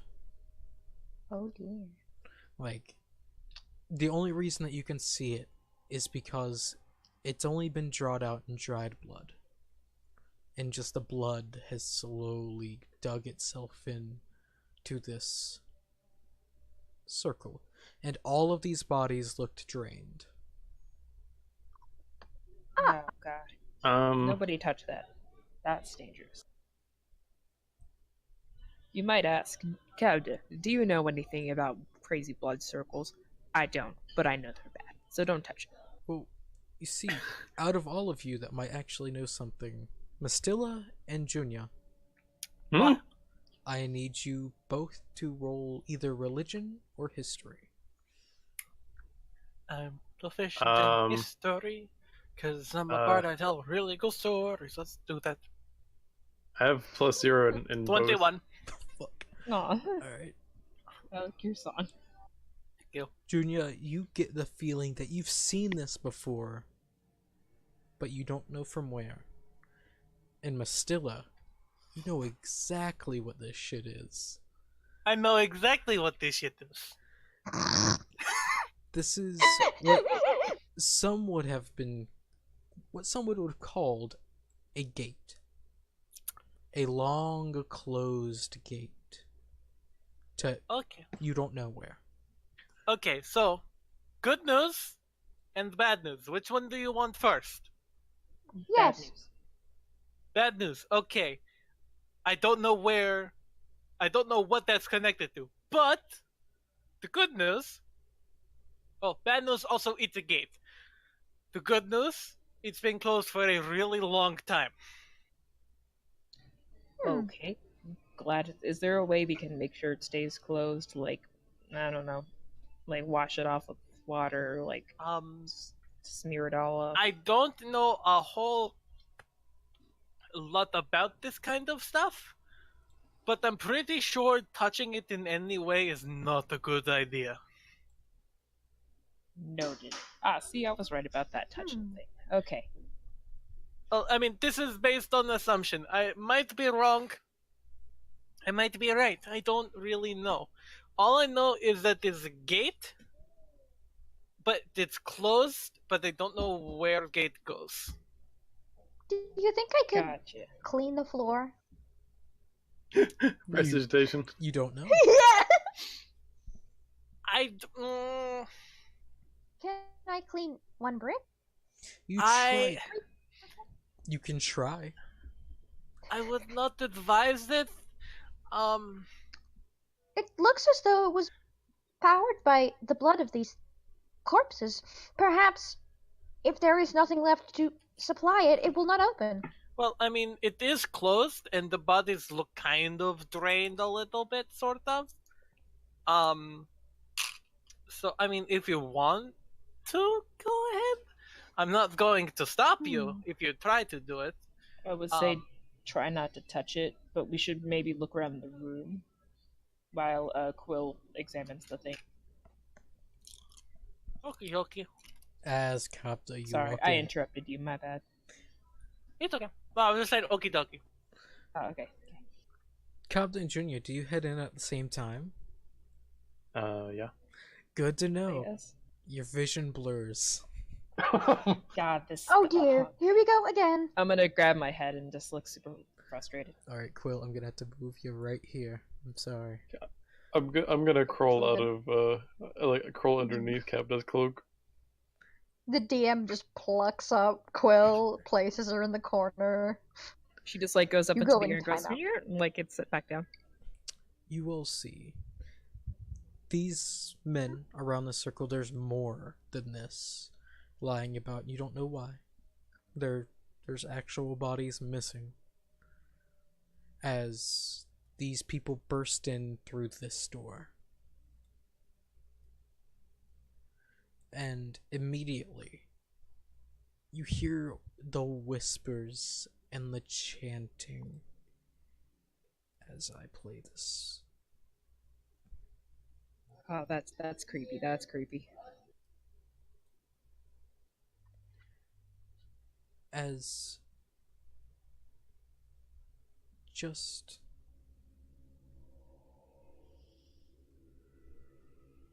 Oh dear. Like, the only reason that you can see it is because it's only been drawn out in dried blood. and just the blood has slowly dug itself in to this circle, and all of these bodies looked drained. Oh god. Nobody touch that. That's dangerous. You might ask, Kauda, do you know anything about crazy blood circles? I don't, but I know they're bad, so don't touch it. Well, you see, out of all of you that might actually know something, Mastilla and Junia, Hmm? I need you both to roll either religion or history. I'm proficient Um, in history, because I'm a uh, bard. I tell really cool stories. Let's do that. I have +0 in both. 21. Fuck. Aw, Alright. I like your song. Junia, you get the feeling that you've seen this before, but you don't know from where. And Mastilla, you know exactly what this shit is. I know exactly what this shit is. This is what some would have been, what some would have called a gate. A long, closed gate. To Okay. you don't know where. Okay, so good news and bad news. Which one do you want first? Yes. Bad news. Bad news. Okay. I don't know where. I don't know what that's connected to. But the good news. Oh, bad news also it's a gate. The good news, it's been closed for a really long time. Okay. Glad. Is there a way we can make sure it stays closed? Like, I don't know, like wash it off with water, like smear it all up. I don't know a whole lot about this kind of stuff, but I'm pretty sure touching it in any way is not a good idea. Noted. See, I was right about that touching thing. Okay. Well, I mean, this is based on assumption. I might be wrong. I might be right. I don't really know. All I know is that there's a gate, but it's closed, but I don't know where gate goes. Do you think I could Gotcha. clean the floor? Prestidigitation. You don't know. Yeah. Can I clean one brick? You I- try. You can try. I would not advise it. It looks as though it was powered by the blood of these corpses. Perhaps, if there is nothing left to supply it, it will not open. Well, I mean, it is closed, and the bodies look kind of drained a little bit, sort of. So, I mean, if you want to, go ahead. I'm not going to stop you if you try to do it. I would say try not to touch it, but we should maybe look around the room while Quill examines the thing. Okay. As Kapta, you Sorry, walk I in. interrupted you. My bad. It's okay. Well, I was just saying okie dokie. Oh, okay. Kapta and Junior, do you head in at the same time? Yeah. Good to know. Yes. Your vision blurs. God, this. Oh dear, here we go again. I'm gonna grab my head and just look super frustrated. Alright, Quill, I'm gonna have to move you right here. I'm sorry. I'm gonna crawl out of crawl underneath Capta's cloak. The DM just plucks up Quill, places her in the corner. She just like goes up You into go the in air and goes, timeout. "Here," and like it's set back down. You will see. These men around the circle, there's more than this lying about, and you don't know why. There's actual bodies missing. As these people burst in through this door. And immediately, you hear the whispers and the chanting as I play this. Oh, that's creepy. That's creepy. As just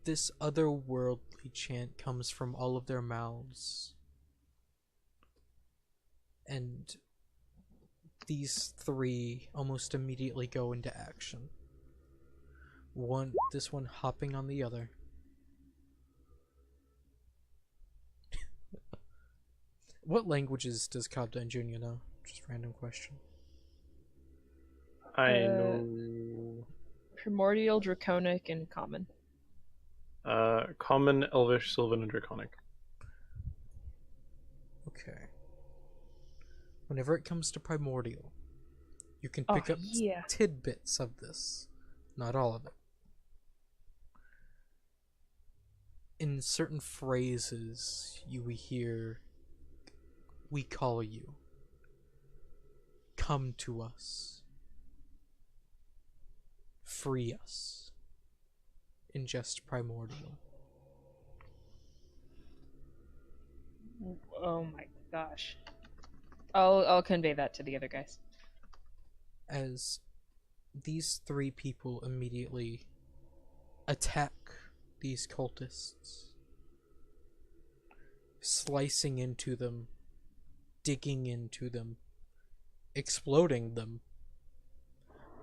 this otherworldly chant comes from all of their mouths, and these three almost immediately go into action. This one hopping on the other. What languages does Kabda and Junia know? Just random question. I know Primordial, Draconic, and Common. Common, Elvish, Sylvan, and Draconic. Okay. Whenever it comes to Primordial, you can pick up tidbits of this. Not all of it. In certain phrases, you hear, "We call you. Come to us. Free us." In just Primordial. Oh my gosh. I'll convey that to the other guys. As these three people immediately attack these cultists, slicing into them, digging into them, exploding them,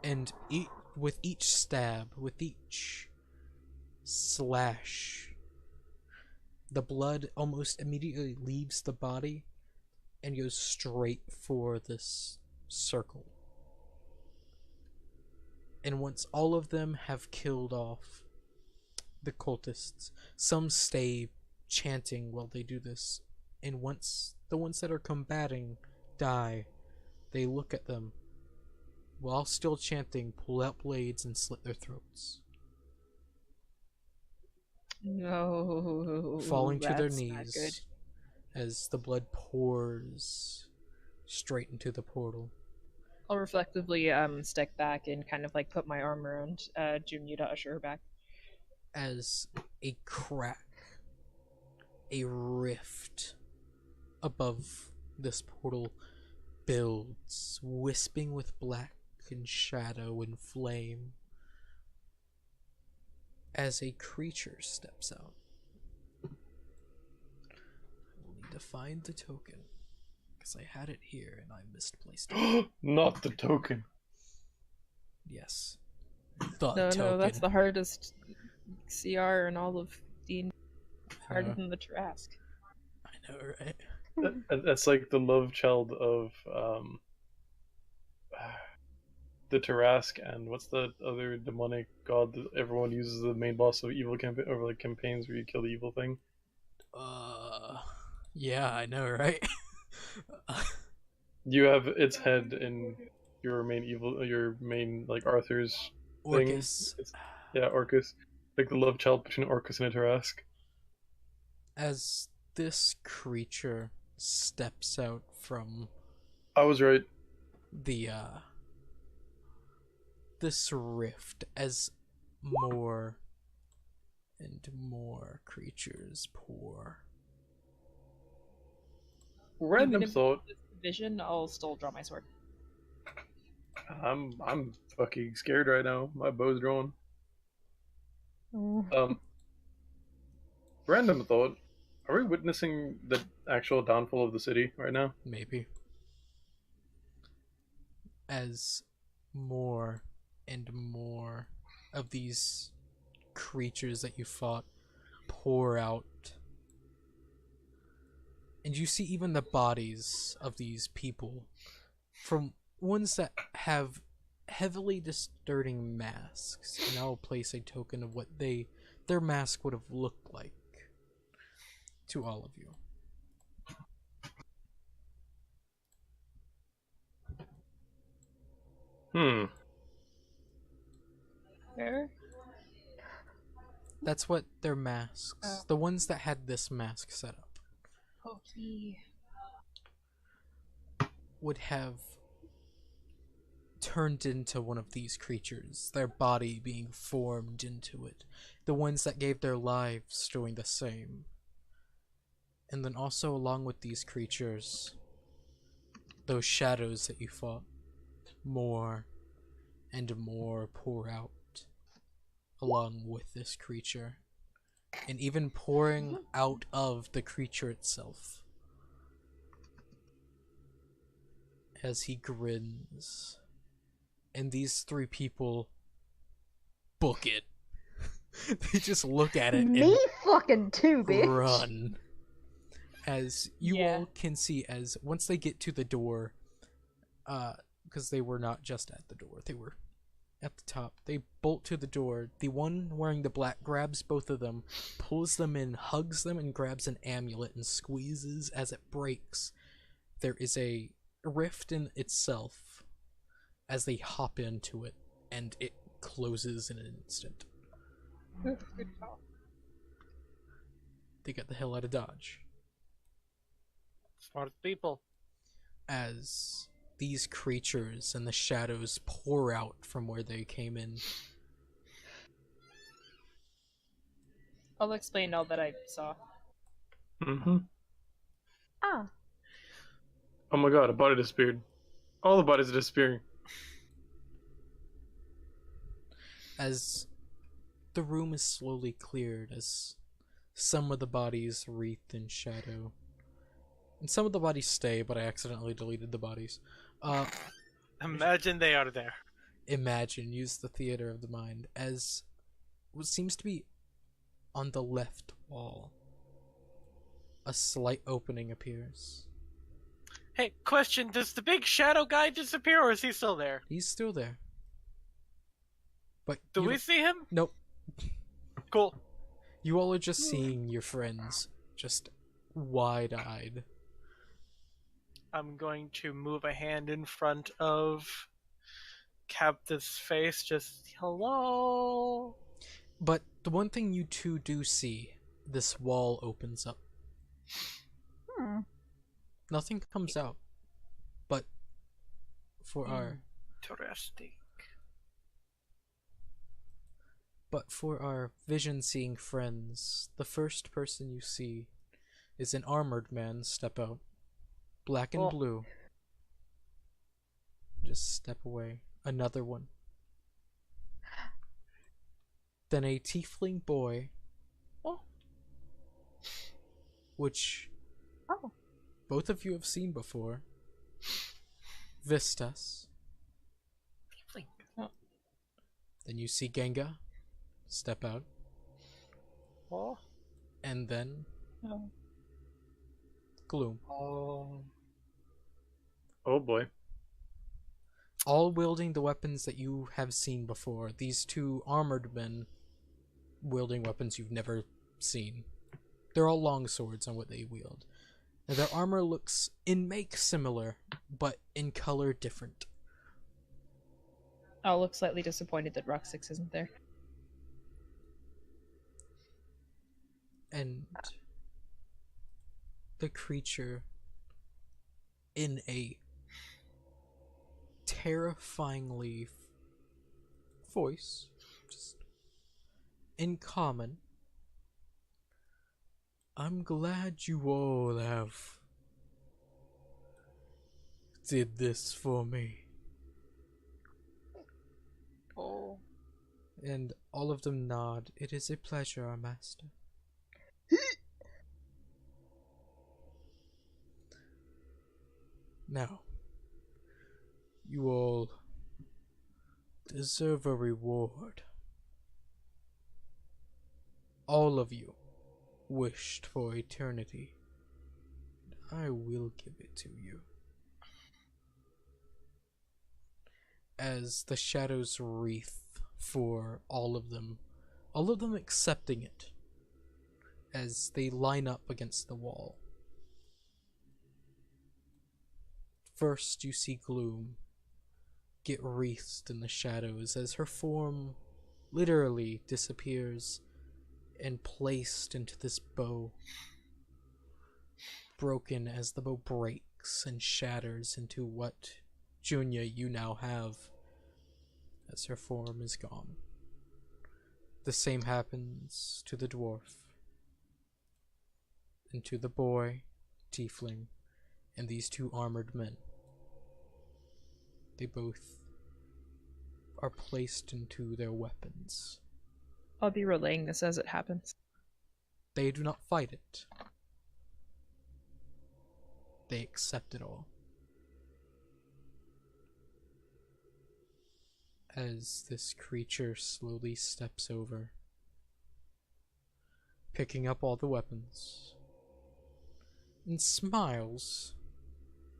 and with each stab, with each slash, the blood almost immediately leaves the body and goes straight for this circle. And once all of them have killed off the cultists, some stay chanting while they do this, and once the ones that are combating die, they look at them, while still chanting, pull out blades and slit their throats. No. Falling to their that's not good. knees as the blood pours straight into the portal. I'll reflectively step back and kind of like put my arm around Junia to usher her back. As a crack, a rift above this portal builds, wisping with black and shadow and flame, as a creature steps out. I will need to find the token, because I had it here and I misplaced it. Not the token. Yes. The No, token. no, that's the hardest CR in all of D&D. Harder than the Trask. I know, right? That's like the love child of the Tarask, and what's the other demonic god that everyone uses, the main boss of evil campaign, or like campaigns where you kill the evil thing? Yeah, I know, right? You have its head in your main like Arthur's Orcus. thing. Yeah, Orcus. Like the love child between Orcus and a Tarask. As this creature steps out from I was right. the this rift, as more and more creatures pour. Random Even if thought. it's vision, I'll still draw my sword. I'm fucking scared right now. My bow's drawn. Random thought. Are we witnessing the actual downfall of the city right now? Maybe. As more and more of these creatures that you fought pour out. And you see even the bodies of these people, from ones that have heavily distorting masks, and I'll place a token of what their mask would have looked like to all of you. Where? That's what their masks, Oh. the ones that had this mask set up, Pokey. would have turned into one of these creatures, their body being formed into it. The ones that gave their lives doing the same. And then also along with these creatures, those shadows that you fought, more and more pour out along with this creature. And even pouring out of the creature itself. as he grins. And these three people book it. They just look at it Me and fucking too, bitch. run. As you Yeah. all can see, as once they get to the door, because they were not just at the door, they were at the top. They bolt to the door. The one wearing the black grabs both of them, pulls them in, hugs them, and grabs an amulet and squeezes as it breaks. There is a rift in itself as they hop into it, and it closes in an instant. Good call. They get the hell out of Dodge. Smart people. As these creatures and the shadows pour out from where they came in. I'll explain all that I saw. Mm-hmm. Ah, Oh my god, a body disappeared. All the bodies are disappearing. As the room is slowly cleared, as some of the bodies wreathed in shadow. And some of the bodies stay, but I accidentally deleted the bodies. Imagine they are there. Imagine, use the theater of the mind, as what seems to be on the left wall. A slight opening appears. Hey, question, does the big shadow guy disappear or is he still there? He's still there. But Do you we don't- see him? Nope. Cool. You all are just seeing your friends, just wide-eyed. I'm going to move a hand in front of Captain's face, just hello. But the one thing you two do see, this wall opens up. Nothing comes out. But for our Interesting. vision-seeing friends, the first person you see is an armored man step out. Black and Oh. blue. Just step away. Another one. Then a tiefling boy. Oh. Which Oh. both of you have seen before. Vistas. Then you see Genga step out. Oh. And then Oh. Gloom. Oh. Oh boy. All wielding the weapons that you have seen before. These two armored men wielding weapons you've never seen. They're all long swords on what they wield. Now, their armor looks in make similar, but in color different. I'll look slightly disappointed that Rock 6 isn't there. And the creature, in a terrifyingly voice, just in common, I'm glad you all have did this for me. Oh. And all of them nod. It is a pleasure, our master. Now, you all deserve a reward. All of you wished for eternity. I will give it to you. As the shadows wreath for all of them accepting it, as they line up against the wall. First, you see Gloom get wreathed in the shadows as her form literally disappears and placed into this bow. Broken as the bow breaks and shatters into what, Junia, you now have, as her form is gone. The same happens to the dwarf, and to the boy, tiefling, and these two armored men. They both are placed into their weapons. I'll be relaying this as it happens. They do not fight it. They accept it all. as this creature slowly steps over, picking up all the weapons, and smiles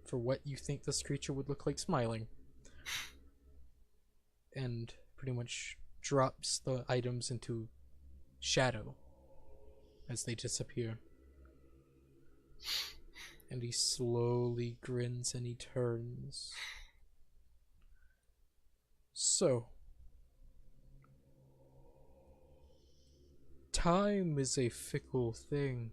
for what you think this creature would look like smiling, and pretty much drops the items into shadow as they disappear. And he slowly grins and he turns. So, time is a fickle thing.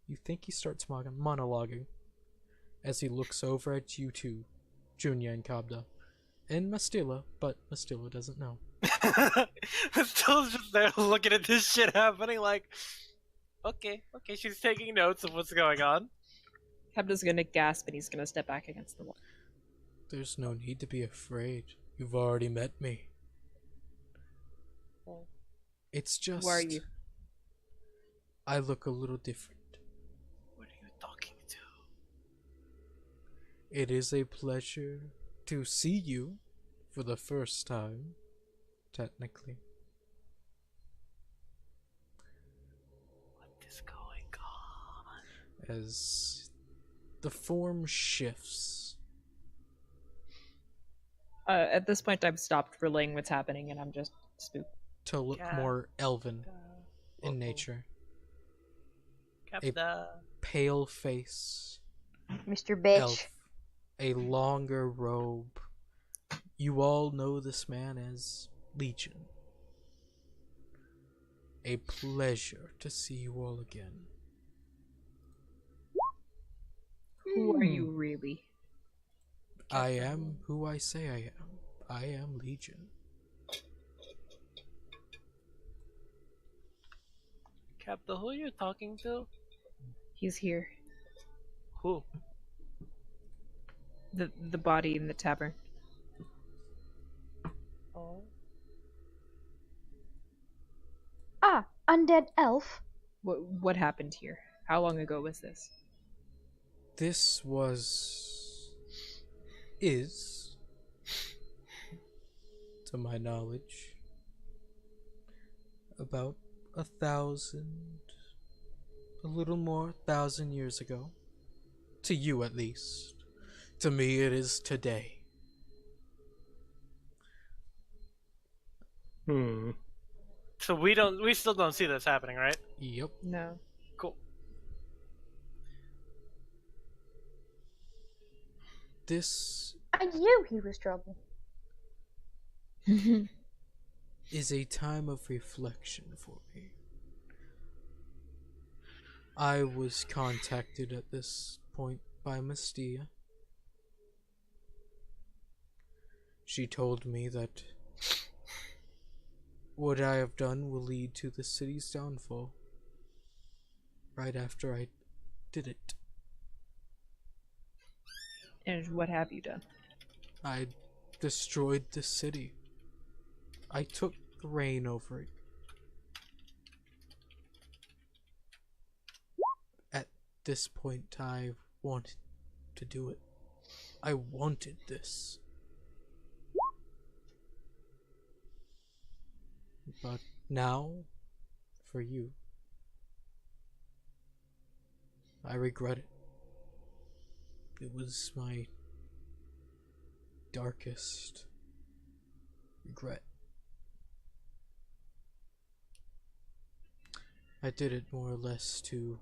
You think he starts monologuing as he looks over at you two, Junya and Kabda, and Mastila, but Mastila doesn't know. Still just there looking at this shit happening like, okay, she's taking notes of what's going on. Kebda's gonna gasp and he's gonna step back against the wall. There's no need to be afraid. You've already met me. Oh. It's just... Who are you? I look a little different. What are you talking to? It is a pleasure to see you for the first time, technically. What is going on? As the form shifts. At this point, I've stopped relaying what's happening, and I'm just spooked. To look Yeah. more elven in Uh-oh. nature. Capta. Pale face, Mr. Bitch. elf, a longer robe. You all know this man as Legion. A pleasure to see you all again. Who are you really? I am who I say I am. I am Legion. Capta, who are you talking to? He's here. Who? The body in the tavern. Oh. Ah, undead elf. What happened here? How long ago was this? This is, to my knowledge, about 1,000, a little more, 1,000 years ago. To you, at least. To me, it is today. So we still don't see this happening, right? Yep. No. Cool. This I knew he was trouble. is a time of reflection for me. I was contacted at this point by Mystia. She told me that what I have done will lead to the city's downfall. Right after I did it, And what have you done? I destroyed the city. I took the reign over it. At this point, I wanted to do it. I wanted this. But now, for you, I regret it. It was my darkest regret. I did it more or less to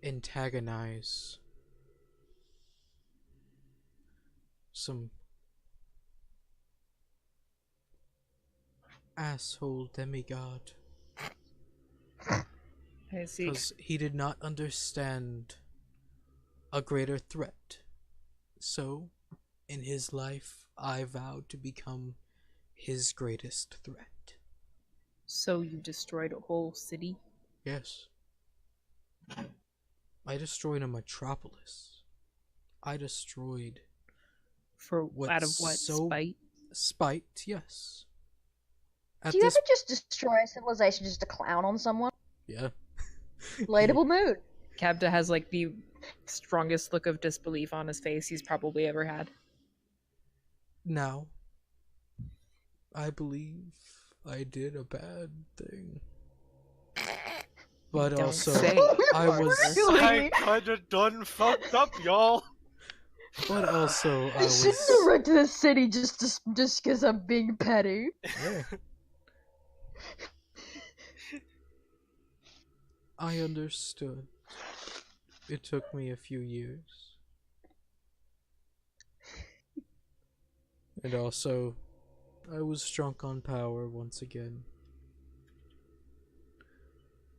antagonize some asshole demigod. I see. Because he did not understand a greater threat. So, in his life, I vowed to become his greatest threat. So you destroyed a whole city? Yes. I destroyed a metropolis. I destroyed... Out of what? Spite? Spite, yes. At Do you this... ever just destroy a civilization just to clown on someone? Yeah. Relatable mood. Cabda has like the strongest look of disbelief on his face he's probably ever had. Now, I believe I did a bad thing. But Don't also, say, I was. I kinda done fucked up, y'all. But also, I I shouldn't have was. wrecked the city just because I'm being petty. Yeah. I understood. It took me a few years. And also, I was drunk on power once again.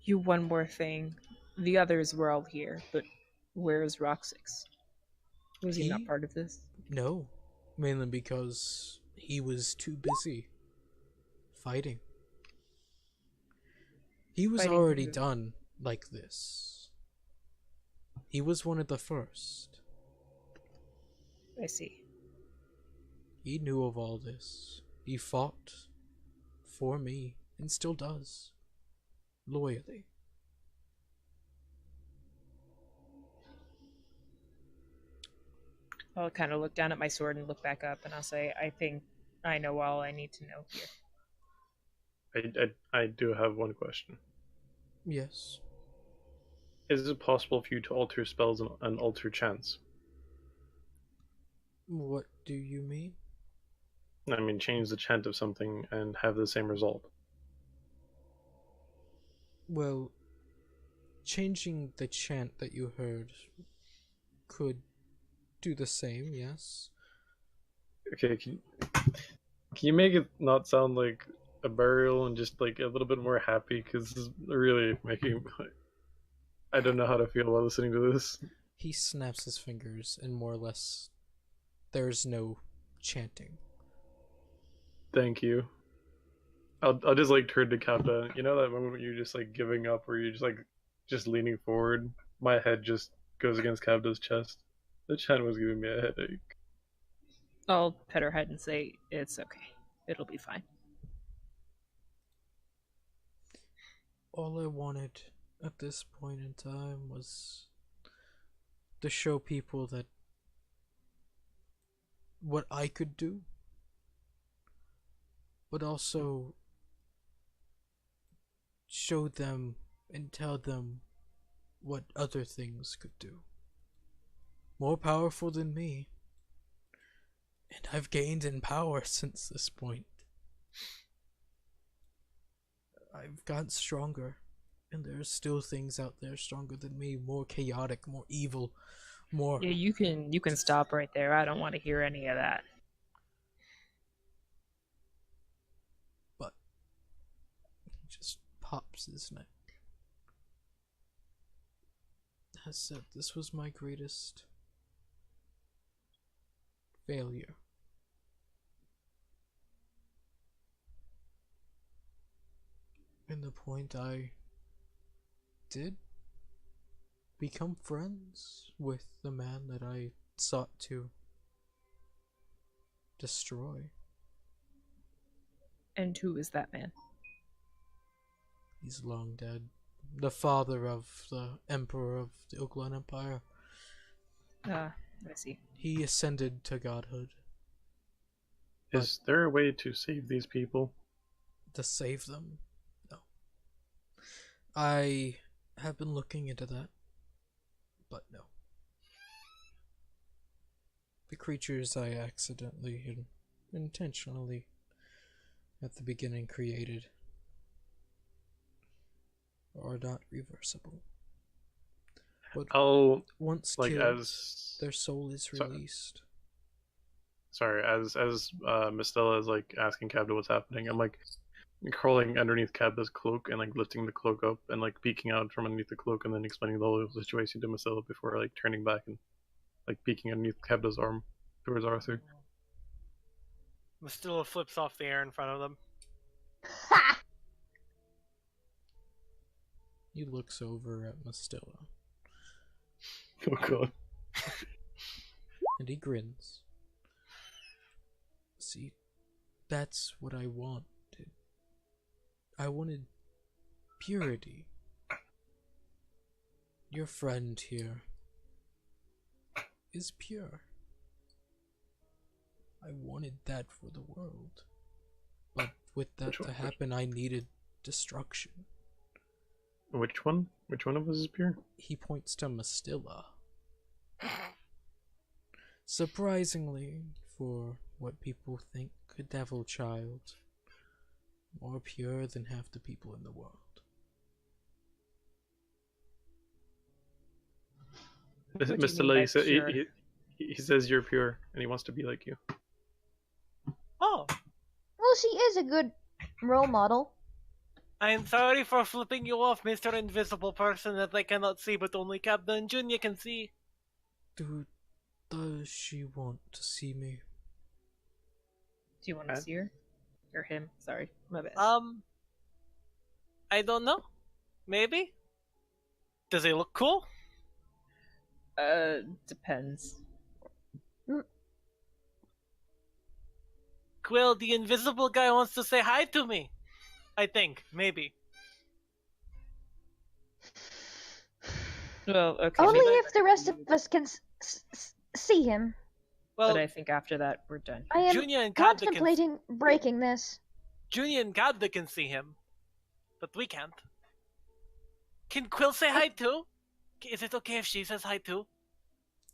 You one more thing. The others were all here, but where is Roxix? Was he not He- part of this? No, mainly because he was too busy fighting. He was Fighting already who? done like this. He was one of the first. I see. He knew of all this. He fought for me and still does. Loyally. I'll kind of look down at my sword and look back up, and I'll say, I think I know all I need to know here. I do have one question. Yes. Is it possible for you to alter spells and alter chants? What do you mean? I mean, change the chant of something and have the same result. Well, changing the chant that you heard could do the same, yes. Okay, can you make it not sound like a burial and just like a little bit more happy? Because this is really making. I don't know how to feel while listening to this. He snaps his fingers and more or less there's no chanting. Thank you. I'll just like turn to Kappa. You know that moment when you're just like giving up, where you're just leaning forward. My head just goes against Kappa's chest. The chant was giving me a headache. I'll pet her head and say, it's okay. It'll be fine. All I wanted at this point in time was to show people that what I could do, but also show them and tell them what other things could do. More powerful than me. And I've gained in power since this point. I've gotten stronger, and there's still things out there stronger than me, more chaotic, more evil, more... Yeah, you can stop right there. I don't want to hear any of that. But he just pops his neck. As said, this was my greatest failure. And the point I did become friends with the man that I sought to destroy. And who is that man? He's long dead. The father of the emperor of the Oakland Empire. I see. He ascended to godhood. Is there a way to save these people? To save them? No. I have been looking into that, but no. The creatures I accidentally and intentionally at the beginning created are not reversible. But I'll once like killed, as their soul is released. sorry as Miss Stella is like asking Cabda what's happening. I'm like crawling underneath Cabda's cloak and like lifting the cloak up and like peeking out from underneath the cloak and then explaining the whole situation to Miss Stella before like turning back and like peeking underneath Cabda's arm towards Arthur. Mastilla flips off the air in front of them. Ha! He looks over at Mastilla Oh god. and he grins. See, that's what I wanted. I wanted purity. Your friend here is pure. I wanted that for the world. But with that to happen, I needed destruction. Which one? Which one of us is pure? He points to Mastilla. Surprisingly, for what people think a devil child, more pure than half the people in the world. What do you Mr. mean Lay by said pure? he says you're pure and he wants to be like you. Oh, Well, she is a good role model. I am sorry for flipping you off, Mr. Invisible Person that I cannot see, but only Captain Junior can see. Does she want to see me? Do you want to see her? Or him? Sorry, my bad. I don't know. Maybe? Does he look cool? Depends. Quill, the invisible guy wants to say hi to me. I think, maybe. Well, okay. Only maybe- if the rest of us can see him. Well, But I think after that, we're done. I am Junior and Cabda contemplating breaking this. Junior and Cabda can see him, but we can't. Can Quill say hi too? Is it okay if she says hi too?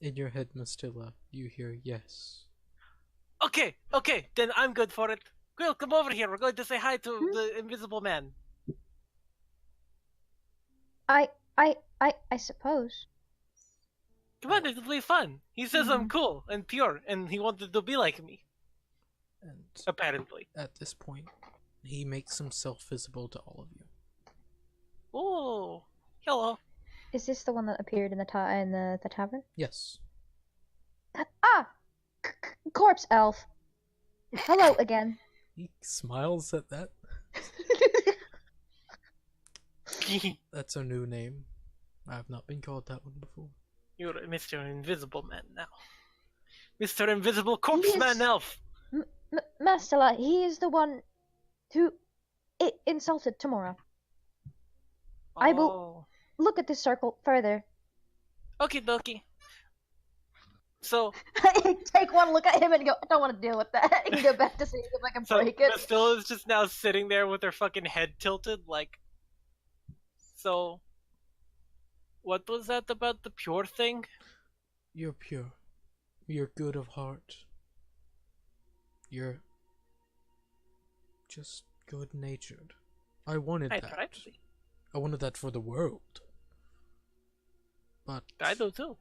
In your head, Mastilla, you hear yes. Okay, then I'm good for it. Quill, come over here. We're going to say hi to the invisible man. I suppose. Come on, it'll be fun. He says I'm cool and pure, and he wanted to be like me. And Apparently. at this point, he makes himself visible to all of you. Oh, hello. Is this the one that appeared in the the tavern? Yes. Ah! Corpse elf. Hello again. He smiles at that. That's a new name. I have not been called that one before. You're Mr. Invisible Man now. Mr. Invisible Corpse Yes. Man Elf. Mastella, he is the one who insulted Tamora. I will look at this circle further. Okie dokie. So, I take one look at him and go, I don't want to deal with that. And go back to see if I can break it. Bastilla is just now sitting there with her fucking head tilted, like. So, what was that about the pure thing? You're pure. You're good of heart. You're just good-natured. I wanted I that. tried to be. I wanted that for the world. But I do too.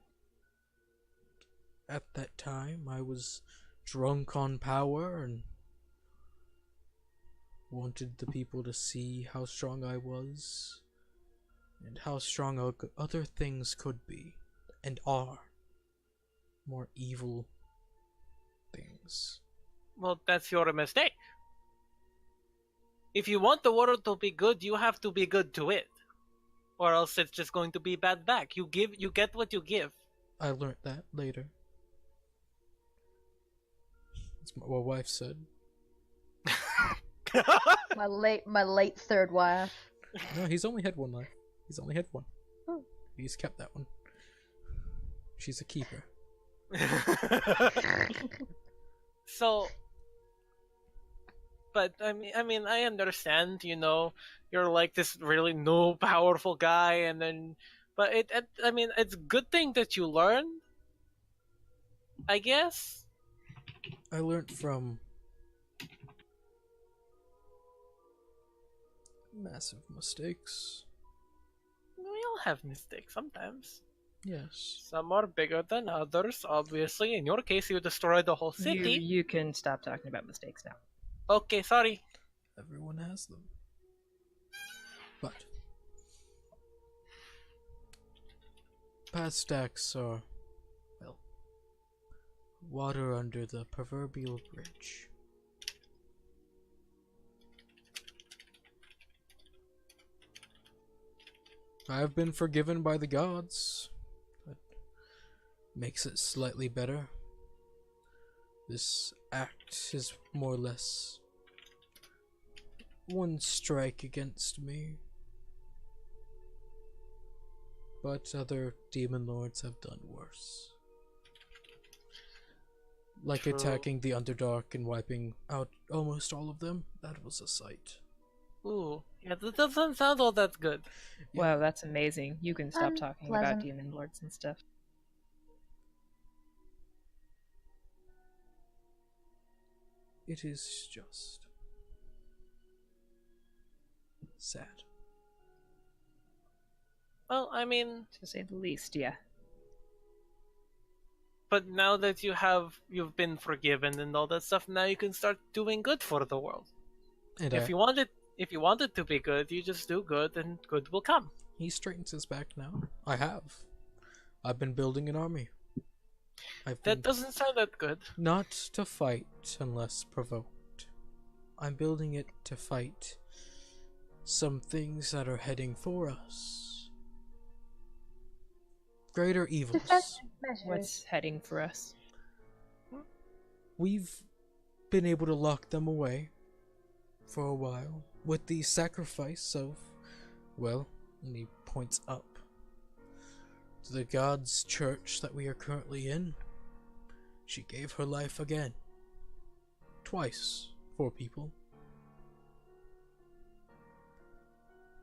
at that time, I was drunk on power and wanted the people to see how strong I was and how strong other things could be and are. More evil things. Well, that's your mistake. If you want the world to be good, you have to be good to it. Or else it's just going to be bad back. You get what you give. I learnt that later. That's what my wife said. My late third wife. No, he's only had one life. He's only had one. Oh. He's kept that one. She's a keeper. So, but I mean, I understand. You're like this really new, powerful guy, and then, but I mean, it's a good thing that you learn. I guess. I learnt from massive mistakes. We all have mistakes sometimes. Yes. Some are bigger than others, obviously. In your case, you destroyed the whole city. You can stop talking about mistakes now. Okay, sorry. Everyone has them. But past acts are, well, water under the proverbial bridge. I have been forgiven by the gods. That makes it slightly better. This act is more or less one strike against me. but other demon lords have done worse. Like True. attacking the Underdark and wiping out almost all of them. That was a sight. Ooh, yeah, that doesn't sound all that good. Wow, that's amazing. You can stop talking about Unpleasant. demon lords and stuff. It is just sad. Well, I mean, To say the least, yeah. but now that you've been forgiven and all that stuff, now you can start doing good for the world. And If you want it to be good, you just do good, and good will come. he straightens his back now. I have. I've been building an army. I've been That doesn't sound that good. not to fight unless provoked. I'm building it to fight some things that are heading for us. Greater evils. Defensive measures. What's heading for us? We've been able to lock them away for a while with the sacrifice of, well, and he points up to the God's church that we are currently in. She gave her life again. Twice for people.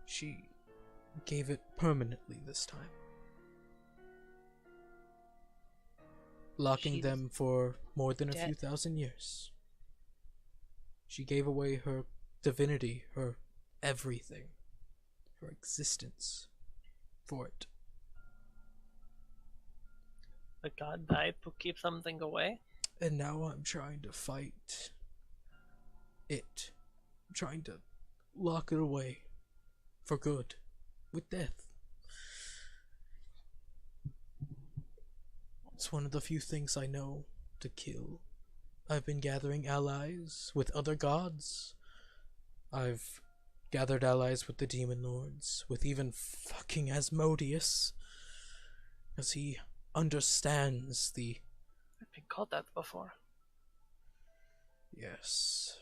She gave it permanently this time. Locking She's them for more than a few dead. thousand years. She gave away her divinity, her everything, her existence for it. The god died to keep something away. And now I'm trying to fight it. I'm trying to lock it away for good with death. It's one of the few things I know to kill. I've been gathering allies with other gods. I've gathered allies with the demon lords, with even fucking Asmodeus, as he understands the I've been called that before. yes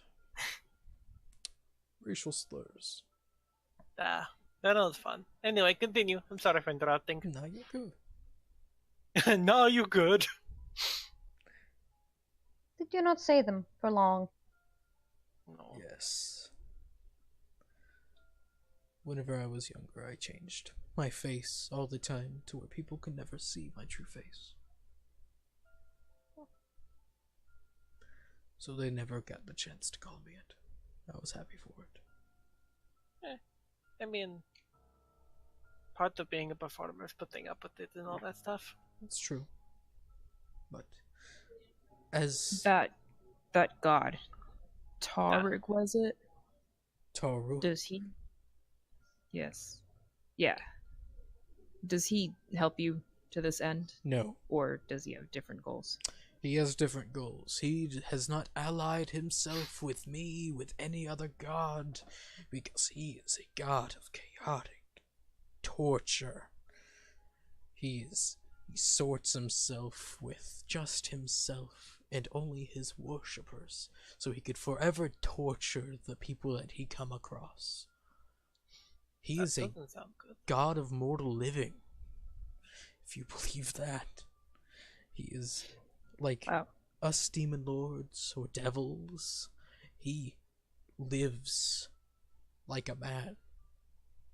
racial slurs. Ah, that was fun. Anyway, continue. I'm sorry for interrupting. Now you're good. No, you good. Did you not say them for long? No. Yes. Whenever I was younger, I changed my face all the time to where people could never see my true face. So they never got the chance to call me it. I was happy for it. I mean, part of being a performer is putting up with it and all that stuff. It's true. But as That god, Tarig, was it? Taru, Does he? Yes. Yeah. Does he help you to this end, no, or does he have different goals? he has different goals. He has not allied himself with me, with any other god, because he is a god of chaotic torture. He sorts himself with just himself and only his worshippers, so he could forever torture the people that he come across. He That is a doesn't sound good. god of mortal living, if you believe that. He is like Wow. us demon lords or devils. He lives like a man.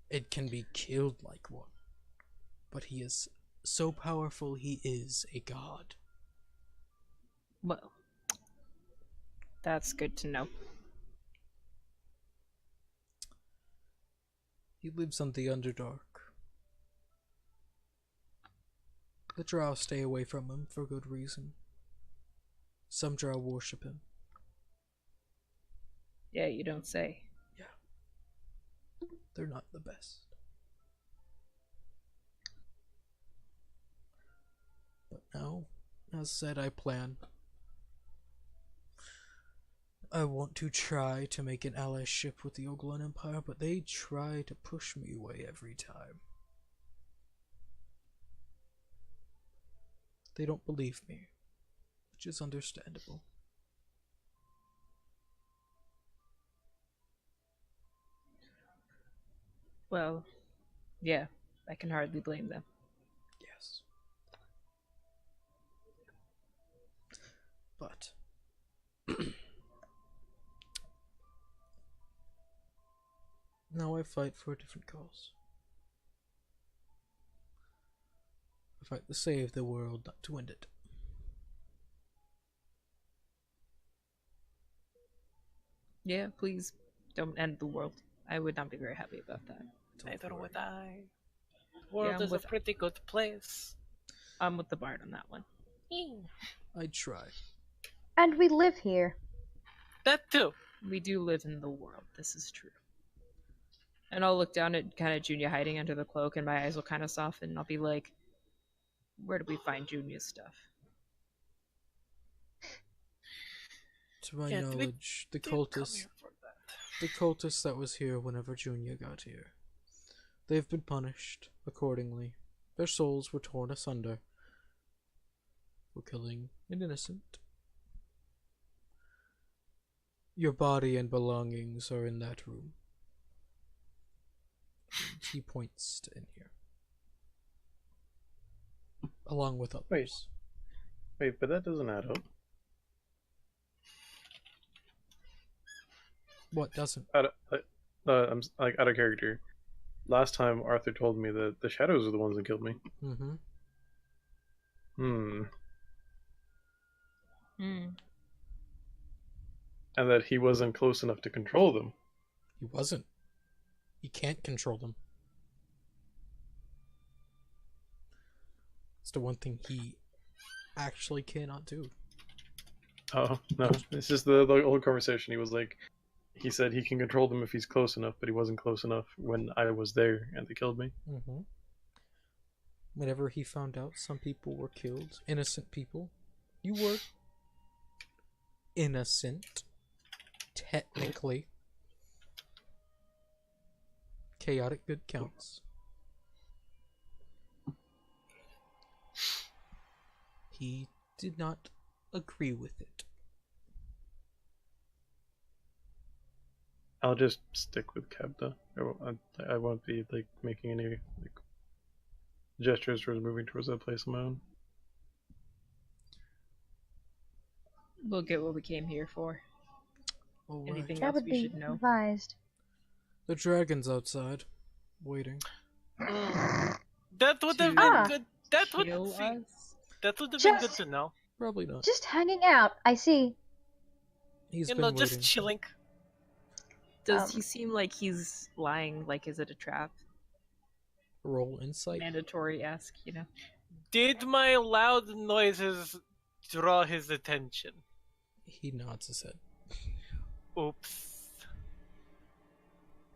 It can be killed like one. But he is so powerful, he is a god. Well, that's good to know. He lives on the Underdark. The Drow stay away from him for good reason. Some Drow worship him. Yeah, you don't say. They're not the best. But now, as said, I plan. I want to try to make an allyship with the Oglan Empire, but they try to push me away every time. They don't believe me, which is understandable. Well, yeah, I can hardly blame them. But now I fight for a different cause. I fight to save the world, not to end it. Yeah, please don't end the world. I would not be very happy about that. Neither worry. would I. The world I'm is a with- pretty good place. I'm with the bard on that one. I'd try. And we live here. That too. We do live in the world. This is true. And I'll look down at kind of Junia hiding under the cloak, and my eyes will kind of soften, and I'll be like, where do we find Junia's stuff? To my Yeah, we knowledge, the Didn't come cultist here for that. the cultist that was here whenever Junia got here. They've been punished accordingly. Their souls were torn asunder for killing an innocent. Your body and belongings are in that room. And he points to in here. Along with others. Wait, but that doesn't add up. What doesn't? I'm like out of character. Last time Arthur told me that the shadows are the ones that killed me. Mm-hmm. And that he wasn't close enough to control them. He wasn't. He can't control them. It's the one thing he actually cannot do. Oh no, it's just the old conversation. He was like, he said he can control them if he's close enough, but he wasn't close enough when I was there and they killed me. Mm-hmm. Whenever he found out some people were killed, innocent people, you were innocent, technically. Chaotic good counts. He did not agree with it. I'll just stick with Kabda. I won't be like making any like gestures towards moving towards that place on my own. We'll get what we came here for. Alright. Anything That else would we be should know? advised. The dragon's outside, waiting. That would have Ah. been good. That would Kill see, us? That would have been good Just- to know. Probably not. Just hanging out, I see. He's You been know, waiting. just chilling. Does Um, he seem like he's lying? Like, is it a trap? Roll insight. Mandatory-esque, you know? Did my loud noises draw his attention? He nods his head. Oops.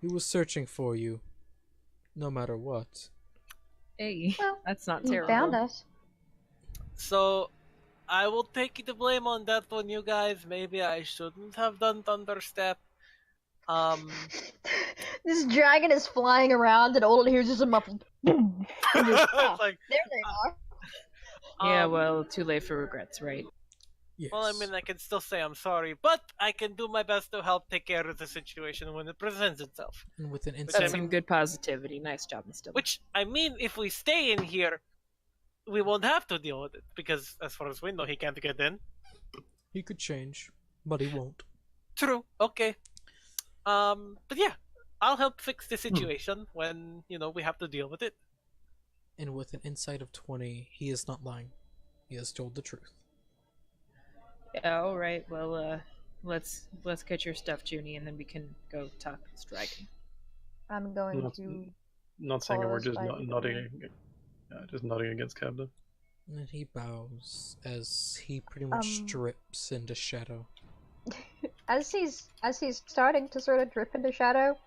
He was searching for you, no matter what. Hey, Well, that's not You terrible. found us. So, I will take the blame on that one, you guys. Maybe I shouldn't have done Thunderstep. This dragon is flying around, and all it hears is a muffled boom. And just, ah, It's like, there they are. Yeah, um, well, too late for regrets, right? Yes. Well, I mean, I can still say I'm sorry, but I can do my best to help take care of the situation when it presents itself. And with an Which I insight, That's some good positivity. Nice job, Mr. Which, I mean, if we stay in here, we won't have to deal with it, because as far as we know, he can't get in. he could change, but he won't. True, okay. But yeah, I'll help fix the situation when, we have to deal with it. And with an insight of 20, he is not lying. He has told the truth. Yeah, all right. Well, let's get your stuff, Junie, and then we can go talk to this dragon. I'm going Not- to. Not saying a word, just Pause by- just nodding against Kabda. And he bows as he pretty much drips into shadow. As he's starting to sort of drip into shadow,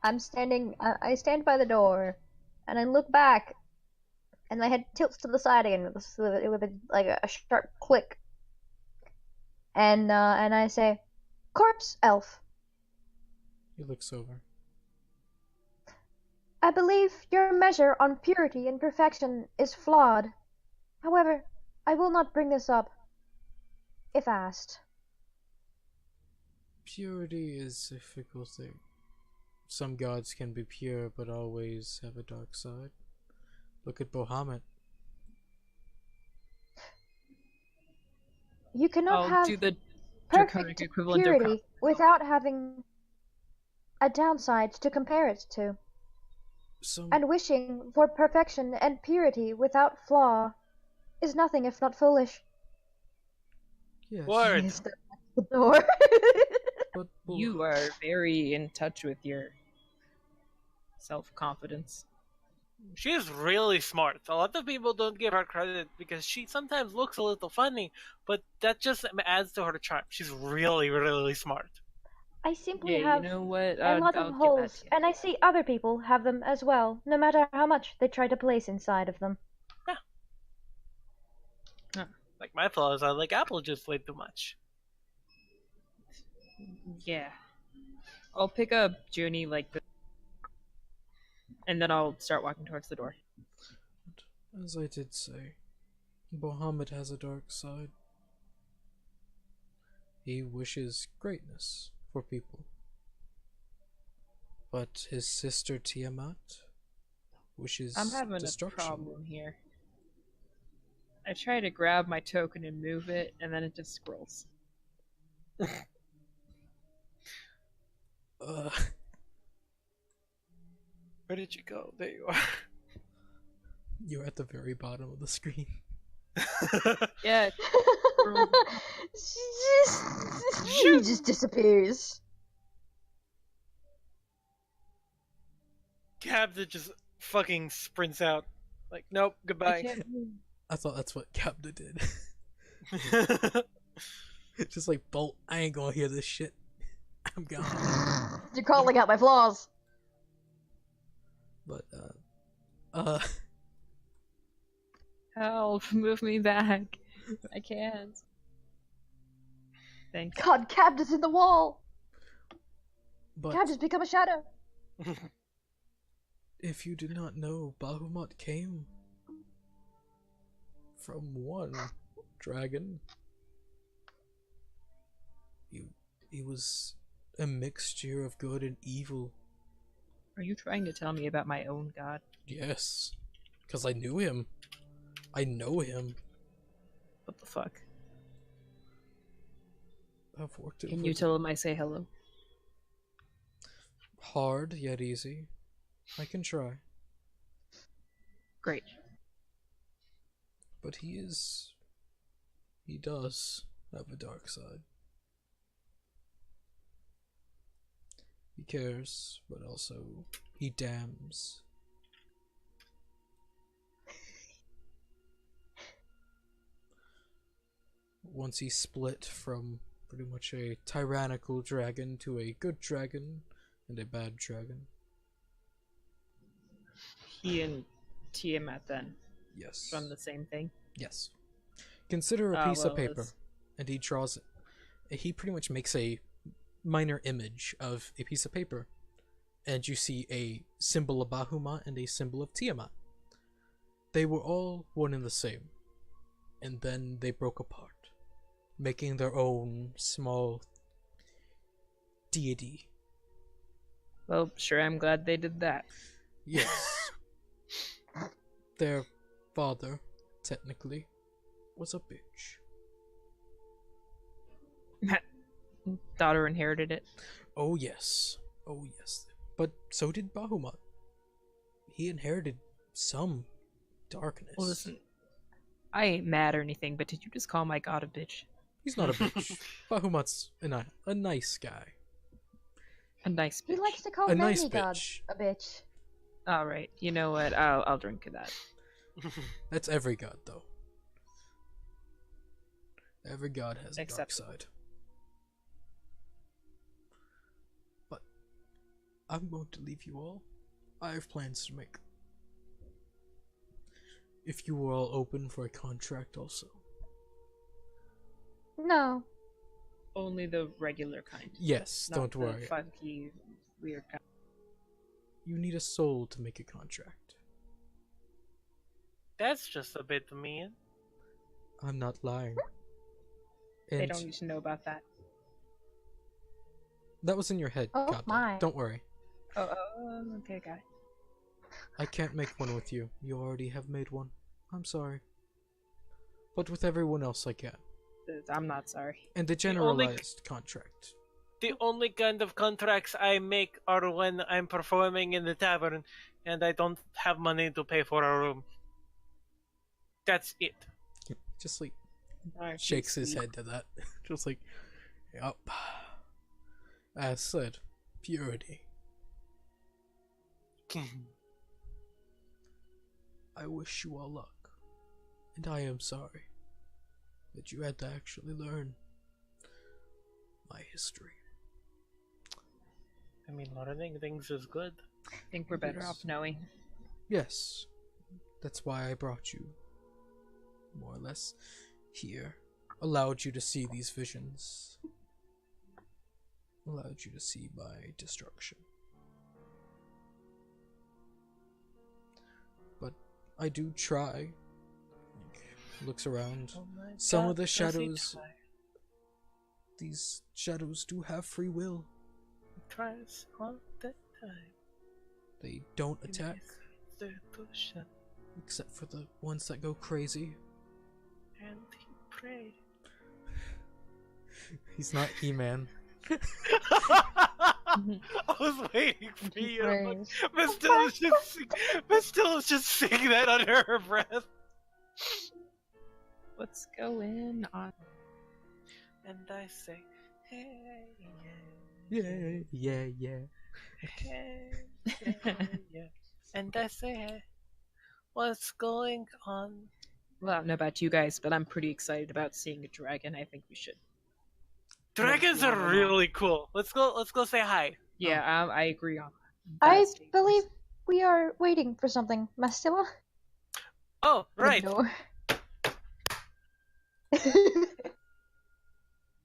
I stand by the door, and I look back, and my head tilts to the side again with a sharp click, and I say, "Corpse elf, He looks over. I believe your measure on purity and perfection is flawed. However, I will not bring this up if asked. Purity is a fickle thing. Some gods can be pure, but always have a dark side. Look at Bahamut. You cannot I'll have do the draconic perfect equivalent of purity without having a downside to compare it to. Some And wishing for perfection and purity without flaw is nothing if not foolish. yes, Word. Yes, that's the door. but You are very in touch with your self-confidence. She is really smart. A lot of people don't give her credit because she sometimes looks a little funny, but that just adds to her charm. She's really, really smart. I simply Yeah, have you know what? a lot I'll of give that holes, to you. and I see other people have them as well, no matter how much they try to place inside of them. Like my flaws, I like apple juice way too much. Yeah. I'll pick up Junie like this, and then I'll start walking towards the door. as I did say, Bahamut has a dark side. He wishes greatness for people. But his sister Tiamat wishes I'm having destruction. a problem here. I try to grab my token and move it, and then it just scrolls. Where did you go? There you are. You're at the very bottom of the screen. Yeah. She just disappears. Captain just fucking sprints out. Like, nope, I goodbye. can't move. I thought that's what Capta did. Just like, Bolt, I ain't gonna hear this shit. I'm gone. You're calling out my flaws. But, Help, move me back. I can't. Thanks. God, Cab is in the wall. but Cab has become a shadow. if you did not know, Bahamut came from one dragon. He was a mixture of good and evil. Are you trying to tell me about my own god? Yes, because I knew him. I know him. What the fuck? I've worked it Can you tell him I say hello? hard yet easy. I can try. Great. But he does have a dark side. He cares, but also he damns. Once he split from pretty much a tyrannical dragon to a good dragon and a bad dragon. He and Tiamat then Yes. from the same thing. Yes. Consider a Ah, piece well, of paper, that's- and he draws it. He pretty much makes a minor image of a piece of paper, and you see a symbol of Bahamut and a symbol of Tiamat. They were all one and the same, and then they broke apart, making their own small deity. Well, sure, I'm glad they did that. Yes. Their father, technically, was a bitch. Daughter inherited it. Oh yes. Oh yes. But so did Bahamut. He inherited some darkness. Well, listen, I ain't mad or anything, but did you just call my god a bitch? He's not a bitch. Bahamut's a nice guy. A nice He bitch. likes to call A many nice gods bitch. a bitch. All right, you know what? I'll drink to that. That's every god, though. Every god has a dark Except- side. But I'm going to leave you all. I have plans to make. If you were all open for a contract also. No. Only the regular kind. Yes, Not don't the worry. funky, weird kind. You need a soul to make a contract. That's just a bit mean. I'm not lying. They And don't need to know about that. that was in your head, Oh, Kata. my. Don't worry. Oh, okay, got it. I can't make one with you. You already have made one. I'm sorry. But with everyone else I can. I'm not sorry. And the generalized contract. The only kind of contracts I make are when I'm performing in the tavern and I don't have money to pay for a room. That's it. Just like Alright, shakes his sweet. head to that. Just like, yup. As said, purity. I wish you all luck, and I am sorry that you had to actually learn my history. I mean, learning things is good. I think we're better Yes. off knowing. Yes, that's why I brought you, more or less, here. Allowed you to see these visions. Allowed you to see my destruction. But I do try. Looks around. Oh my Some of God, the does he shadows, try? these shadows do have free will. He tries all the time. They don't He attack, makes the potion except for the ones that go crazy. and he prays. He's not He-Man. I was waiting for you. Praise. Miss Still just sing that under her breath. What's going on? And I say, hey, Yeah, yeah, yeah. hey, yeah. And I say, hey, what's going on? Well, I don't know about you guys, but I'm pretty excited about seeing a dragon. I think we should. Dragons Yeah, are why not? really cool. Let's go say hi. Yeah, I agree on I that statement. believe we are waiting for something, Mastilla. Oh, right. No.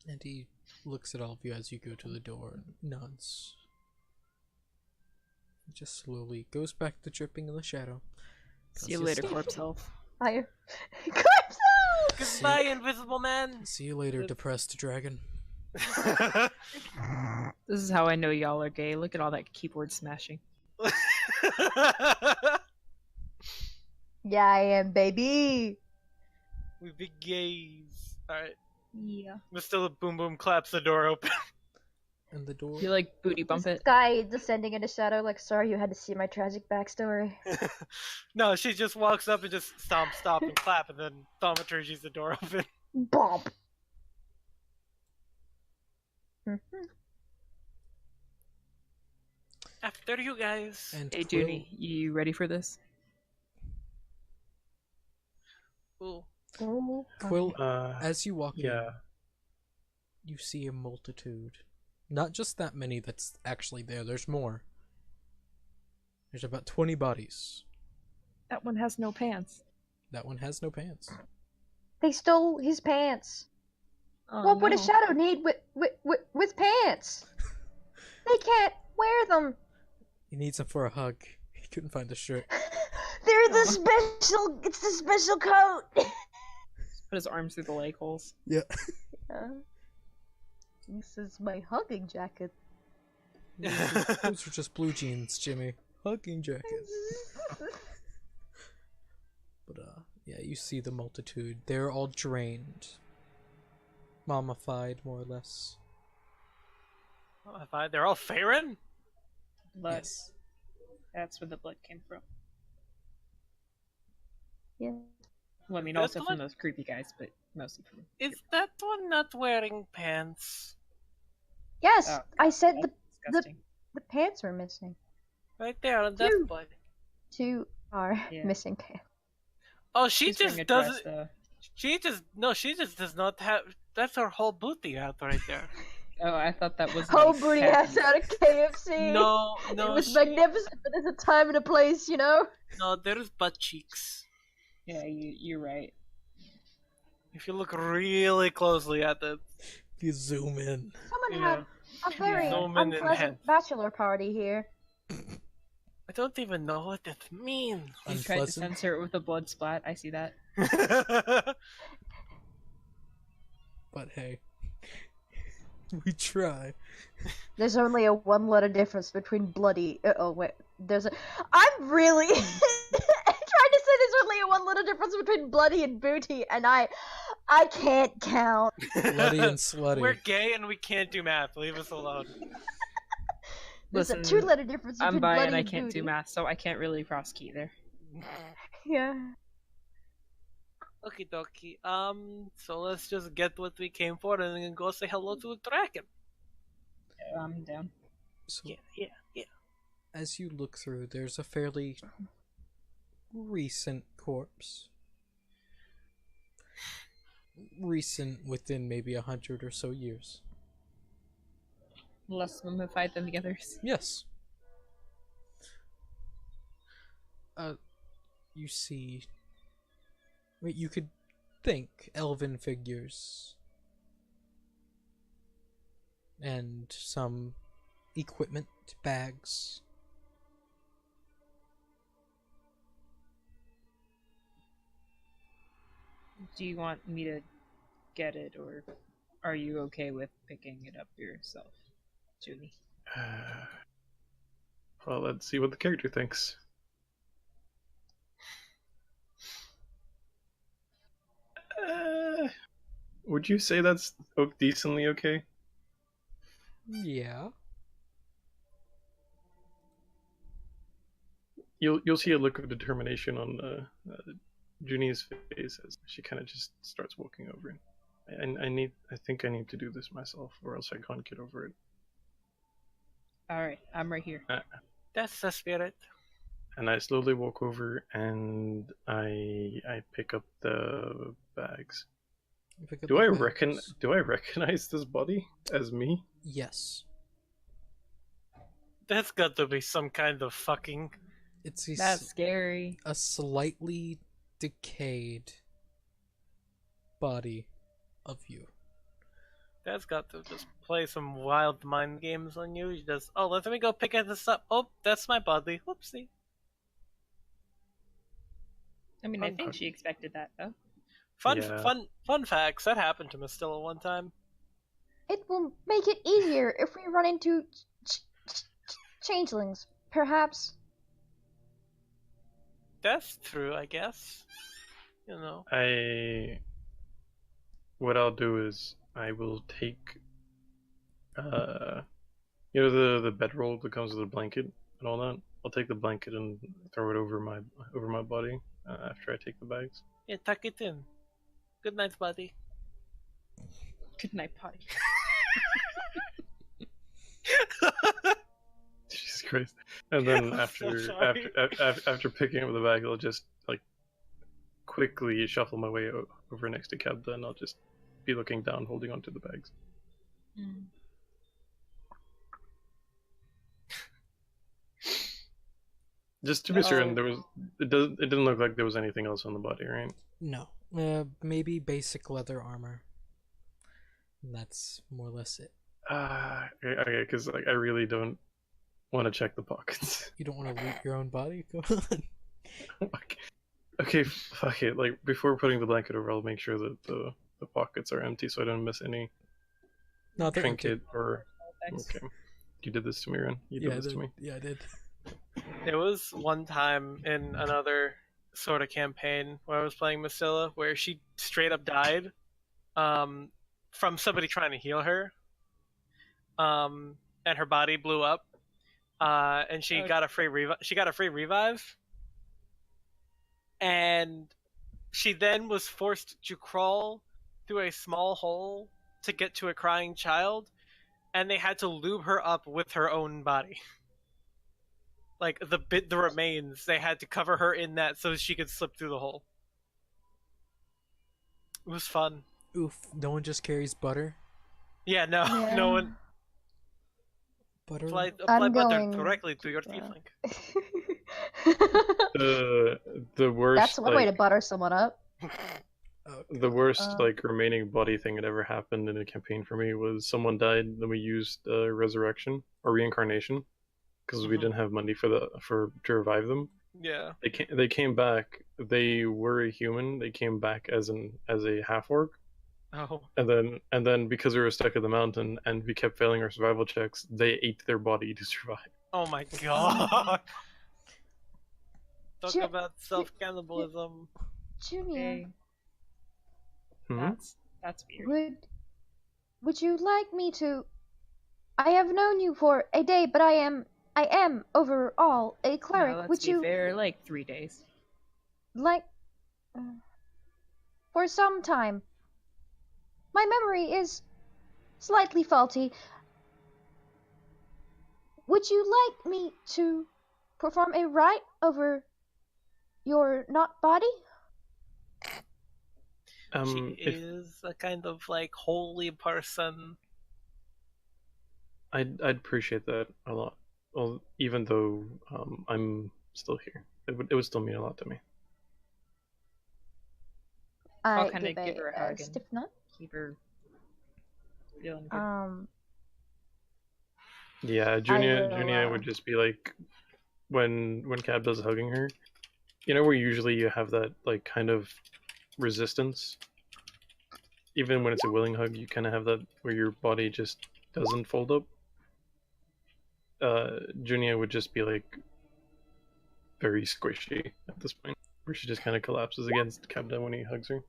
And he looks at all of you as you go to the door and nods. He just slowly goes back to dripping in the shadow. See you Does his later, stuff. corpse elf. I. Corpse! Goodbye, invisible man. See you later, depressed dragon. This is how I know y'all are gay. Look at all that keyboard smashing. Yeah, I am, baby. We big gays. Alright. Yeah. Mr. Boom Boom claps the door open. And the door. You like booty bump This it? guy descending into shadow, like, sorry you had to see my tragic backstory. No, she just walks up and just stop, and clap, and then thaumaturgies the door open. Bump. After you guys. And Hey, Quill, Judy, you ready for this? Ooh. Oh, Quill, as you walk Yeah. in, you see a multitude. Not just that many that's actually there, there's more. There's about 20 bodies. That one has no pants. That one has no pants. they stole his pants. Oh, What would a no. shadow need with pants? They can't wear them. He needs them for a hug. He couldn't find the shirt. They're the special. It's the special coat. Put his arms through the leg holes. Yeah. This is my hugging jacket. Those are just blue jeans, Jimmy. Hugging jacket. But yeah, you see the multitude. They're all drained. Mummified, more or less. They're all Farron? Blood. Yes. That's where the blood came from. Yeah. Well, I mean, That's also the from one- those creepy guys, but mostly from. Is that one not wearing pants? Yes, Oh, I said That's disgusting. the pants are missing. Right there on that Phew. boy. Two are Yeah. missing pants. Oh, she She's just wearing a dress, doesn't. though. She just does not have. That's her whole booty out right there. Oh, I thought that was. Oh, like, booty khakis. ass out of KFC. No, It no, was magnificent, but there's a time and a place, you know. no. There's butt cheeks. Yeah, you're right. If you look really closely at them. If you zoom in. Someone Yeah. had a very No man in unpleasant hand. bachelor party here. I don't even know what that means. He's tried to Unpleasant. censor it with a blood splat. I see that. But hey. We try. There's only a one-letter difference between bloody. Oh wait, there's a. I'm really trying to say there's only a one-letter difference between bloody and booty, and I I can't count. Bloody and slutty. We're gay and we can't do math. Leave us alone. There's a Listen, 2-letter difference I'm between bi bloody and I and can't do booty. math, so I can't really prosecute there. Yeah. Okie dokie. So let's just get what we came for and then go say hello to the dragon. I'm down. So, Yeah. as you look through, there's a fairly recent corpse. Recent within maybe 100 or so years. Less mummified than the others. Yes. You see... Wait, you could think elven figures. And some equipment, bags. Do you want me to get it, or are you okay with picking it up yourself, Julie? Well, let's see what the character thinks. Would you say that's decently okay? Yeah. You'll see a look of determination on Juni's face as she kind of just starts walking over it. I think I need to do this myself, or else I can't get over it. Alright, I'm right here. That's the spirit. And I slowly walk over and I pick up the bags. You pick up Do the I bags. recognize this body as me? Yes. That's got to be some kind of fucking. It's That's scary. a slightly decayed body of you. That's got to just play some wild mind games on you. You just, oh, let me go pick this up. Oh, that's my body. Whoopsie. I mean, I Okay. think she expected that, though. Yeah. Fun facts. That happened to Mistilla one time. It will make it easier if we run into changelings, perhaps. That's true, I guess. You know. What I'll do is I will take the bedroll that comes with the blanket and all that. I'll take the blanket and throw it over my body after I take the bags. Yeah, tuck it in. Good night, buddy. Good night, potty. Jesus Christ! And then I'm so after sorry. after picking up the bag, I'll just like quickly shuffle my way over next to Kebda, and I'll just be looking down, holding onto the bags. Just to be certain, it didn't look like there was anything else on the body, right? No. Maybe basic leather armor. And that's more or less it. Okay, because like I really don't want to check the pockets. You don't want to loot your own body? Go on. Okay, fuck it. Like before putting the blanket over, I'll make sure that the pockets are empty, so I don't miss any No, they're trinket empty. or. Thanks. Okay, you did this to me, Ren. You Yeah, did I this did. to me. Yeah, I did. There was one time in another sort of campaign where I was playing Mistilla where she straight up died from somebody trying to heal her. And her body blew up. And she got a free revive. And she then was forced to crawl through a small hole to get to a crying child, and they had to lube her up with her own body. Like the remains, they had to cover her in that so she could slip through the hole. It was fun. Oof, no one just carries butter? Yeah, no, Yeah. no one Butter? apply I'm butter going- directly to your yeah. tiefling. The worst. That's one way to butter someone up. The worst Uh, like remaining body thing that ever happened in a campaign for me was someone died, then we used resurrection or reincarnation because we Mhm. didn't have money to revive them. Yeah. They came back. They were a human. They came back as a half orc, Oh. and then because we were stuck in the mountain and we kept failing our survival checks, they ate their body to survive. Oh my god. Talk Ju- about self cannibalism. Junior, Hey. Mhm. That's weird. Would you like me to? I have known you for a day, but I am overall a cleric. No, let's Would be you fair, like 3 days. like for some time? My memory is slightly faulty. Would you like me to perform a rite over your not body? She If is a kind of like holy person. I'd appreciate that a lot. Well, even though I'm still here, it would still mean a lot to me. I'll I kinda give her a hug and stiff nod. keep her feeling good. Yeah, Junia would just be like, when Cab does hugging her, you know where usually you have that like kind of resistance. Even when it's a willing hug, you kind of have that where your body just doesn't fold up. Junia would just be like very squishy at this point, where she just kind of collapses against Cabda when he hugs her.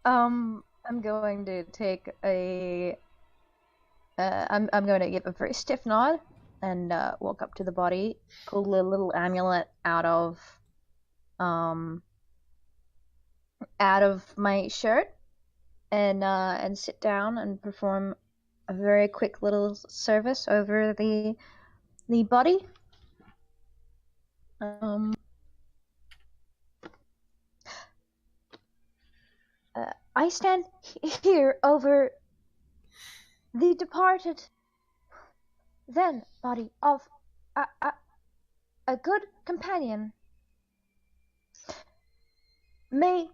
I'm going to take a. I'm going to give a very stiff nod and walk up to the body, pull a little amulet out of my shirt, and sit down and perform a very quick little service over the body. I stand here over the departed then body of a good companion. May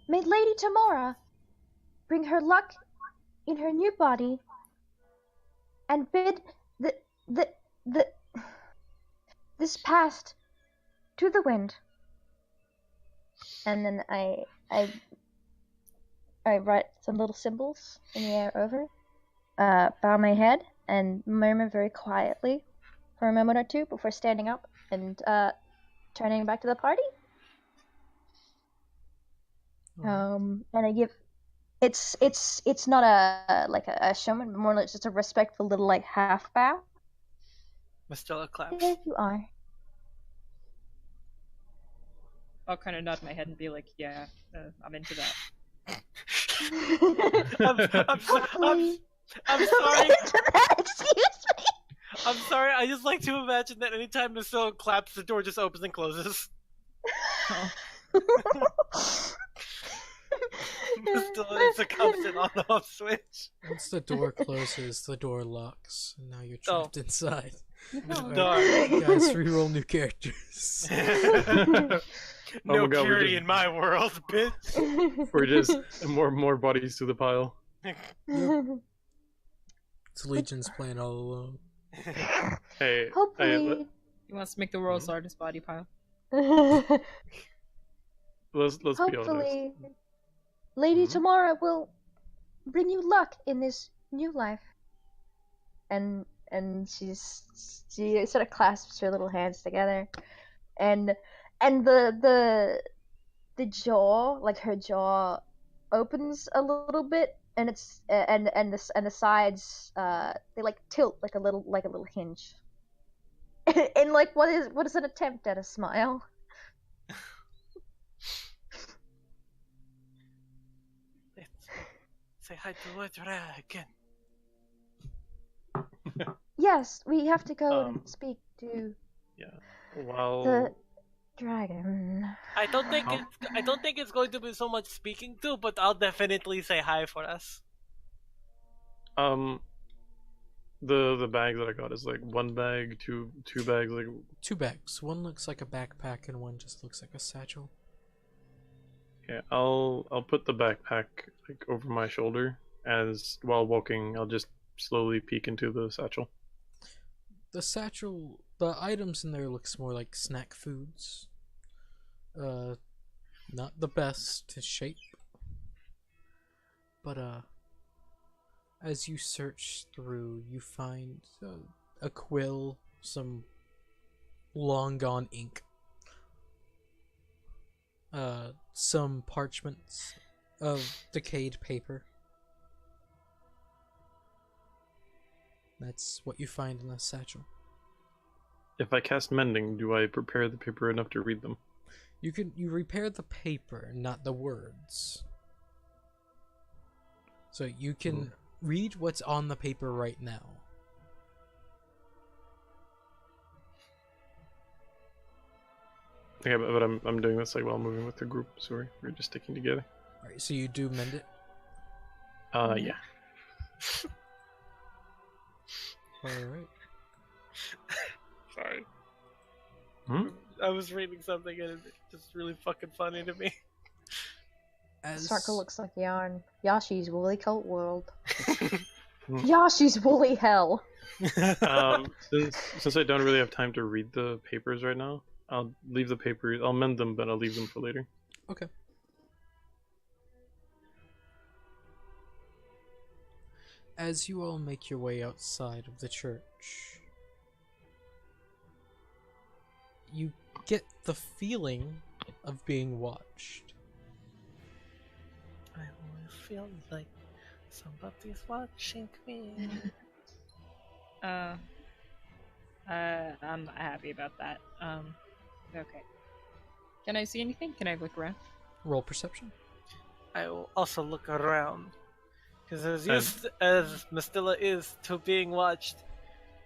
Lady Tamora bring her luck in her new body, and bid this past to the wind. And then I write some little symbols in the air over, bow my head, and murmur very quietly for a moment or two before standing up and turning back to the party. And I give it's not a showman, but more like just a respectful little like half bow. Mistella claps. There you are. I'll kind of nod my head and be like, yeah, I'm into that. I'm sorry. Excuse me. I'm sorry. I just like to imagine that anytime Mistella claps, the door just opens and closes. Mistella succumbs an on-off switch. Once the door closes, the door locks, and now you're trapped inside. Darn. Guys, reroll new characters. No my God, purity in my world, bitch. We're just more bodies to the pile. It's Legion's playing all alone. Hey, Hopefully. He wants to make the world's largest body pile. let's be honest. Hopefully, Lady Tamara will bring you luck in this new life. And she sort of clasps her little hands together, and the jaw, like her jaw, opens a little bit, and it's and the sides they like tilt like a little hinge. And like what is an attempt at a smile? Say hi to a dragon. Yes, we have to go and speak to Yeah. Well, the dragon. I don't think it's going to be so much speaking to, but I'll definitely say hi for us. the bag that I got is like one bag, two bags, like 2 bags. One looks like a backpack, and one just looks like a satchel. yeah. I'll put the backpack like over my shoulder, as while walking, I'll just slowly peek into the satchel. The satchel, the items in there looks more like snack foods. Not the best to shape. But as you search through, you find a quill, some long gone ink. Some parchments of decayed paper. That's what you find in the satchel. If I cast mending, do I prepare the paper enough to read them? You repair the paper, not the words. So you can read what's on the paper right now. Okay, but I'm doing this like while moving with the group, so we're just sticking together. Alright, so you do mend it? Yeah. Alright. Sorry. Hmm? I was reading something and it's just really fucking funny to me. As Circle looks like yarn. Yashi's woolly coat world. Hmm. Yashi's woolly hell. Since I don't really have time to read the papers right now, I'll leave the papers. I'll mend them, but I'll leave them for later. Okay. As you all make your way outside of the church, you get the feeling of being watched. I always feel like somebody's watching me. I'm not happy about that. Okay. Can I see anything? Can I look around? Roll perception. I will also look around. Because as used as Mistilla is to being watched,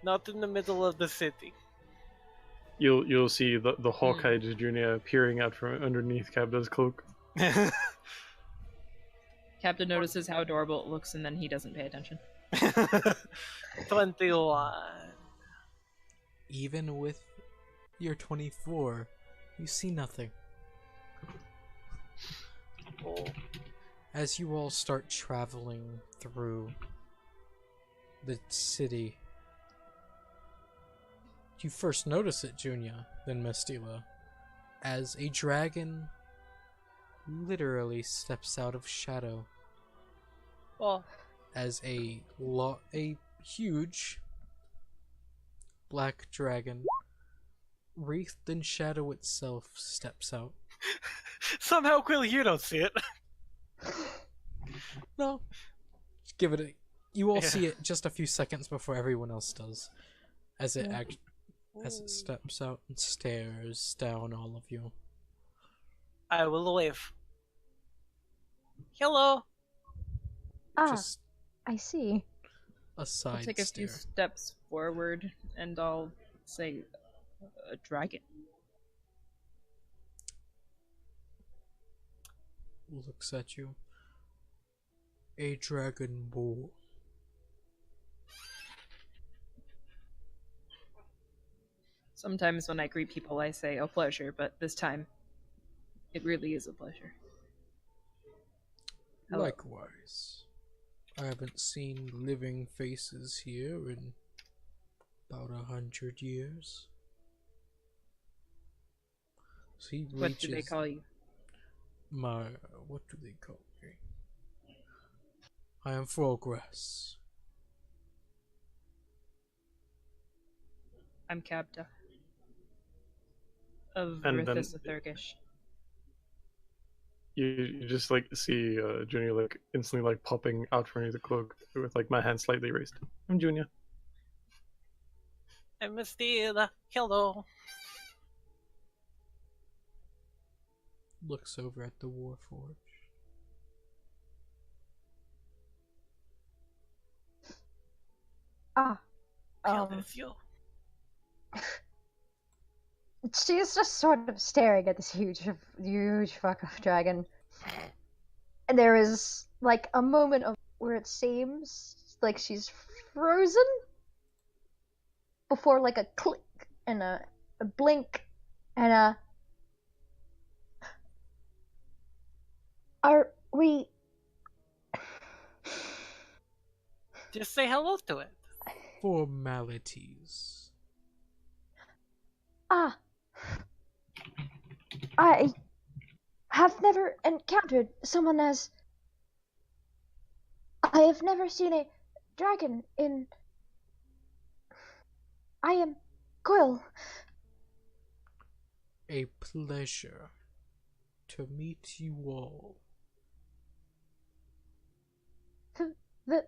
not in the middle of the city. You'll see the Hawkeye Junior peering out from underneath Cabda's cloak. Captain notices how adorable it looks and then he doesn't pay attention. 21. Even with your 24, you see nothing. Oh. As you all start traveling through the city, you first notice it, Junia, then Mistila, as a dragon literally steps out of shadow. Oh. As a huge black dragon, wreathed in shadow itself, steps out. Somehow, Quill, you don't see it. No. Just give it a... You all Yeah. see it just a few seconds before everyone else does. As it as it steps out and stares down all of you. I will wave. Hello. Ah, Just I see. a side I'll take a stare. few steps forward and I'll say, a dragon. Looks at you. A dragon bull. Sometimes when I greet people I say, a pleasure, but this time, it really is a pleasure. Hello. Likewise. I haven't seen living faces here in about 100 years. So he reaches What do they call you? what do they call me? I am Frogress. I'm Cabda. Of And then- Rithis Thurgish. You just like see Junior like instantly like popping out from under the cloak with like my hand slightly raised. I'm Junior. I'm Mistilla. Hello. Looks over at the Warforge. Ah. Kill this you. She's just sort of staring at this huge fuck of dragon. And there is like a moment of where it seems like she's frozen before like a click and a blink and a are we Just say hello to it. Formalities. Ah. I have never encountered someone as. I have never seen a dragon in. I am Quill. a pleasure to meet you all. The,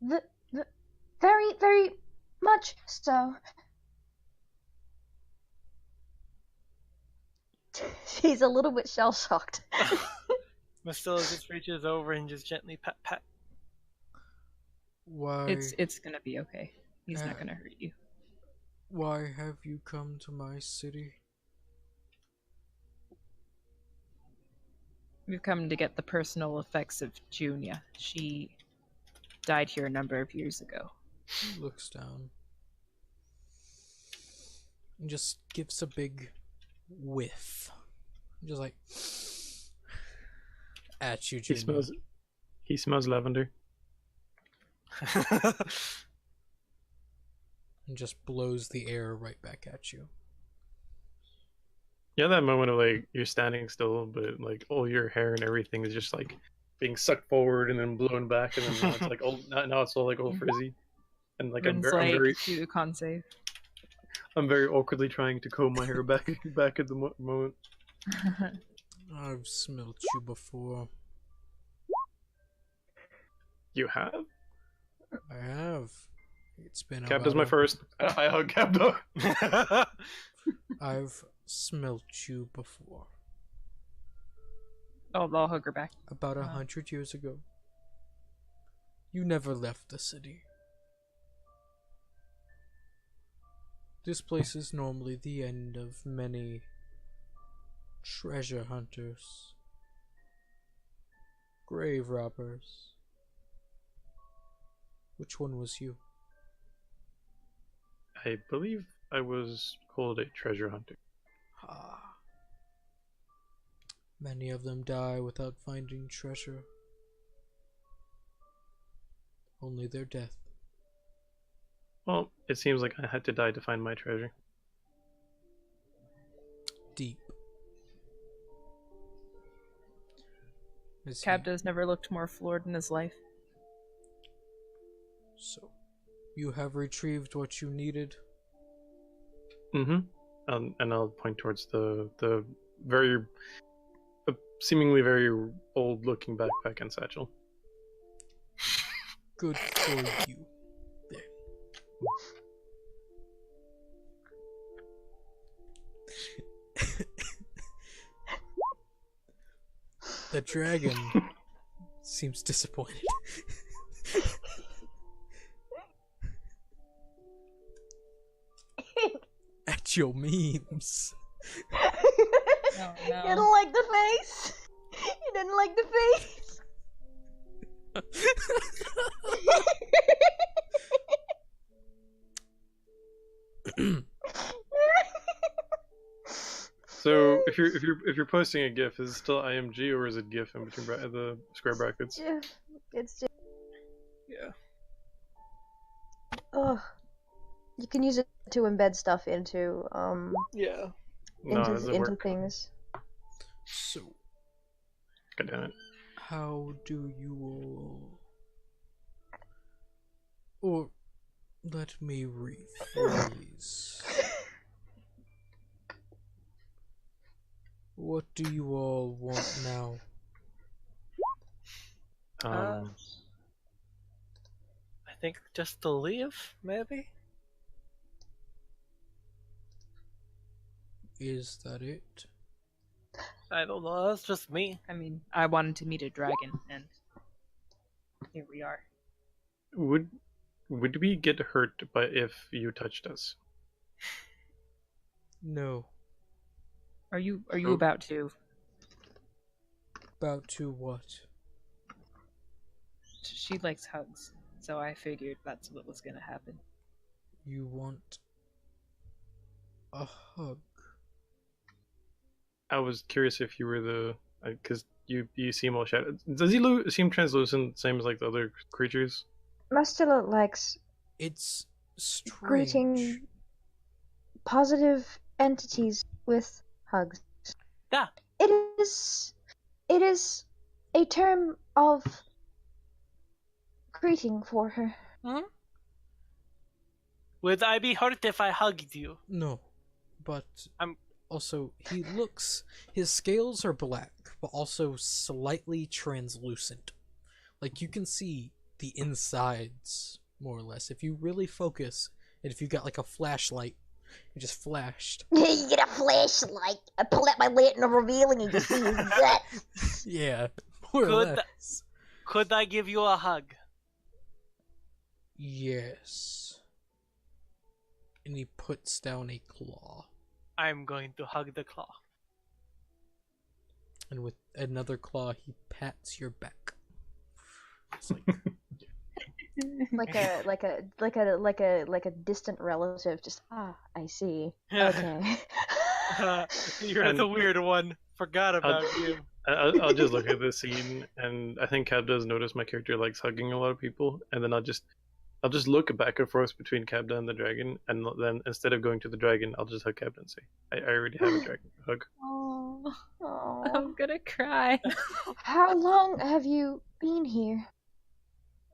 the very, very much so. She's a little bit shell shocked. Mastilla just reaches over and just gently pat pat. Why? It's gonna be okay. He's not gonna hurt you. Why have you come to my city? We've come to get the personal effects of Junia. She died here a number of years ago. He looks down and just gives a big whiff. Just like at you, Junior. He smells lavender. And just blows the air right back at you. Yeah, that moment of like you're standing still, but like all your hair and everything is just like being sucked forward and then blown back, and then now it's like now it's all like all frizzy, and like I'm very do the con save. I'm very awkwardly trying to comb my hair back at the moment. I've smelt you before. You have? I have. It's been Cap does my first. I hug Cap though. I've smelt you before. Oh, I'll hug her back. About 100 years ago. You never left the city. This place is normally the end of many treasure hunters, grave robbers. Which one was you? I believe I was called a treasure hunter. Ah. Many of them die without finding treasure. Only their death. Well, it seems like I had to die to find my treasure. Deep. Cabdo's never looked more floored in his life. So, you have retrieved what you needed? Mm-hmm. And I'll point towards the very, seemingly very old-looking backpack and satchel. Good for you. There. The dragon seems disappointed. At your memes. Oh, You no. didn't like the face? You didn't like the face? So if you're posting a GIF, is it still IMG or is it GIF in between the square brackets? Yeah, it's just. Yeah. Ugh. You can use it to embed stuff into Yeah. No, does it into work? things. So, God damn it. how do you all... Or, let me rephrase. What do you all want now? I think just to leave, maybe? Is that it? I don't know, that's just me. I mean, I wanted to meet a dragon, and here we are. Would we get hurt by if you touched us? No. Are you Oh. about to? About to what? She likes hugs, so I figured that's what was gonna happen. You want a hug? I was curious if you were the, because you seem all shadowed. Does he seem translucent, same as like the other creatures? Mastilla likes It's strange. greeting positive entities with hugs. Yeah. It is a term of greeting for her. Would I be hurt if I hugged you? No, but I'm- Also, his scales are black, but also slightly translucent. Like, you can see the insides, more or less. If you really focus, and if you got like a flashlight, you just flashed. You get a flashlight. I pull out my lantern revealing and you see his guts. Yeah, more or Could less. Could I give you a hug? Yes. And he puts down a claw. I'm going to hug the claw. And with another claw, he pats your back. It's like, like a distant relative. Just I see. Okay. You're the weird one. Forgot about you. I'll just look at this scene, and I think Cab does notice my character likes hugging a lot of people, and then I'll just look back and forth between Cabda and the dragon, and then instead of going to the dragon, I'll just hug Cabda and say, I already have a dragon to hug. Oh, Aw. I'm gonna cry. How long have you been here?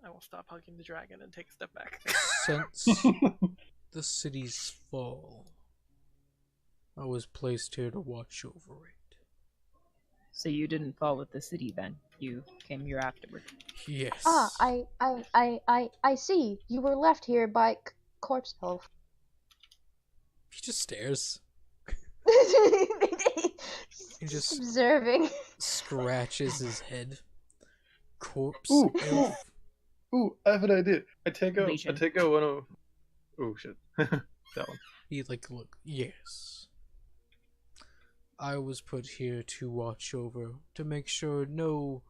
I will stop hugging the dragon and take a step back. since the city's fall, I was placed here to watch over it. So you didn't fall with the city then? You came here afterward. Yes. I see. You were left here by Corpse Elf. He just stares. He just observing. scratches his head. Corpse Ooh, elf. Ooh, I have an idea. I take out Legion. one of. Oh shit, that one. He look. Yes. I was put here to watch over, to make sure no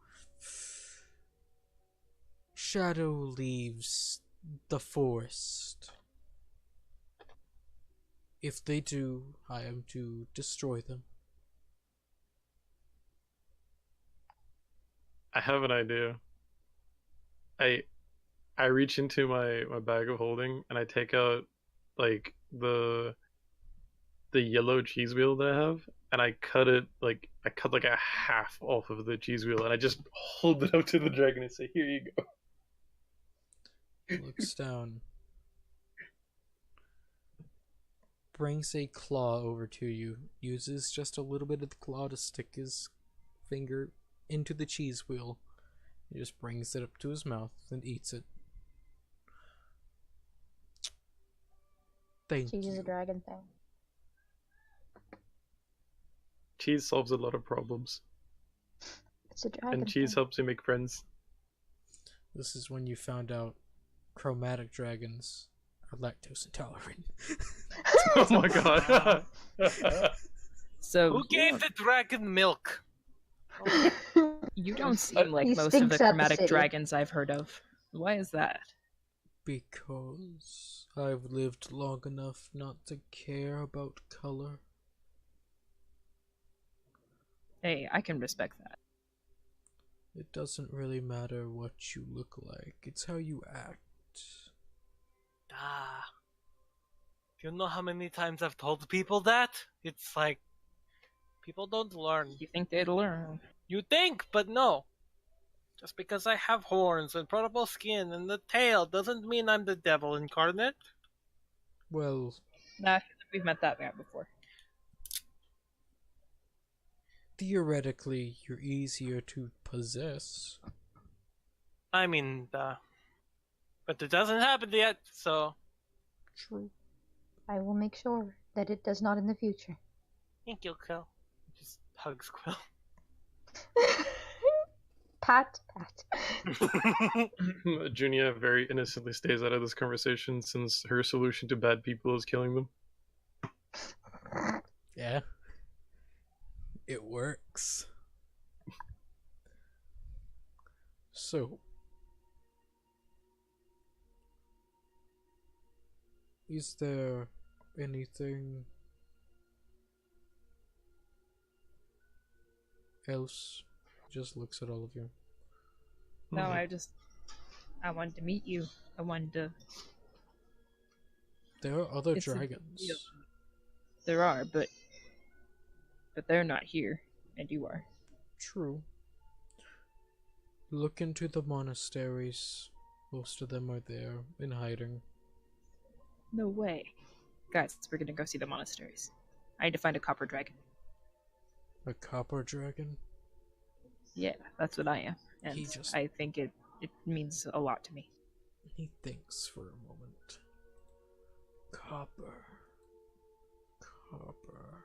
shadow leaves the forest. If they do, I am to destroy them. I have an idea. I reach into my bag of holding and I take out like the yellow cheese wheel that I have, and I cut it like a half off of the cheese wheel, and I just hold it up to the dragon and say, "Here you go." Looks down. Brings a claw over to you. Uses just a little bit of the claw to stick his finger into the cheese wheel. He just brings it up to his mouth and eats it. Thank Cheese is you. a dragon thing. Cheese solves a lot of problems, It's a dragon and cheese thing. helps you make friends. This is when you found out chromatic dragons are lactose intolerant. Oh my god. So Who gave the dragon milk? you don't seem like He most of the stinks out the chromatic city. dragons I've heard of. Why is that? Because I've lived long enough not to care about color. Hey, I can respect that. It doesn't really matter what you look like, it's how you act. Ah. Do you know how many times I've told people that? It's like, people don't learn. You think they'd learn? You think, but no. Just because I have horns and purple skin and the tail doesn't mean I'm the devil incarnate. Well, Nah, we've met that guy before. theoretically, you're easier to possess. I mean, but it doesn't happen yet, so True. I will make sure that it does not in the future. thank you, Quill. Just hugs Quill. Pat, pat. Junia very innocently stays out of this conversation since her solution to bad people is killing them. Yeah. It works. So, is there anything else? Just looks at all of you. No, Mhm. I wanted to meet you. I wanted to. There are other It's a dragons. deal. There are, but they're not here, and you are. True. Look into the monasteries. Most of them are there in hiding. No way, guys. We're gonna go see the monasteries. I need to find a copper dragon. A copper dragon? Yeah, that's what I am. And He just- I think it means a lot to me. He thinks for a moment. Copper. Copper.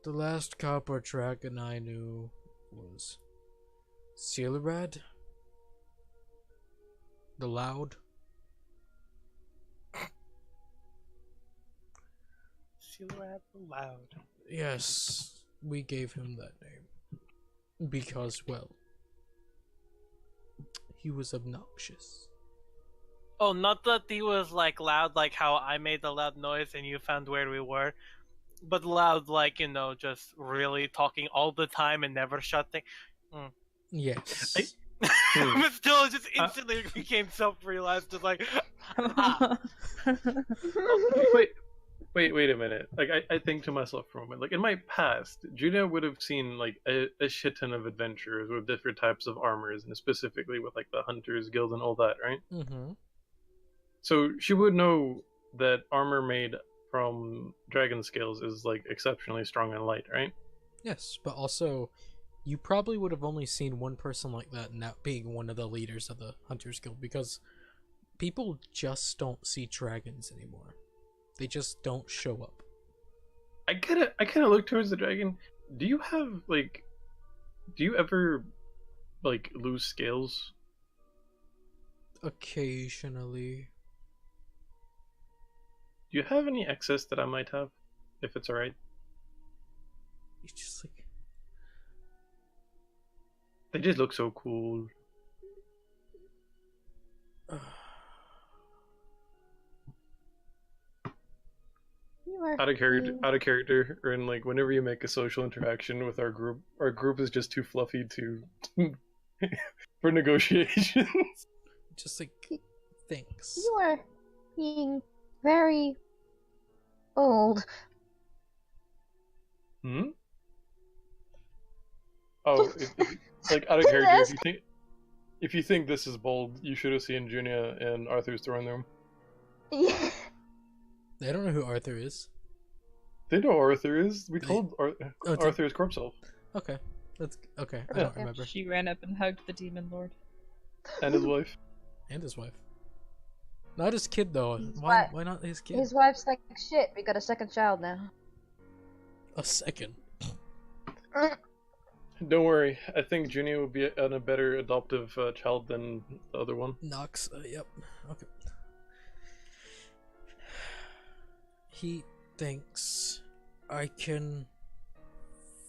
The last copper dragon I knew was Sealerad? The Loud? Sealerad Loud. Yes, we gave him that name. Because, well, he was obnoxious. Oh, not that he was like loud, like how I made the loud noise and you found where we were, but loud, like, you know, just really talking all the time and never shutting. Yes. But still, just instantly became self-realized, just like, ah. Wait a minute. Like, I think to myself for a moment. Like, in my past, Junia would have seen, like, a shit ton of adventures with different types of armors, and specifically with, like, the Hunters Guild and all that, right? Mm-hmm. So she would know that armor made from dragon scales is, like, exceptionally strong and light, right? Yes, but also, you probably would have only seen one person like that, and that being one of the leaders of the Hunters Guild, because people just don't see dragons anymore. They just don't show up. I kind of look towards the dragon. Do you ever, like, lose scales? Occasionally. Do you have any excess that I might have, if it's alright? It's just like... They just look so cool. You are Out of character, or in, like, whenever you make a social interaction with our group is just too fluffy to for negotiations. Just like... Thanks. You are being very old. Hmm? Oh, like, out of character, Yes. if you think this is bold, you should have seen Junia in Arthur's throne room. Yeah. They don't know who Arthur is. They know Arthur is. We They- told Arthur is corpse elf Okay. That's... Okay, I Yeah. don't remember. She ran up and hugged the demon lord. and his wife. And his wife. Not his kid, though. His Why wife. Why not his kid? His wife's like, shit, we got a second child now. A second. Don't worry, I think Junia will be a better adoptive child than the other one. Nox, yep. Okay. He thinks I can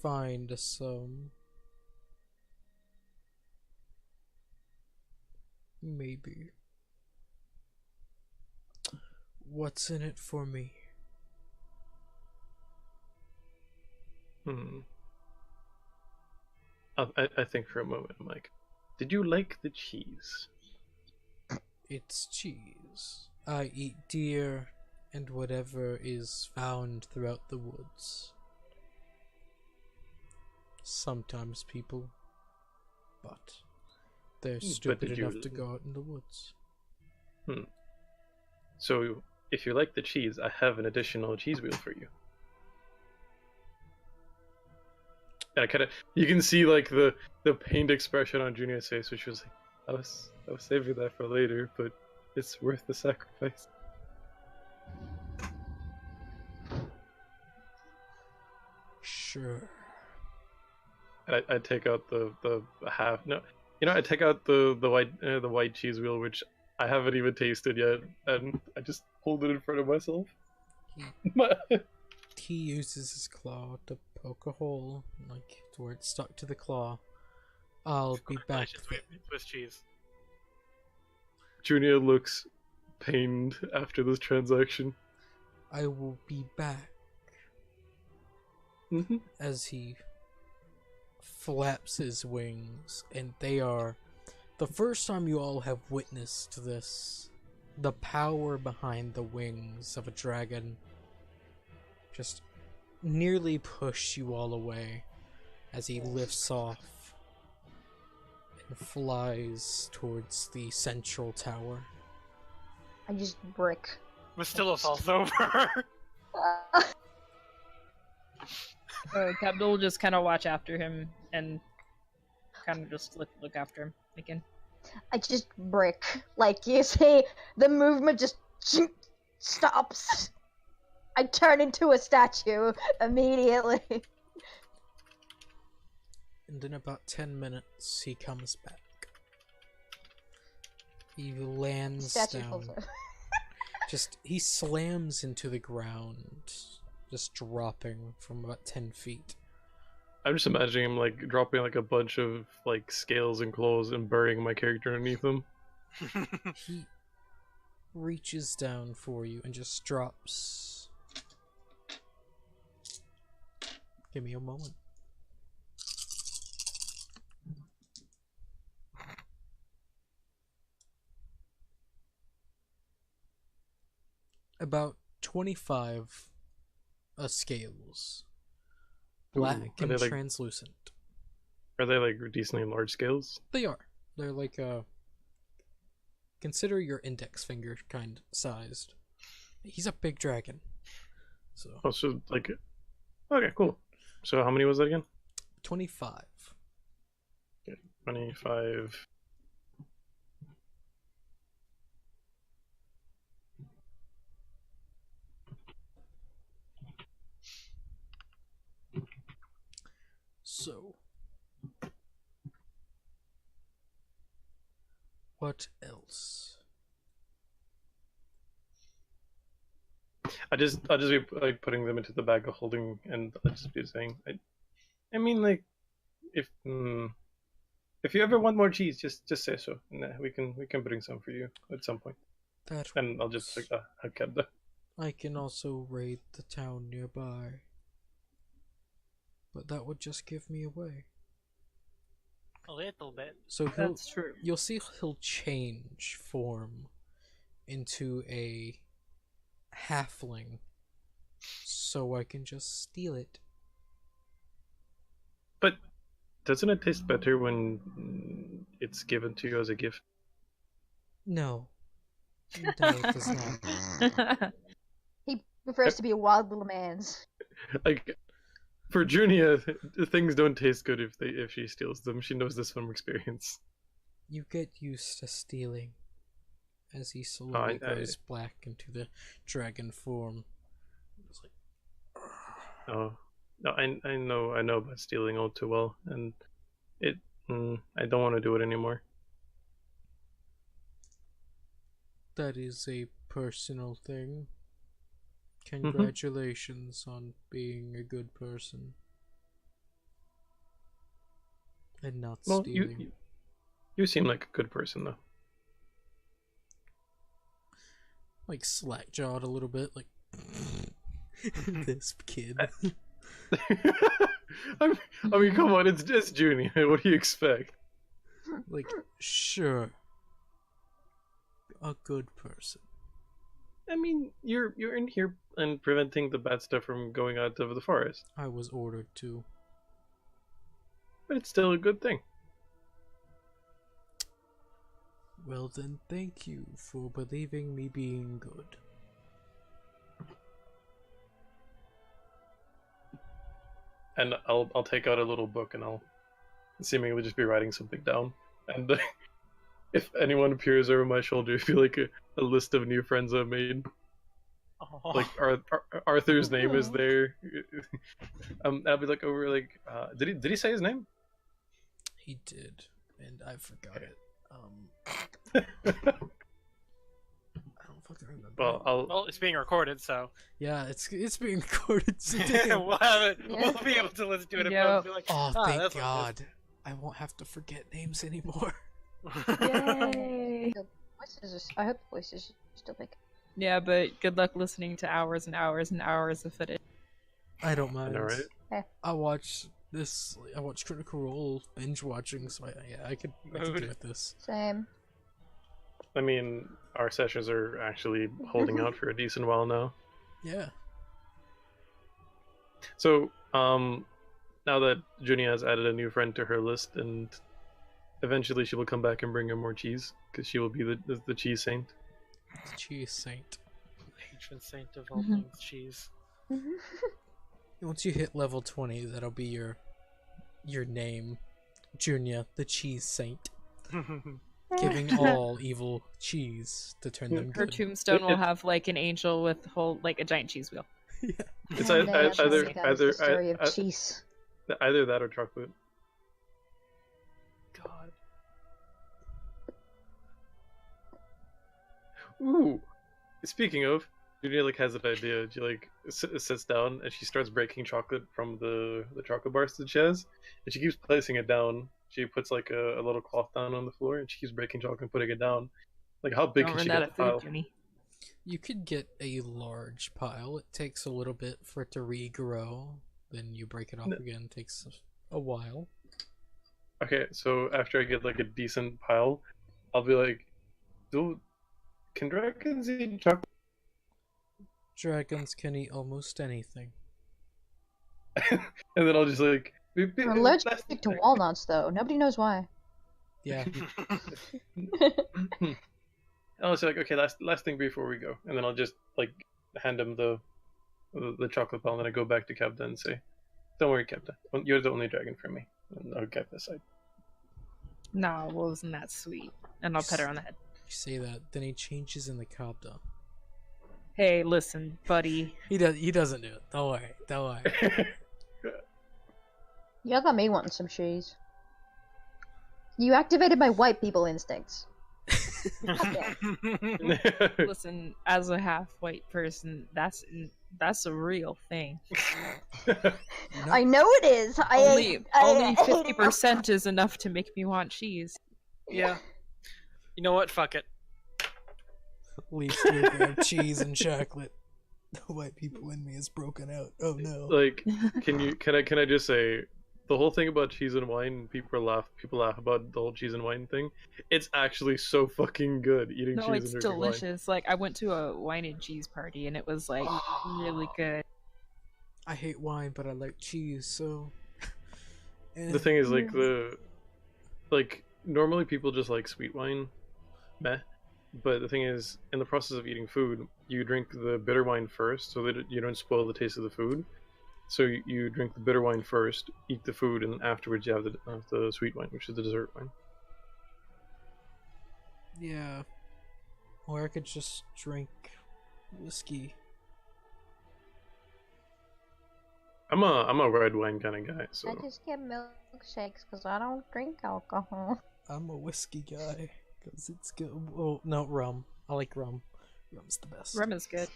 find some... Maybe. What's in it for me? I think for a moment, I'm like, did you like the cheese? It's cheese. I eat deer and whatever is found throughout the woods. Sometimes people, but they're stupid did you- enough to go out in the woods. So, if you like the cheese, I have an additional cheese wheel for you. And you can see, like, the pained expression on Junia's face, which was like, I was saving that for later, but it's worth the sacrifice. Sure. And I take out the half. No, I take out the white cheese wheel, which I haven't even tasted yet, and I just hold it in front of myself. He uses his claw to poke a hole, like, to where it's stuck to the claw. I'll be back. Congratulations, we have Swiss cheese. Junia looks pained after this transaction. I will be back. Mm-hmm. As he flaps his wings, and they are the first time you all have witnessed this. The power behind the wings of a dragon just nearly push you all away as he lifts off and flies towards the central tower. I just brick. Mastilla falls over. Abdul will just kind of watch after him and kind of just look after him again. I just brick. Like you see, the movement just stops. I turn into a statue immediately. And in about 10 minutes, he comes back. He lands Statue down. falls over. He slams into the ground, just dropping from about 10 feet. I'm just imagining him like dropping like a bunch of like scales and claws and burying my character underneath them. He reaches down for you and just drops. Give me a moment. About 25 scales. Black Ooh, and are they, like- translucent. Are they like decently large scales? They are. They're like consider your index finger kind sized. He's a big dragon. So Oh, so like, okay, cool. So how many was that again? 25. 25. So what else? I'll just be like putting them into the bag of holding, and I'll just be saying, I mean, like, if you ever want more cheese, just say so, and we can bring some for you at some point. That And I'll just like I've kept that. I can also raid the town nearby. But that would just give me away. A little bit. So That's true. you'll see he'll change form into a halfling so I can just steal it. But doesn't it taste better when it's given to you as a gift? No. No, it does not. He prefers to be a wild little man's. Like, for Junia, things don't taste good if she steals them. She knows this from experience. You get used to stealing as he slowly goes black into the dragon form. It's like, Oh, no, I know about stealing all too well, and I don't want to do it anymore. that is a personal thing. Congratulations on being a good person. And not Well, stealing. you seem like a good person though. Like slack jawed a little bit, like this kid. I mean, come on, it's just Junia. What do you expect? Like, sure. A good person. I mean, you're in here and preventing the bad stuff from going out of the forest, I was ordered to. but it's still a good thing. Well then, thank you for believing me being good. And I'll take out a little book and I'll seemingly just be writing something down. And if anyone appears over my shoulder, I feel like a list of new friends I've made. Oh. Like Arthur's name is there. I'll be like over like did he say his name? He did, and I forgot it. I don't fucking remember. Well, Well, it's being recorded, so Yeah, it's being recorded today. we'll have it. We'll be able to listen to it. Yeah. And be like, Oh, "Ah, thank that's what it is." God. I won't have to forget names anymore. Yay! I hope the voices are still big. Yeah, but good luck listening to hours and hours and hours of footage. I don't I mind. know, right? I watch Critical Role binge watching, so I could do with this. Same. I mean, our sessions are actually holding out for a decent while now. Yeah. So, now that Junia has added a new friend to her list, and eventually she will come back and bring her more cheese, because she will be the cheese saint. Cheese saint. Patron saint of all things cheese. Once you hit level 20, that'll be your name, Junior, the cheese saint, giving all evil cheese to turn them Her good. tombstone will have like an angel with a giant cheese wheel. It's One day I shall either make out the story of I- cheese. either that or chocolate. God. Ooh. Speaking of, Julia like has an idea. She like sits down and she starts breaking chocolate from the chocolate bars that she has, and she keeps placing it down. She puts like a little cloth down on the floor, and she keeps breaking chocolate and putting it down. Like how big Don't can she run out get of the pile? food, Junie. You could get a large pile. It takes a little bit for it to regrow. Then you break it off again. It takes a while. Okay, so after I get like a decent pile, I'll be like, can dragons eat chocolate? Dragons can eat almost anything. And then I'll just like. We're allergic to walnuts, though. Nobody knows why. Yeah. I'll just like, okay, last thing before we go, and then I'll just like hand him the chocolate ball, and then I go back to Kevda and say, "Don't worry, Kevda, you're the only dragon for me." And I'll get this side. Nah, well, isn't that sweet? And I'll pet her on the head. You say that, then he changes in the Kabda. Hey, listen, buddy. He doesn't do it. Don't worry. Don't worry. You got me wanting some cheese. You activated my white people instincts. Listen, as a half-white person, that's a real thing. I know it is. Only 50% is enough to make me want cheese. Yeah. You know what? Fuck it. Least you grab cheese and chocolate. The white people in me is broken out. Oh no. Like, can I just say, the whole thing about cheese and wine, people laugh about the whole cheese and wine thing. It's actually so fucking good eating No, cheese it's and drinking wine. delicious. Like, I went to a wine and cheese party, and it was, like, really good. I hate wine, but I like cheese, so. The thing is, like normally people just like sweet wine, meh. But the thing is, in the process of eating food, you drink the bitter wine first, so that you don't spoil the taste of the food. So you drink the bitter wine first, eat the food, and then afterwards you have the sweet wine, which is the dessert wine. Yeah. Or I could just drink whiskey. Mm. I'm a red wine kind of guy, so I just get milkshakes because I don't drink alcohol. I'm a whiskey guy, because it's good. Well, no, rum. I like rum. Rum's the best. Rum is good.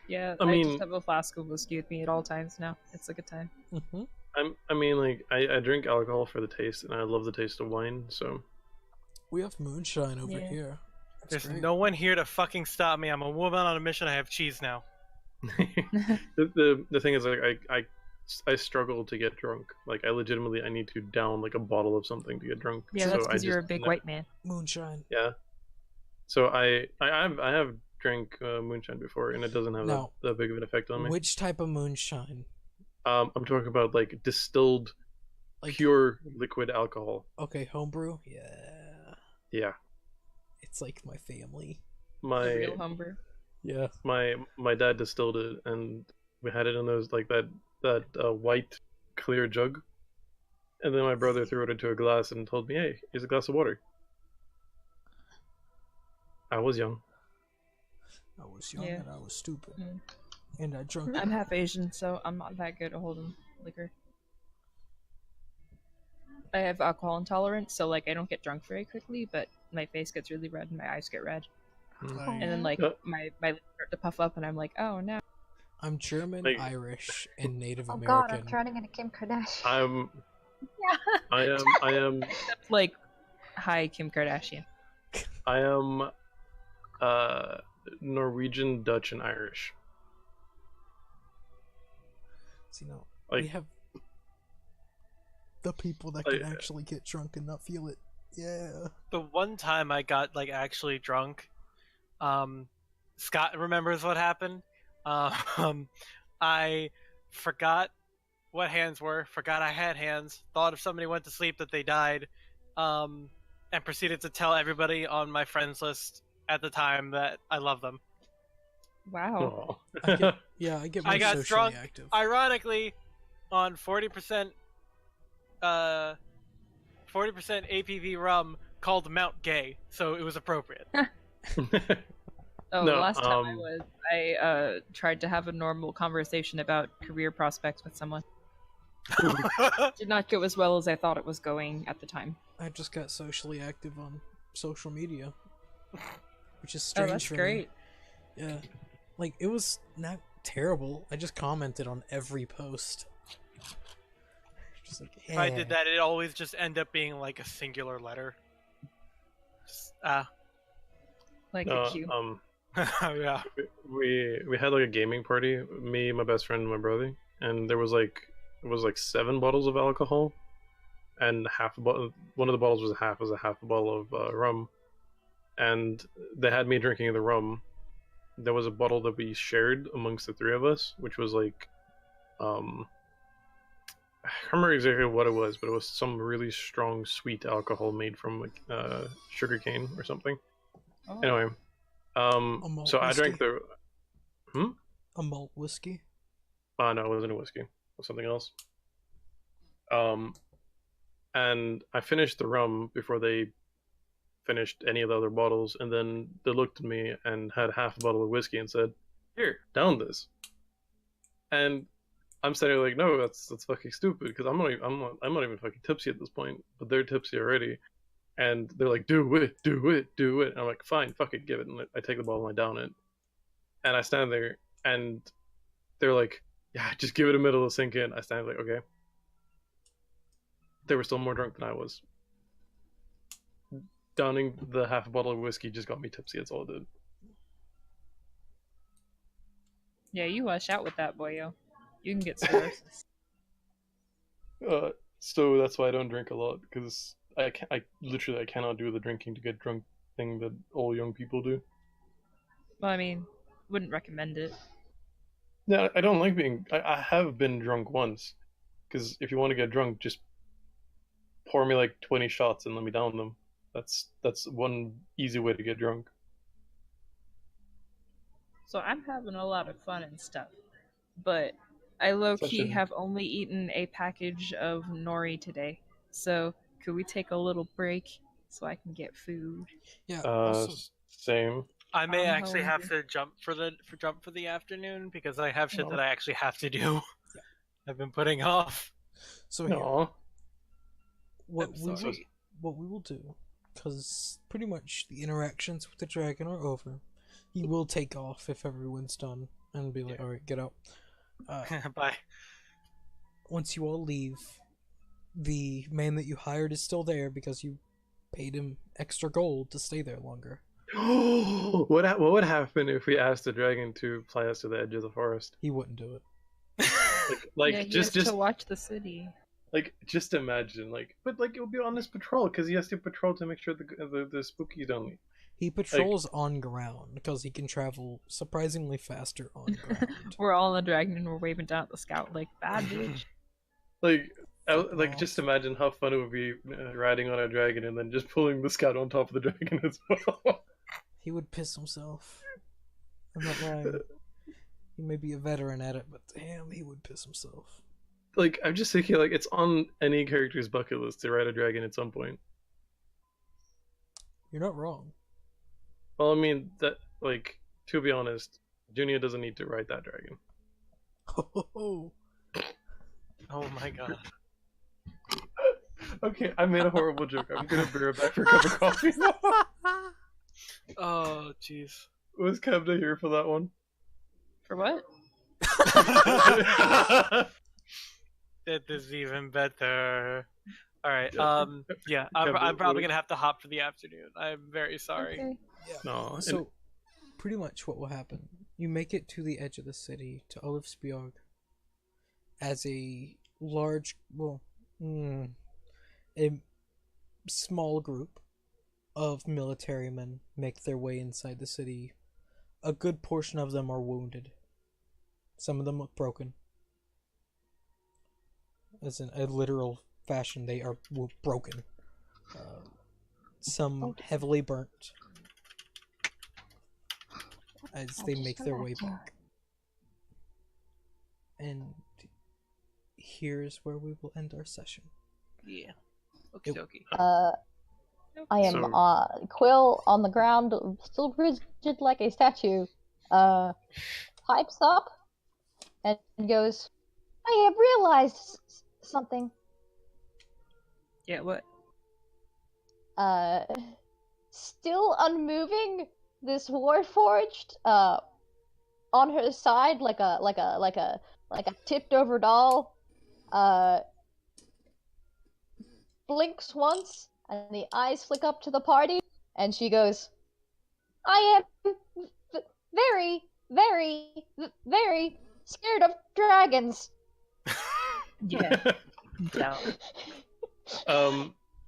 Yeah, I I mean- just have a flask of whiskey with me at all times now. It's a good time. Mm-hmm. I mean, like I drink alcohol for the taste, and I love the taste of wine. So We have moonshine over Yeah. here. It's There's great. no one here to fucking stop me. I'm a woman on a mission. I have cheese now. the thing is, like I struggle to get drunk. Like I need to down like a bottle of something to get drunk. Yeah, so that's I because you're a just big never- white man. Moonshine. Yeah. So I have drank moonshine before, and it doesn't have No. that big of an effect on me. Which type of moonshine? I'm talking about like distilled, Like pure liquid alcohol. Okay, homebrew. Yeah, Yeah. it's like my family. The My real homebrew. Yeah. my dad distilled it, and we had it in those like that white clear jug, and then my brother threw it into a glass and told me, "Hey, here's a glass of water." I was young. I was young Yeah. and I was stupid, Mm. and I drunk. I'm half Asian, so I'm not that good at holding liquor. I have alcohol intolerance, so like I don't get drunk very quickly, but my face gets really red and my eyes get red, I- and then like my lips start to puff up, and I'm like, oh no. I'm German, Like- Irish, and Native Oh god, American. I'm turning into Kim Kardashian. I am Like, hi Kim Kardashian. Norwegian, Dutch, and Irish. So, we Like have the people that Like- can actually get drunk and not feel it. Yeah. The one time I got like actually drunk, Scott remembers what happened. I forgot what hands were, forgot I had hands, thought if somebody went to sleep that they died, and proceeded to tell everybody on my friends list at the time that I love them. Wow. Aw. I get more I got socially strong. active. Ironically, on 40%, 40% APV rum called Mount Gay, so it was appropriate. Oh, No, last time I tried to have a normal conversation about career prospects with someone. Did not go as well as I thought it was going at the time. I just got socially active on social media, which is Oh, strange that's for great. me. Yeah, like it was not terrible. I just commented on every post. Just like, If I "Eh." did that, it'd always just end up being like a singular letter. Just, Like No, a Q. yeah. we had like a gaming party, me, my best friend, and my brother, and there was like 7 bottles of alcohol, and one of the bottles was a half a bottle of rum, and they had me drinking the rum. There was a bottle that we shared amongst the 3 of us, which was like, I can't remember exactly what it was, but it was some really strong sweet alcohol made from like sugarcane or something. Oh. Anyway, malt so I drank whiskey? the. A malt whiskey. No, it wasn't a whiskey. It was something else. And I finished the rum before they finished any of the other bottles, and then they looked at me and had half a bottle of whiskey and said, "Here, down this." And I'm sitting there like, no, that's fucking stupid, because I'm not even fucking tipsy at this point, but they're tipsy already, and they're like, do it. And I'm like, fine, fuck it, give it. And I take the bottle and I down it, and I stand there, and they're like, yeah, just give it a minute to sink in. I stand there like, okay. They were still more drunk than I was. Downing the half a bottle of whiskey just got me tipsy. That's all it did. Yeah, you lush out with that, boyo. You can get cirrhosis. So that's why I don't drink a lot, because I cannot do the drinking to get drunk thing that all young people do. Well, I mean, wouldn't recommend it. Yeah, I don't like being. I have been drunk once, because if you want to get drunk, just pour me like 20 shots and let me down them. That's one easy way to get drunk. So I'm having a lot of fun and stuff, but I low-key Such a- have only eaten a package of nori today. So could we take a little break so I can get food? Yeah. Uh, Also, same. I may I'm actually have hungry. to jump for the afternoon because I have shit No. that I actually have to do. Yeah. I've been putting off. so here, No. what I'm we will, sorry. what we will do, because pretty much the interactions with the dragon are over. He will take off if everyone's done and be like, "All right, get out." Bye. Once you all leave, the man that you hired is still there because you paid him extra gold to stay there longer. What would happen if we asked the dragon to fly us to the edge of the forest? He wouldn't do it. Like yeah, he just has to watch the city. like just imagine but it would be on his patrol, because he has to patrol to make sure the spookies don't leave. He patrols on ground because he can travel surprisingly faster on ground. We're all on the dragon and we're waving down at the scout like, bad bitch. Like just imagine how fun it would be riding on a dragon and then just pulling the scout on top of the dragon as well. He would piss himself. I'm not lying. He may be a veteran at it, but damn, he would piss himself. Like, I'm just thinking, like, it's on any character's bucket list to ride a dragon at some point. You're not wrong. Well, I mean, that, like, to be honest, Junia doesn't need to ride that dragon. Oh, Oh my god. Okay, I made a horrible joke. I'm gonna be right back for a cup of coffee. Oh jeez. Was Kevda here for that one? For what? It is even better. All right. Yeah. Yeah. Yeah, I'm probably what- gonna have to hop for the afternoon. I'm very sorry. Okay. yeah. No, So, pretty much what will happen, you make it to the edge of the city, to Olivsbjorg, as a large, a small group of military men make their way inside the city. A good portion of them are wounded. Some of them look broken. As in a literal fashion, they are broken. Some heavily burnt. as I they just make go their back way to her. back. And here's where we will end our session. Yeah. It- Okie dokie. I am So- Quill on the ground, still rigid like a statue. Pipes up and goes, "I have realized something. Yeah, what? Still unmoving, this Warforged, on her side like a tipped over doll, blinks once, and the eyes flick up to the party, and she goes, "I am very, very, very scared of dragons." Yeah. Tell.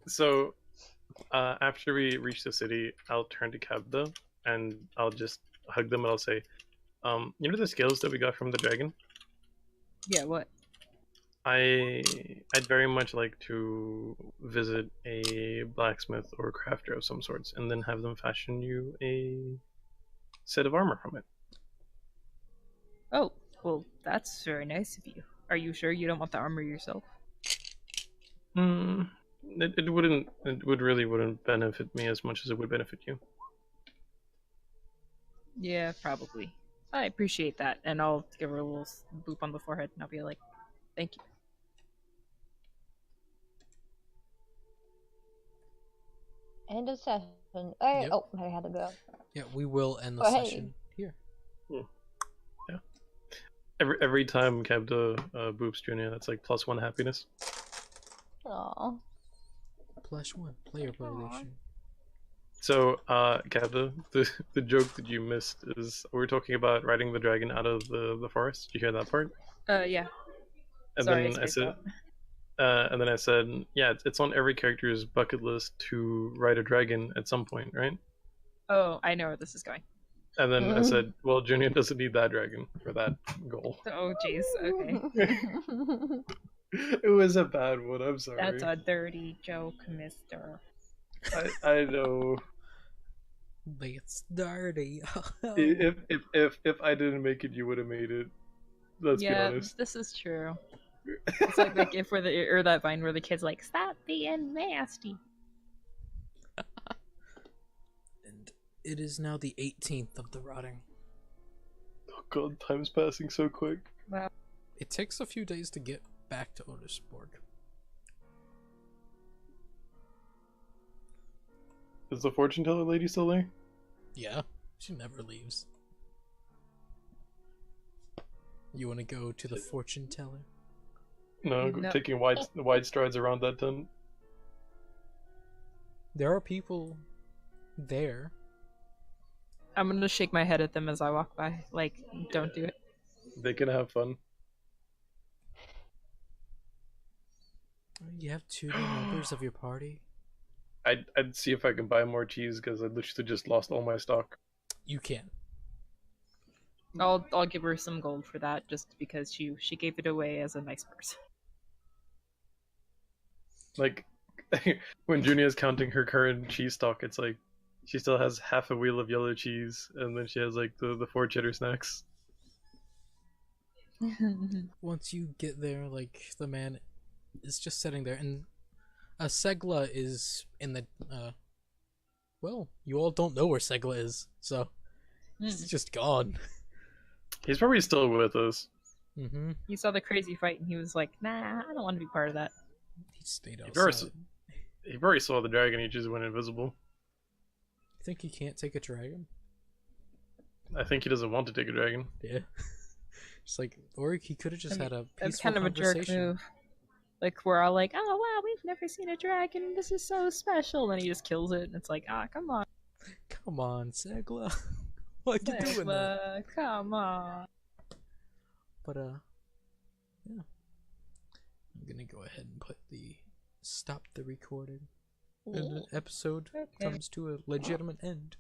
So after we reach the city, I'll turn to Kabda and I'll just hug them and I'll say, you know the scales that we got from the dragon? Yeah, what? I'd very much like to visit a blacksmith or crafter of some sorts and then have them fashion you a set of armor from it. Oh, well, that's very nice of you. Are you sure you don't want the armor yourself? It really wouldn't benefit me as much as it would benefit you. Yeah, probably. I appreciate that, and I'll give her a little boop on the forehead, and I'll be like, "Thank you." End of session. Yep. Oh, I had to go. Yeah, we will end the Oh, hey. session here. Every time Kabda boops Junior, that's like +1 happiness. Aw. +1 player relation. So, Kabda, the joke that you missed is we were talking about riding the dragon out of the forest. Did you hear that part? Yeah. And Sorry, then I spaced said, out. yeah, it's on every character's bucket list to ride a dragon at some point, right? Oh, I know where this is going. And then I said, well, Junior doesn't need that dragon for that goal. Oh, jeez. Okay. It was a bad one. I'm sorry. That's a dirty joke, mister. I know. It's dirty. If I didn't make it, you would have made it. Let's be Yeah, honest. this is true. It's like if we're or that Vine where the kid's like, "Stop being nasty." And it is now the 18th of the rotting. Oh god, time's passing so quick. Well, It takes a few days to get back to Otisborg. Is the fortune teller lady still there? Yeah, she never leaves. You want to go to the fortune teller? No, No. taking wide strides around that tent. There are people there. I'm gonna shake my head at them as I walk by. Like, don't do it. They can have fun. You have two new members of your party. I'd see if I can buy more cheese because I literally just lost all my stock. You can. I'll give her some gold for that, just because she gave it away as a nice person. Like, when Junia's counting her current cheese stock, it's like she still has half a wheel of yellow cheese, and then she has like the 4 cheddar snacks. Once you get there, like, the man is just sitting there, and Segla is in the, well, you all don't know where Segla is, so he's just gone. He's probably still with us. Mm-hmm. He saw the crazy fight and he was like, "Nah, I don't want to be part of that." He stayed He probably, outside. he probably saw the dragon, he just went invisible. You think he can't take a dragon? I think he doesn't want to take a dragon. Yeah. Just like, or he could have just had a peaceful That's kind of a jerk conversation. move. Like, we're all like, "Oh wow, we've never seen a dragon. This is so special." And he just kills it, and it's like, come on, Come on, Segla. Why you doing that? come on. But yeah. I'm gonna go ahead and put the stop the recording. And the episode Okay. comes to a legitimate end.